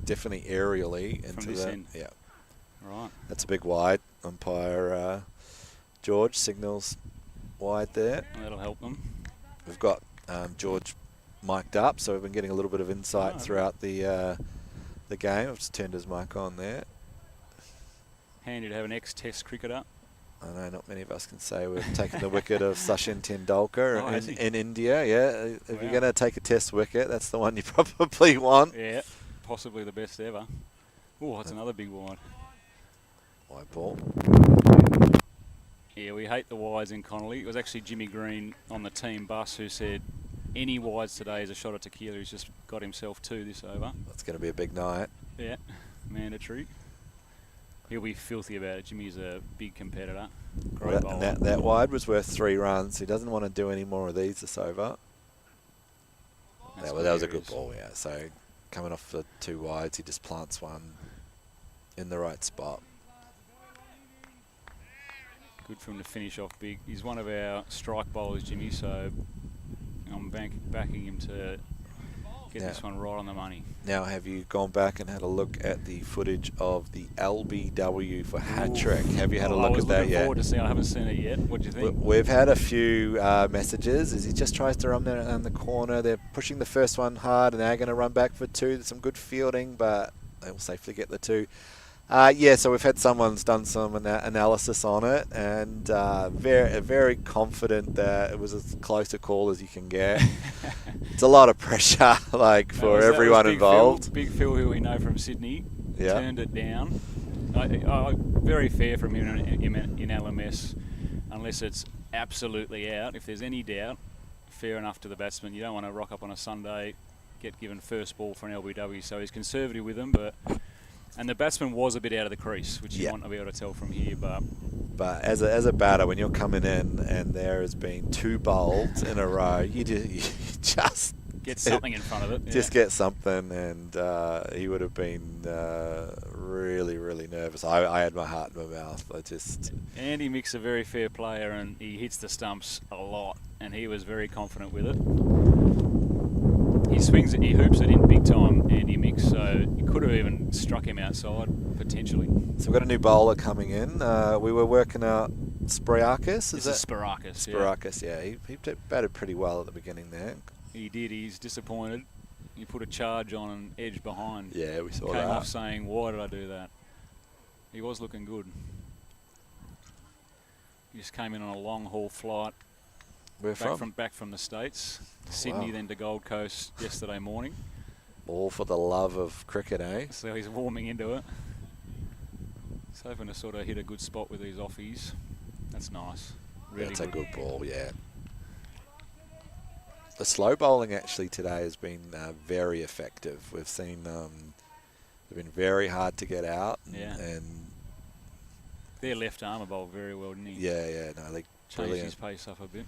definitely aerially into from this end. Yeah, right. That's a big wide. Umpire George signals wide there. That'll help them. We've got George mic'd up, so we've been getting a little bit of insight throughout the game. I've just turned his mic on there. Handy to have an ex-Test cricketer. I know not many of us can say we've taken the wicket of Sachin Tendulkar in India. Yeah, if you're going to take a Test wicket, that's the one you probably want. Yeah, possibly the best ever. Oh, that's another big wide. Wide ball. Yeah, we hate the wides in Connelly. It was actually Jimmy Green on the team bus who said any wides today is a shot at tequila. He's just got himself 2 this over. That's going to be a big night. Yeah, mandatory. He'll be filthy about it. Jimmy's a big competitor. Great bowler. And that wide was worth 3 runs. He doesn't want to do any more of these this over. That was a good ball, yeah. So coming off the 2 wides, he just plants one in the right spot. Good for him to finish off big. He's one of our strike bowlers, Jimmy, so I'm backing him to get this one right on the money. Now, have you gone back and had a look at the footage of the LBW for hat-trick? Have you had a look at that yet? I haven't seen it yet. What do you think? We've had a few messages as he just tries to run there in the corner. They're pushing the first one hard, and they're going to run back for 2. There's some good fielding, but they will safely get the 2. So we've had someone's done some analysis on it, and very confident that it was as close a call as you can get. It's a lot of pressure, for everyone involved. Big Phil, who we know from Sydney, turned it down. Very fair from him in LMS, unless it's absolutely out. If there's any doubt, fair enough to the batsman. You don't want to rock up on a Sunday, get given first ball for an LBW. So he's conservative with them, and the batsman was a bit out of the crease, which you want to be able to tell from here. But as a batter, when you're coming in and there has been 2 bowls in a row, you just get something in front of it. Just get something, and he would have been really, really nervous. I had my heart in my mouth. Andy Mick's a very fair player, and he hits the stumps a lot, and he was very confident with it. He swings it, he hoops it in big time, Andy Mick, so you could have even struck him outside, potentially. So we've got a new bowler coming in. We were working out Spirakis, is it? Spirakis, Spirakis, yeah. He batted pretty well at the beginning there. He did, he's disappointed. He put a charge on and edge behind. Yeah, we saw that. Came off saying, why did I do that? He was looking good. He just came in on a long haul flight. Where from? Back from the States. Sydney, then to Gold Coast yesterday morning. All for the love of cricket, eh? So he's warming into it. He's hoping to sort of hit a good spot with these offies. That's nice. Really That's a good ball, yeah. The slow bowling actually today has been very effective. We've seen they've been very hard to get out. And their left armour bowled very well, didn't he? Yeah, no, they changed his pace up a bit.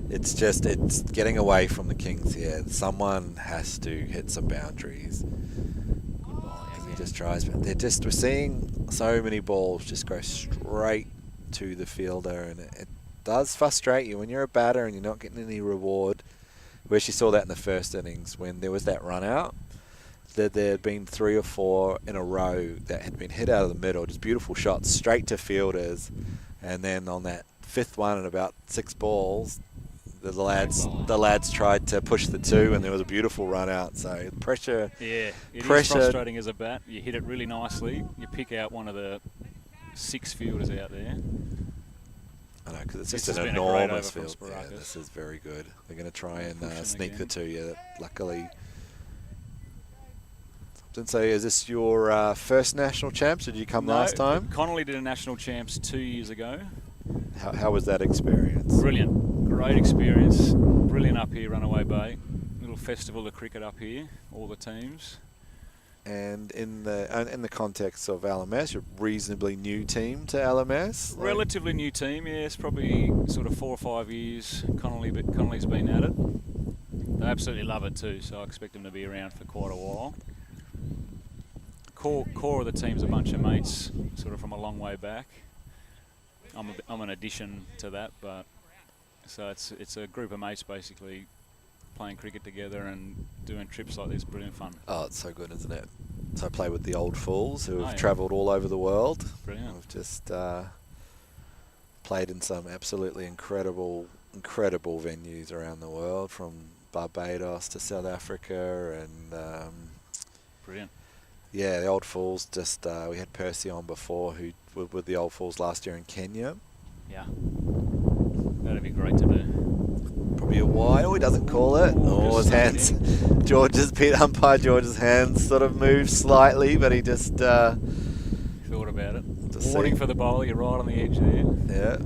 It's getting away from the Kings here. Someone has to hit some boundaries. Good bowling. He just tries, but we're seeing so many balls just go straight to the fielder, and it does frustrate you when you're a batter and you're not getting any reward. We actually saw that in the first innings when there was that run out. There had been 3 or 4 in a row that had been hit out of the middle, just beautiful shots straight to fielders, and then on that 5th one and about 6 balls, the lads tried to push the 2, and there was a beautiful run out. So pressure. Yeah, it is frustrating as a bat. You hit it really nicely. You pick out one of the 6 fielders out there. I know, because it's This just has an been a great enormous over from field. Yeah, Sparacus. this is very good. They're going to try and Pushing sneak again. the two. Yeah, luckily. So is this your first national champs? Or did you come last time? Connelly did a national champs 2 years ago. How was that experience? Brilliant. Great experience. Brilliant up here, Runaway Bay. Little festival of cricket up here, all the teams. And in the context of LMS, you're a reasonably new team to LMS. Relatively new team, yes, probably sort of 4 or 5 years. Connelly's been at it. They absolutely love it too, so I expect them to be around for quite a while. Core of the team's a bunch of mates, sort of from a long way back. I'm an addition to that, but so it's a group of mates basically playing cricket together and doing trips like this. Brilliant fun. Oh, it's so good, isn't it? So I play with the old fools who have yeah. travelled all over the world. Brilliant. I've just played in some absolutely incredible venues around the world, from Barbados to South Africa, and Brilliant. yeah, the old fools. Just we had Percy on before, who was with the old fools last year in Kenya. Yeah. That'd be great to do. Probably a wide. Oh, he doesn't call it. Oh, his hands. Umpire George's hands sort of moved slightly, but he just Thought about it. Warning for the bowler, you're right on the edge there. Yeah.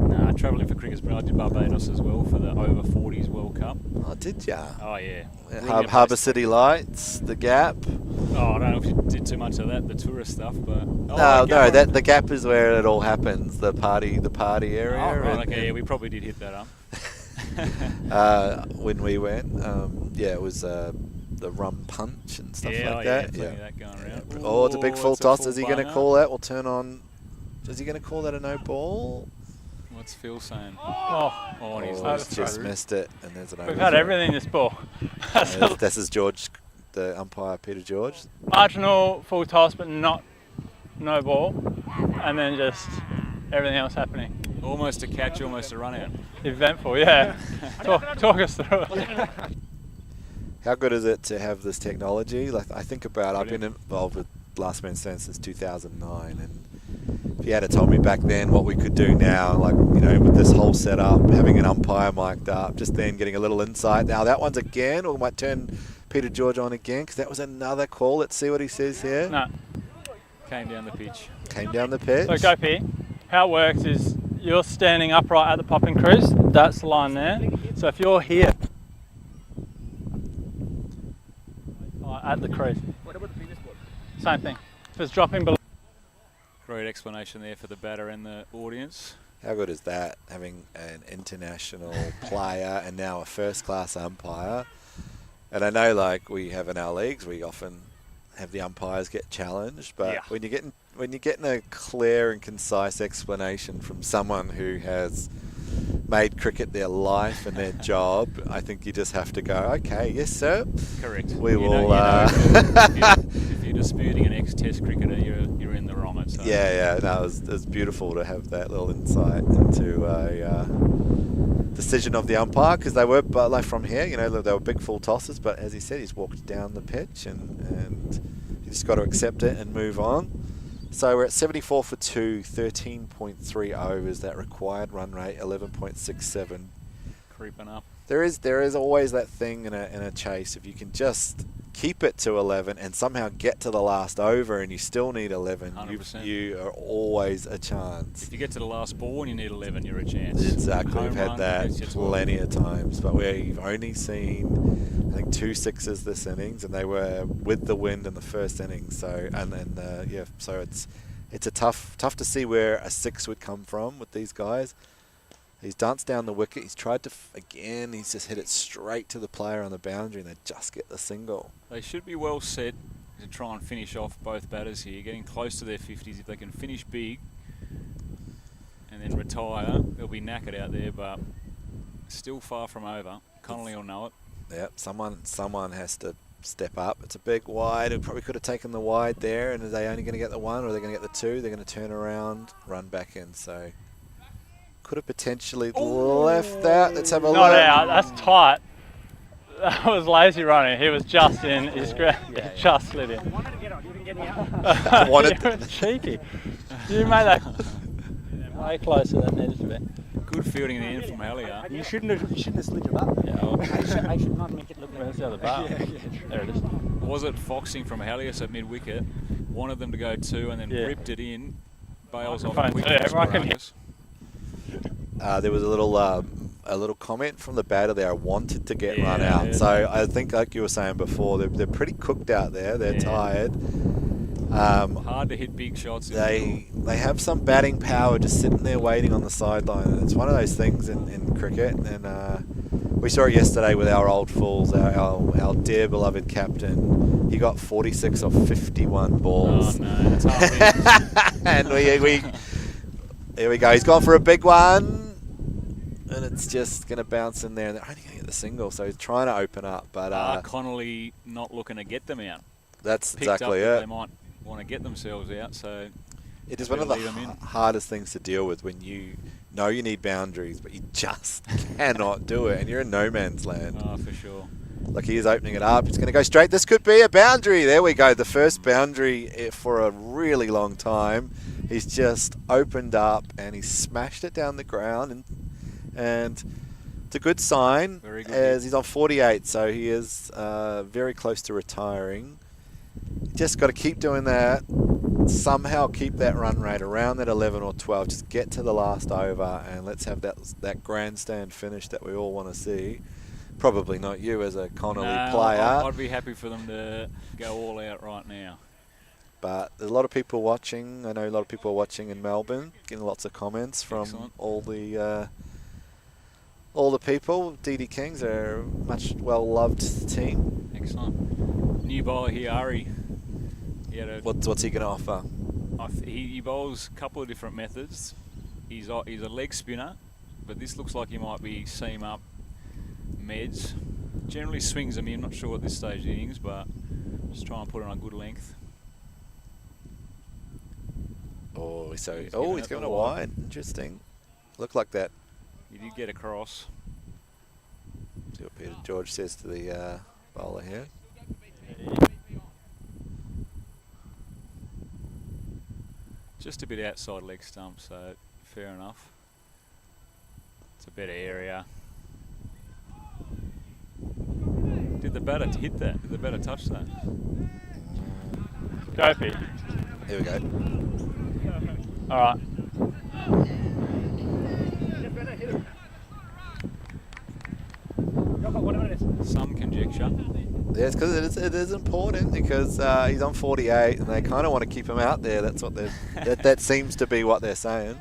Nah, travelling for cricket's brilliant. I did Barbados as well for the over 40s World Cup. Oh, did ya? Oh yeah. Harbour City Lights, the Gap. Oh, I don't know if you did too much of that, the tourist stuff, but No, that the Gap is where it all happens. The party area. Oh, right, okay, yeah, we probably did hit that up. When we went, yeah, it was the rum punch and stuff like that. Plenty of that going around. Yeah. Oh, it's a big full it's a toss. full Is he going to banger. call that? We'll turn on. Is he going to call that a no ball? What's Phil saying? Oh, and he's Oh, lost he's just through. missed it, and there's an we've over. had everything this ball. This is George, the umpire, Peter George. Marginal full toss, but not no ball, and then just everything else happening. Almost a catch, almost a run out. Eventful, yeah. talk us through it. How good is it to have this technology? Like, I think about, I've been involved with Last Man Standing since 2009, and if you had told me back then what we could do now, like, you know, with this whole setup, having an umpire mic'd up, just then getting a little insight. Now that one's again, or we might turn Peter George on again, because that was another call. Let's see what he says here. No. Came down the pitch. Came down the pitch. So go P. How it works is you're standing upright at the popping crease. That's the line there. So if you're here at the crease, What about the previous ball? same thing. If it's dropping below. Great explanation there for the batter and the audience. How good is that, having an international player and now a first-class umpire? And I know, like, we have in our leagues, we often have the umpires get challenged, but when you're getting a clear and concise explanation from someone who has made cricket their life and their job, I think you just have to go, okay, yes, sir. Correct. We will. If you're disputing an ex-Test cricketer, you're in the wrong. So. Yeah. No, it was beautiful to have that little insight into a decision of the umpire, because they were, but like from here, you know, they were big full tosses. But as he said, he's walked down the pitch, and you just got to accept it and move on. So we're at 74 for 2, 13.3 overs. That required run rate 11.67. Creeping up. There is always that thing in a chase. If you can just keep it to 11 and somehow get to the last over, and you still need 11, 100%. you are always a chance. If you get to the last ball and you need 11, you're a chance. Exactly. Home We've had run that gets you 12. plenty of times, but we've only seen, I think, 2 sixes this innings, and they were with the wind in the first innings. So so it's a tough to see where a 6 would come from with these guys. He's danced down the wicket. He's tried to, he's just hit it straight to the player on the boundary, and they just get the single. They should be well set to try and finish off both batters here, getting close to their 50s. If they can finish big and then retire, they'll be knackered out there, but still far from over. Connelly will know it. Yep, someone has to step up. It's a big wide. It probably could have taken the wide there, and are they only going to get the 1 or are they going to get the 2? They're going to turn around, run back in. So could have potentially left that. Let's have a look. Not out. That's tight. That was lazy running. He was just in his ground. Just slid in. I wanted to get on. You didn't get me out. I wanted You're cheeky. You made that. way closer than it needed to be. Good fielding in the end from Hellier. You shouldn't have slid your butt. Yeah, well, I should not make it look where's like the other bar? There it is. Was it foxing from Hellier at mid-wicket? Wanted them to go 2 and then Yeah. ripped it in. Bales off Microphone, quick. yeah, everyone can hear. There was a little comment from the batter there. I wanted to get run Yeah, out. yeah. So I think, like you were saying before, they're pretty cooked out there. They're Yeah. tired. Hard to hit big shots. They have some batting power just sitting there waiting on the sideline. And it's one of those things in cricket. And we saw it yesterday with our old fools, our dear beloved captain. He got 46 off 51 balls. Oh no, that's hard. And here we go. He's gone for a big one, and it's just going to bounce in there. And they're only going to get the single, so he's trying to open up. But Connelly not looking to get them out. that's Picked up exactly that it. They might want to get themselves out, so It is one of the leave 'em in. hardest things to deal with when you know you need boundaries, but you just cannot do it, and you're in no man's land. oh, for sure. Like, he is opening it up. It's going to go straight. This could be a boundary. There we go. The first boundary for a really long time. He's just opened up and he's smashed it down the ground. And it's a good sign, Very good as hit. he's on 48, so he is very close to retiring. Just got to keep doing that. Somehow keep that run rate around that 11 or 12. Just get to the last over and let's have that grandstand finish that we all want to see. Probably not you as a Connelly No, player, I'd be happy for them to go all out right now. but there's a lot of people watching. I know a lot of people are watching in Melbourne, getting lots of comments from Excellent. all the people. DDD Kings are a much well-loved team. Excellent. New bowler here, Ari. He had a What's he going to offer? he bowls a couple of different methods. He's a leg spinner, but this looks like he might be seam up meds. Generally swings them in, not sure at this stage of the innings, but just try and put it on a good length. Oh, so He's oh, giving he's it going the to wide. wide. Interesting. Look like that. He did get across. See what Peter George says to the bowler here. Just a bit outside leg stump, so fair enough. It's a better area. Did the batter hit that? Did the batter touch that? Go, Pete. Here we go. All right. Some conjecture. Yeah, it's because it is important because he's on 48 and they kind of want to keep him out there. That's what that seems to be what they're saying.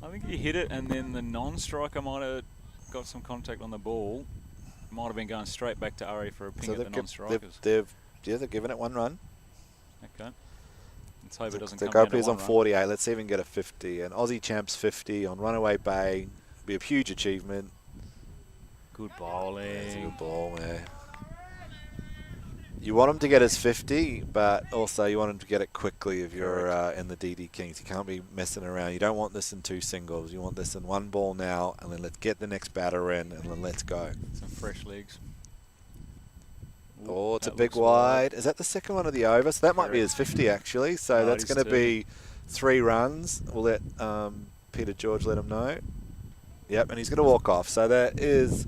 I think he hit it, and then the non-striker might have got some contact on the ball. Might have been going straight back to Ari for a ping So at the they've non-strikers. they've given it one run. Okay. Let's hope it doesn't The come down to Gopi's on one run. 48. Let's see if we can get a 50. An Aussie champs 50 on Runaway Bay. Be a huge achievement. Good That's a bowling. good ball, man. You want him to get his 50, but also you want him to get it quickly if you're in the DD Kings. You can't be messing around. You don't want this in 2 singles. You want this in 1 ball now, and then let's get the next batter in, and then let's go. Some fresh legs. Ooh, Oh, it's a that big looks wide. Is that the second one of the over? So that might be his 50, actually. So No, that's it is going to 2. be 3 runs. We'll let Peter George let him know. Yep, and he's going to walk off. So that is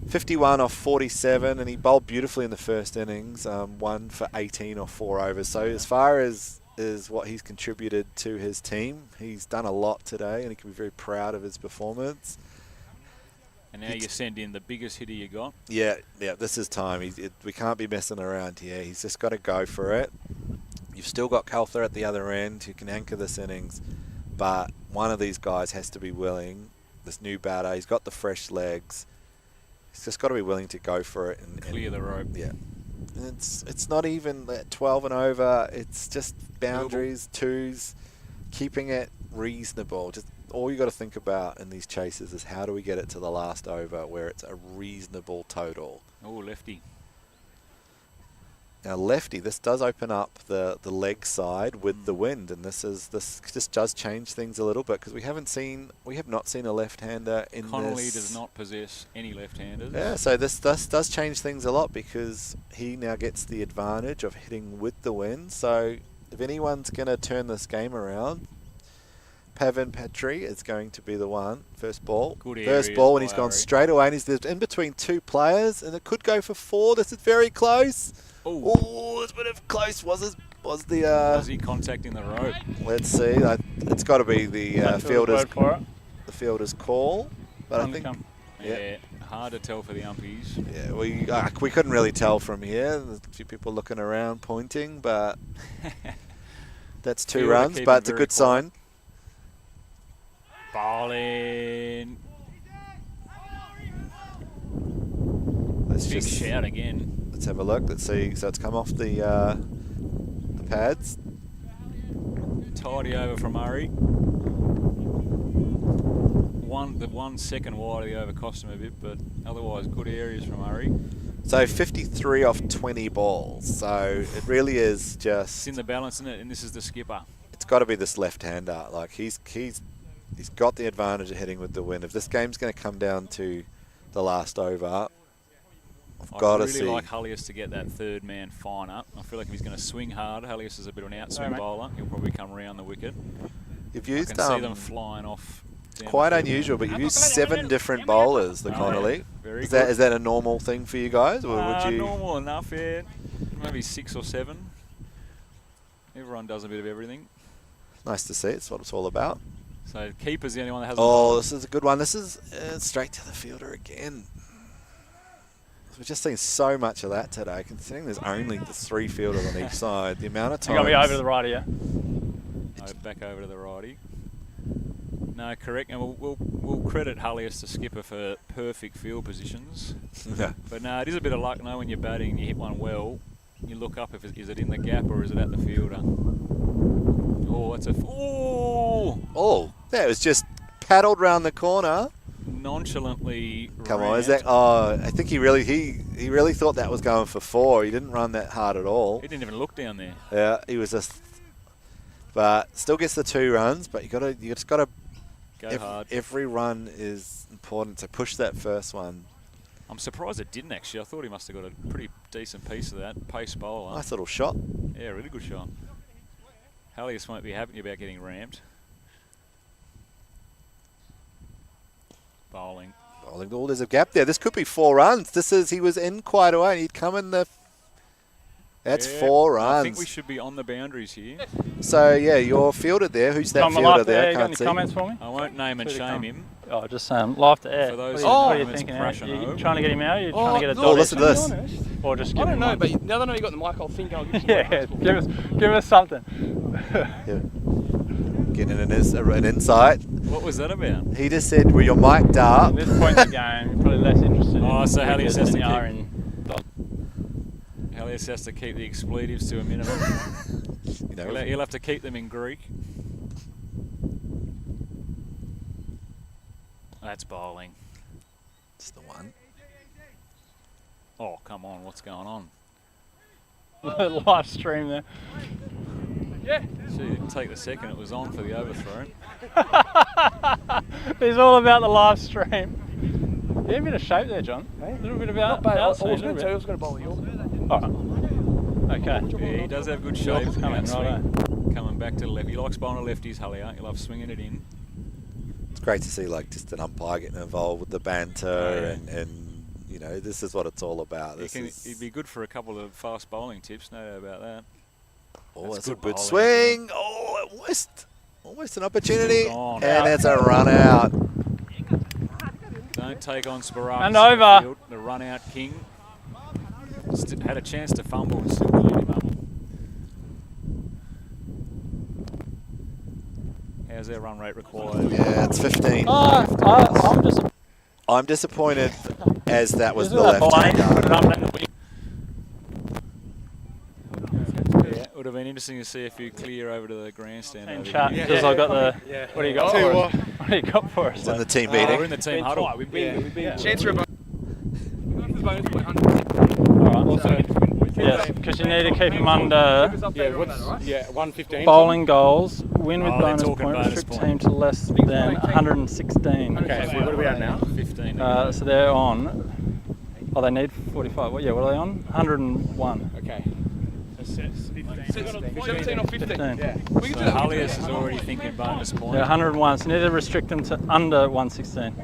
51 off 47, and he bowled beautifully in the first innings, 1 for 18 or 4 overs. So as far as what he's contributed to his team, he's done a lot today, and he can be very proud of his performance. And now you send in the biggest hitter you got. Yeah, this is time. We can't be messing around here. He's just got to go for it. You've still got Calther at the other end who can anchor this innings, but one of these guys has to be willing. This new batter, he's got the fresh legs. He's just got to be willing to go for it and Clear the rope. Yeah, and it's not even that 12 and over. It's just boundaries, 2s, keeping it reasonable. Just all you got to think about in these chases is how do we get it to the last over where it's a reasonable total. Oh, lefty. Now lefty, this does open up the leg side with the wind, and this just does change things a little bit because we have not seen a left-hander in Connelly this. does not possess any left-handers. Yeah, so this does change things a lot because he now gets the advantage of hitting with the wind. So if anyone's going to turn this game around, Pavan Petrie is going to be the one. First ball. Good First areas ball, and by he's gone Ari. straight away, and he's in between two players, and it could go for 4. This is very close. Oh, Oh, it's a bit of close. Was he contacting the rope? Let's see. It's got to be the That's a fielder's word for it. call, but I On the think come. Yeah, hard to tell for the umpies. yeah, we couldn't really tell from here. There's a few people looking around, pointing, but that's 2 Fielder runs. keeping But it's a very good sign. Bowling. Let's Big just shout again. let's have a look. Let's see. So it's come off the pads. Tidy over from Murray. The 1 second wide of the over cost him a bit, but otherwise good areas from Murray. So 53 off 20 balls. So it really is It's just. in the balance, isn't it? And this is the skipper. It's got to be this left-hander. Like he's got the advantage of hitting with the wind. If this game's going to come down to the last over, I've got to I'd really see. like Hullius to get that third man fine up. I feel like if he's going to swing hard, Hullius is a bit of an outswing bowler. He'll probably come around the wicket. You've I used can see them flying off. down quite the field. unusual, but you've used 7 different bowlers. The Oh, Connelly. very Is good. that a normal thing for you guys, or would you? Normal enough, yeah. Maybe 6 or 7. Everyone does a bit of everything. Nice to see. It's what it's all about. So keeper's the only one that hasn't. Oh, this is a good one. This is straight to the fielder again. We've just seen so much of that today, considering there's only the 3 fielders on each side. The amount of You got times. me over to the right here. Back over to the righty. No, correct. And we'll credit Hullius to skipper for perfect field positions. Yeah. But no, it is a bit of luck. No, when you're batting and you hit one well, you look up if is it in the gap or is it at the fielder. Oh, that's a Oh, yeah, it was just paddled round the corner. nonchalantly. Come on, is rammed. that? Oh, I think he really thought that was going for 4. He didn't run that hard at all. He didn't even look down there. Yeah, he was just. But still gets the 2 runs. But you just got to. Go hard. Every run is important. So push that first one. I'm surprised it didn't actually. I thought he must have got a pretty decent piece of that. Pace bowler. Nice little shot. Yeah, really good shot. Hallius won't be happy about getting rammed. Bowling. Oh, there's a gap there. This could be 4 runs. He was in quite a way. He'd come in the. That's Yeah, 4 runs. I think we should be on the boundaries here. So yeah, you're fielded there. Who's that Tom, fielder live to there? air. You got Can't any see. comments for me? I won't name and Who'd it shame come? him. Oh, just live to air. For those what are you comments thinking? crushing You over. trying to get him out? Or you trying to get a Oh, dot? listen to this. Or just I give don't him know, one? but now that I know you got the mic, I'll think I'll give you Yeah, give us something. Yeah. Getting an insight. What was that about? He just said, "Well, you're mic'd up." At this point in the game, you're probably less interested Oh, in so Hallius wickets has than to you are keep- in dot. Hallius has to keep the expletives to a minimum. You know, He'll have to keep them in Greek. That's bowling. it's the one. Oh, come on, what's going on? Live stream there. Gee, didn't take the second, it was on for the overthrow. It's all about the live stream. Yeah, a bit of shape there, John. A little bit about. Not bad. I was outside, a going to little tell you I bit. was going to bowl you. All right. Okay. Yeah, he does have good shape. York's coming, outswing. Coming back to the left. He likes bowling lefties, Hallier. He loves swinging it in. It's great to see just an umpire getting involved with the banter and this is what it's all about. He'd be good for a couple of fast bowling tips, no doubt about that. Oh, that's a good good bowling swing. Oh, almost an opportunity, Gone. and it's a run out. Don't take on Sparakis. And over. The run out king. Had a chance to fumble and still cleared him up. How's their run rate required? Yeah, it's 15. I'm just. I'm disappointed as that was Isn't the that bowling? left-hander. Put it up and wing. Yeah, it would have been interesting to see if you clear over to the grandstand. In over chat, here. because I've got the. What do you got for us? What do you got for us? It's in the team We're meeting. in the team huddle. We've been chance for a bonus. Bonus point 100. Alright. Yes, because you need to keep him under Yeah, 115. bowling goals, win with Oh, they're bonus talking point, bonus restrict point. team to less than 116. Okay, so what are we at now? 15. So they're on. Oh, they need 45. What are they on? 101. Okay. 17 or 15. 15. Yeah. We can So do that. Halius is already thinking bonus point. Yeah, 101. So need to restrict them to under 116.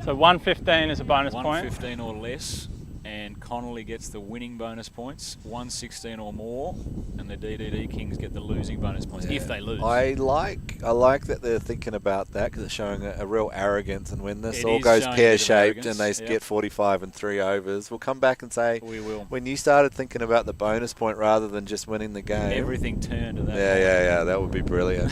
So 115 is a bonus point. 115 or less, and Connelly gets the winning bonus points. 116 or more, and the DDD Kings get the losing bonus points if they lose. I like that they're thinking about that because it's showing a real arrogance. And when this It all is goes showing a bit of pear-shaped and they arrogance, get 45 and 3 overs, we'll come back and say, We will. when you started thinking about the bonus point rather than just winning the game. Everything turned to that. Yeah, that would be brilliant.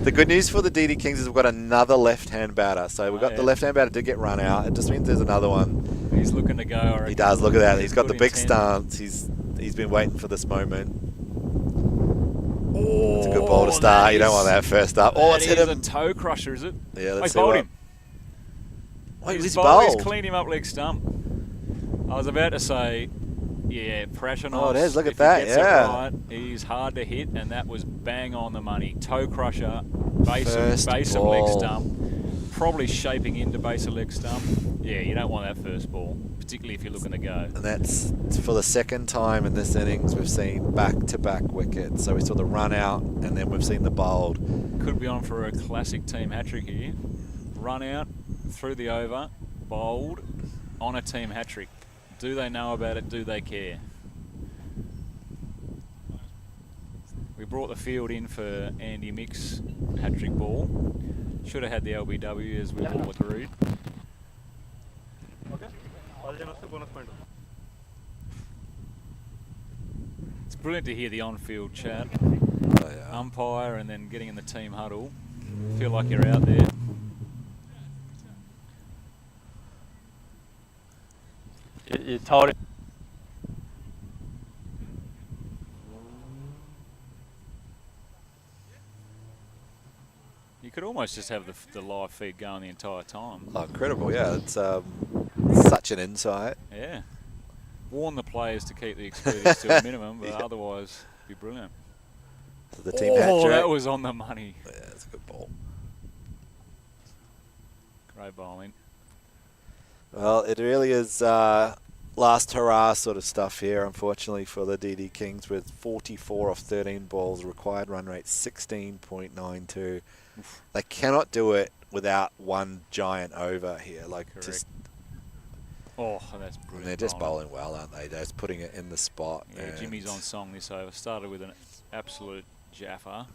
The good news for the DD Kings is we've got another left-hand batter. So we've got the left-hand batter to get run out. It just means there's another one. He's looking to go. I reckon. He does. Look at that. He's got the Good big intent. stance. He's been waiting for this moment. It's a good ball to start. You don't want that first up. Oh, it's hit him. a toe crusher, is it? Yeah, They let's see bowled what. him. Wait, He's he's bowled. He's bowled. cleaned him up leg stump. I was about to say, yeah, pressure. Oh, it is. Look at if that, He gets yeah. it right, he's hard to hit, and that was bang on the money. Toe crusher, base First of leg ball. stump, probably shaping into base of leg stump. Yeah, you don't want that first ball, particularly if you're looking to go. And that's for the second time in this innings we've seen back-to-back wickets. So we saw the run out and then we've seen the bowled. Could be on for a classic team hat-trick here. Run out, through the over, bowled, on a team hat-trick. Do they know about it? Do they care? We brought the field in for Andy Mick's hat-trick ball. Should have had the LBW as we ball through. It's brilliant to hear the on-field chat. Oh, yeah. Umpire and then getting in the team huddle. Feel like you're out there. You told him. You could almost just have the live feed going the entire time. Oh, incredible. Yeah, it's such an insight. Yeah. Warn the players to keep the expertise to a minimum, but otherwise it'd be brilliant. So the team hat trick. That was on the money. Yeah, it's a good ball. Great bowling. Well, it really is last hurrah sort of stuff here, unfortunately, for the DD Kings with 44 off 13 balls, required run rate 16.92. They cannot do it without one giant over here. Like, Correct. just Oh, that's brilliant. they're just bowling well, aren't they? They're just putting it in the spot. Yeah, and Jimmy's on song this over. Started with an absolute jaffa.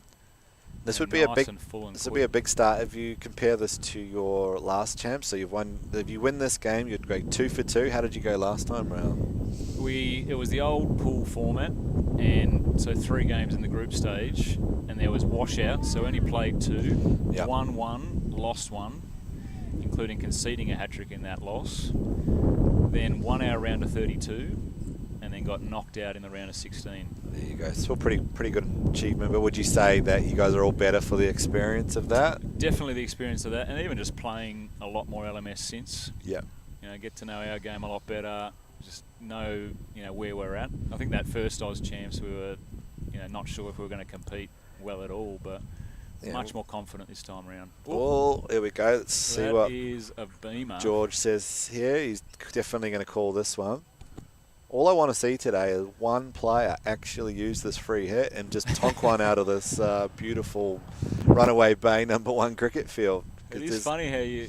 This and would be a nice big. and full and This would be a quick. big start if you compare this to your last champ. So you've won. If you win this game, you'd go 2 for 2. How did you go last time round? It was the old pool format, and so 3 games in the group stage, and there was washouts, so only played 2, Yep. won 1, lost 1, including conceding a hat-trick in that loss, then won our round of 32, and then got knocked out in the round of 16. There you go. Still pretty good achievement. But would you say that you guys are all better for the experience of that? Definitely the experience of that, and even just playing a lot more LMS since. Yeah. You know, get to know our game a lot better. Just know, where we're at. I think that first Oz champs, we were, not sure if we were going to compete well at all, but Yeah. much more confident this time round. Well, here we go. Let's see That what is a beamer. George says here. He's definitely going to call this one. All I want to see today is one player actually use this free hit and just tonk one out of this beautiful Runaway Bay #1 cricket field. It is funny how you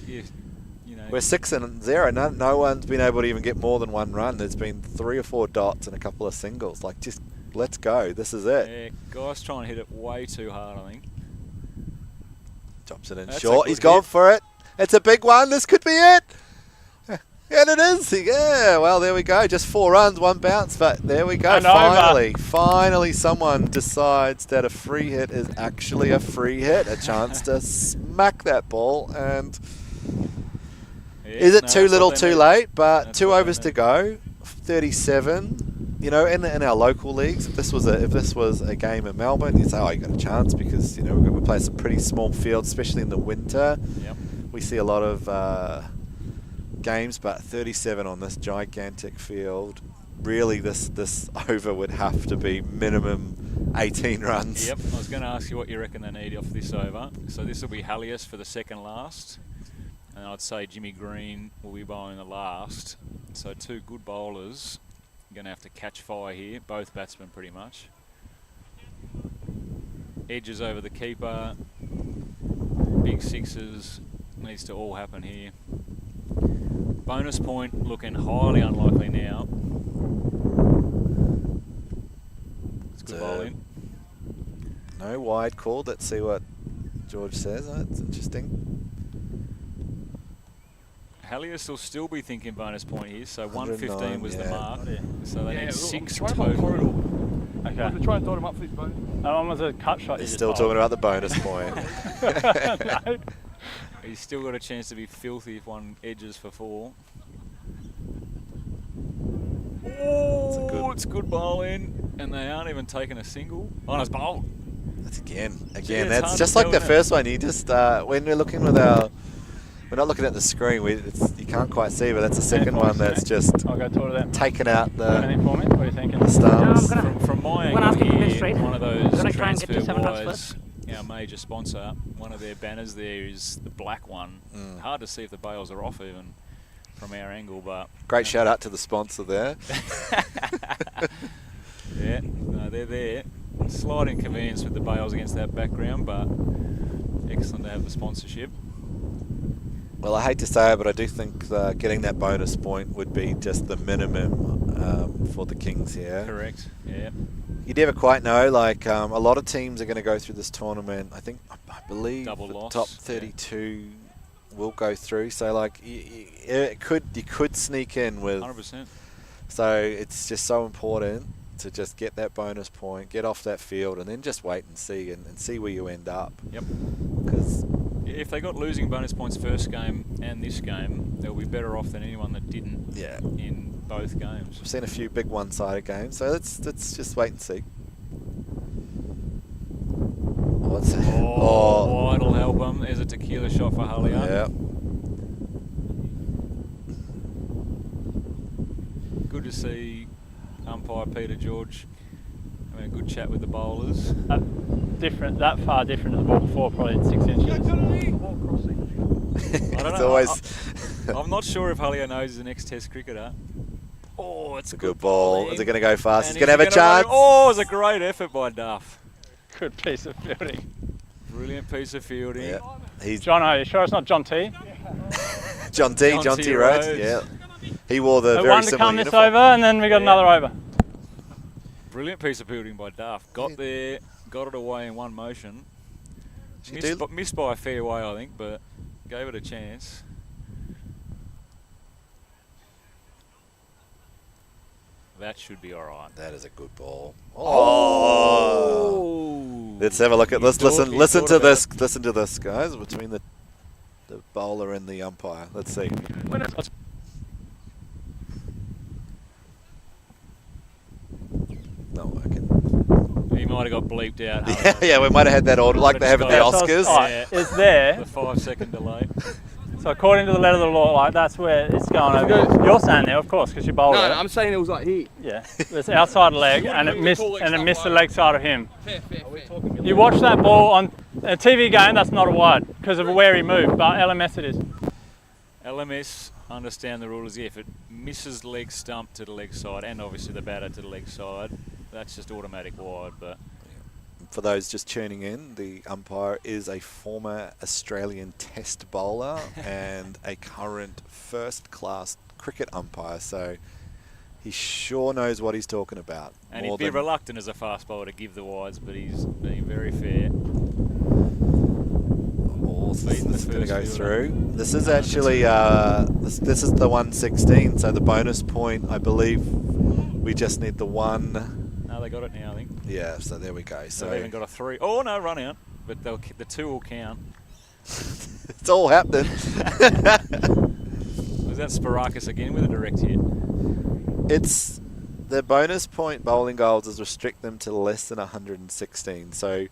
know. We're 6-0. No one's been able to even get more than one run. There's been 3 or 4 dots and a couple of singles. Like, just let's go. This is it. Yeah, guys trying to hit it way too hard, I think. Drops it in That's a short. good He's gone hit. for it. It's a big one. This could be it. And it is. Yeah, well, there we go. Just 4 runs, 1 bounce. But there we go. And over. Finally, someone decides that a free hit is actually a free hit. A chance to smack that ball. And Yeah, is it no, too that's little, what they too need. late? But That's 2 what they overs to need. go. 37. In our local leagues, if this was a game in Melbourne, you'd say, oh, you got a chance because we play some pretty small fields, especially in the winter. Yep. We see a lot of games, but 37 on this gigantic field. Really, this over would have to be minimum 18 runs. Yep, I was going to ask you what you reckon they need off this over. So this will be Halius for the second last, and I'd say Jimmy Green will be bowling the last. So 2 good bowlers going to have to catch fire here, both batsmen pretty much. Edges over the keeper, big sixes, needs to all happen here. Bonus point looking highly unlikely now. It's good bowling. No wide call. Let's see what George says. That's interesting. Halliers will still be thinking bonus point here, so 115 was the yeah. mark. So they need 6 Try and bowl total. corridor. Okay. Try and dot him up for his bonus. That one was a cut shot. He's still talking about the bonus point. No. He's still got a chance to be filthy if one edges for 4. Oh, it's good bowling, and they aren't even taking a single. Oh, no, it's bowled. That's again. it's That's hard just to like tell, the isn't it? first one. You just when we're looking with our, we're not looking at the screen. You can't quite see, but that's the second one that's just I'll go talk to them. taken out Got anything the for me? What are you thinking? stumps. From my I'm gonna ask angle you to here, straight. one of I'm those gonna try and get to transfer 7 runs wise, our major sponsor, one of their banners there is the black one. Hard to see if the bails are off even from our angle, but Great shout out to the sponsor there. yeah, no, they're there. Slight inconvenience with the bails against that background, but excellent to have the sponsorship. Well, I hate to say it, but I do think getting that bonus point would be just the minimum for the Kings here. Correct. Yeah. You never quite know. Like a lot of teams are going to go through this tournament. I believe Double the loss, top 32 will go through. So like you could sneak in with. 100%. So it's just so important to just get that bonus point, get off that field, and then just wait and see and see where you end up. Yep. Because if they got losing bonus points first game and this game, they'll be better off than anyone that didn't in both games. we've seen a few big one-sided games, so let's just wait and see. What's it? Oh, wide'll help them. There's a tequila shot for Hallier. Yeah. Good to see umpire Peter George having a good chat with the bowlers. That far different to the ball before, probably 6 inches. I don't It's know. always. I'm not sure if Hallier knows he's the next Test cricketer. Oh, it's a Good ball. bowling. Is it going to go fast? And He's going to have a chance. Oh, it was a great effort by Duff. Good piece of fielding. Brilliant piece of fielding. Yeah. He's John, are you sure it's not John T? John T. Rhodes. Yeah. He wore the very One to similar come this uniform. over, and then we got another over. Brilliant piece of fielding by Duff. Got there, got it away in one motion. Missed by a fair way, I think, but gave it a chance. That should be all right. That is a good ball. Oh! Let's have a look at. Let's listen. He Listen thought to about this. Listen to this, guys. Between the bowler and the umpire. Let's see. Not working. He might have got bleeped out. Yeah, we might have had that order like they have at the Yeah, so Oscars. Yeah. It's there. The 5-second delay. So according to the letter of the law, like that's where it's going over. You're saying there, of course, because you bowled No, it. I'm saying it was like here. Yeah, it's outside leg, and it missed the leg side of him. You watch that ball on a TV game, that's not a wide because of where he moved, but LMS it is. LMS, understand the rule is if it misses leg stump to the leg side and obviously the batter to the leg side, that's just automatic wide. But For those just tuning in, the umpire is a former Australian Test bowler and a current first-class cricket umpire, so he sure knows what he's talking about. And he'd be reluctant as a fast bowler to give the wides, but he's being very fair. This is going to go through. This is actually this is the 116, so the bonus point, I believe, we just need the one. No, they got it now, I think. Yeah, so there we go. So They've even got a 3. Oh no, run out, but the 2 will count. it's all happening. Was that Sparakis again with a direct hit? It's the bonus point bowling goals is restrict them to less than 116. So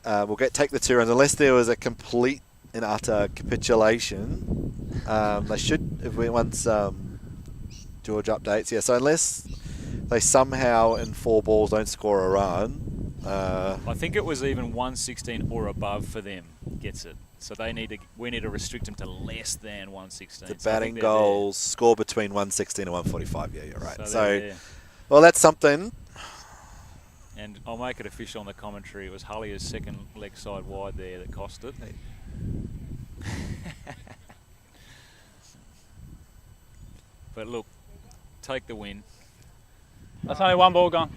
we'll take the 2 runs unless there was a complete and utter capitulation. They should once George updates. Yeah, so unless they somehow in 4 balls don't score a run. I think it was even 116 or above for them. gets it. So we need to restrict them to less than 116. The So I think batting they're goals score between 116 and 145. Yeah, you're right. there. So, they're there. well, that's something. And I'll make it official on the commentary. It was Hullier's second leg side wide there that cost it. But look, take the win. That's only one ball gone.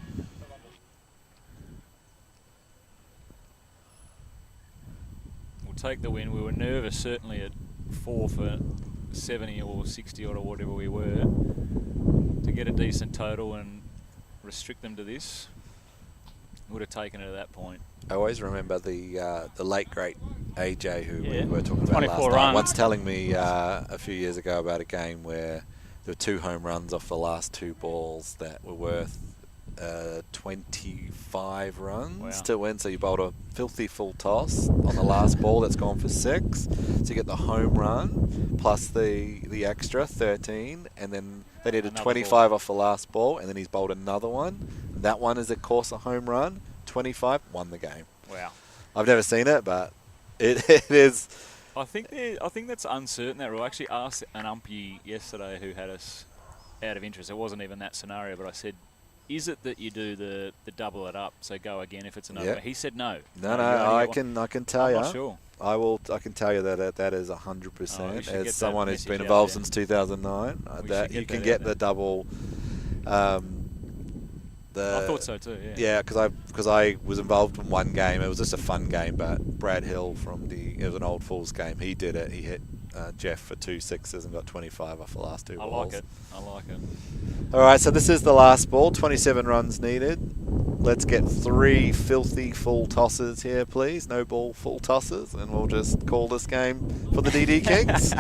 We'll take the win. We were nervous, certainly at 4 for 70 or 60 or whatever we were, to get a decent total and restrict them to this. Would have taken it at that point. I always remember the late great AJ, who Yeah. we were talking about 24 last night, runs. once telling me a few years ago about a game where there were 2 home runs off the last 2 balls that were worth 25 runs Wow. to win. So you bowled a filthy full toss on the last ball that's gone for 6. So you get the home run plus the extra 13, and then they did a Another 25 off the last ball, and then he's bowled another one. That one is, of course, a home run. 25, won the game. Wow. I've never seen it, but it is. I think that's uncertain, that rule. I actually asked an umpy yesterday who had us out of interest. It wasn't even that scenario, but I said, is it that you do the double it up, so go again if it's another? Yeah. He said no. No, you only I get one. can tell I'm you. not sure. I can tell you that is Oh, you 100%. should get As someone that who's been message out involved there. since 2009, We that should you get can that get out the there. double. I thought so too. Yeah, because I was involved in one game. It was just a fun game, but Brad Hill it was an Old Fools game. He did it. He hit Jeff for 2 sixes and got 25 off the last 2 I balls. like it. All right, so this is the last ball. 27 runs needed. Let's get 3 filthy full tosses here, please. No ball full tosses, and we'll just call this game for the DD Kings.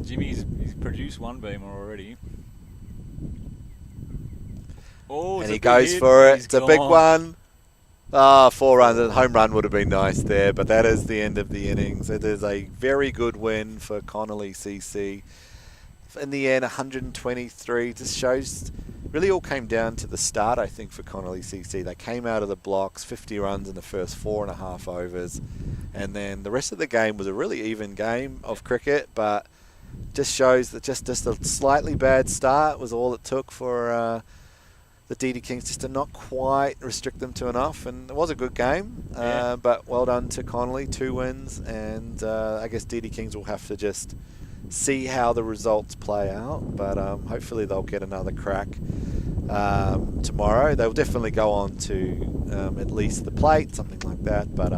Jimmy's produced 1 beamer already. Oh, And it's he a big goes hit. for it. He's It's a big gone. one. 4 runs. A home run would have been nice there, but that is the end of the innings. It is a very good win for Connelly CC. In the end, 123 just shows. Really all came down to the start, I think, for Connelly CC. They came out of the blocks, 50 runs in the first 4.5 overs. And then the rest of the game was a really even game of cricket, but just shows that just a slightly bad start was all it took for the DD Kings just to not quite restrict them to enough. And it was a good game, but well done to Connelly. 2 wins, and I guess DD Kings will have to just see how the results play out, but hopefully they'll get another crack tomorrow. They'll definitely go on to at least the plate, something like that, but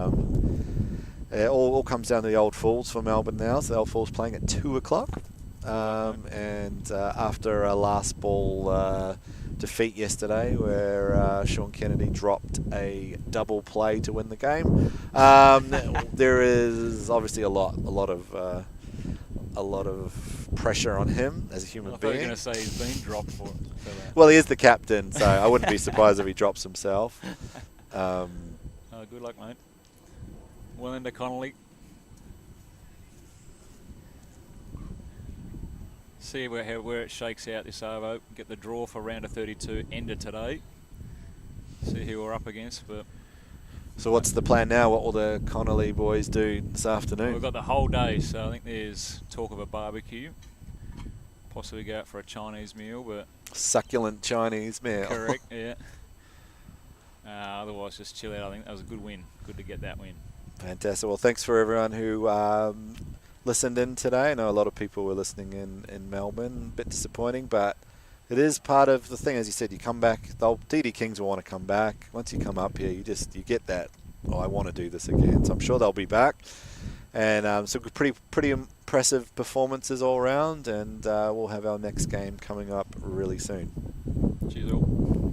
it all comes down to the Old Fools for Melbourne now. So the Old Fools playing at 2 o'clock, and after a last ball defeat yesterday where Sean Kennedy dropped a double play to win the game, there is obviously a lot of pressure on him as a human I thought you were being. going to say he's been dropped for that. Well, he is the captain, so I wouldn't be surprised if he drops himself. Good luck, mate. Well into Connelly. See where it shakes out this over. Get the draw for round of 32 end of today. See who we're up against. But So what's the plan now? What will the Connelly boys do this afternoon? we've got the whole day, so I think there's talk of a barbecue. Possibly go out for a Chinese meal, but Succulent Chinese meal. correct, yeah. Otherwise, just chill out. I think that was a good win. Good to get that win. Fantastic. Well, thanks for everyone who listened in today. I know a lot of people were listening in Melbourne. A bit disappointing, but it is part of the thing. As you said, you come back. DD Kings will want to come back. Once you come up here, you get that. Oh, I want to do this again. So I'm sure they'll be back. And so pretty impressive performances all round. And we'll have our next game coming up really soon. Cheers all.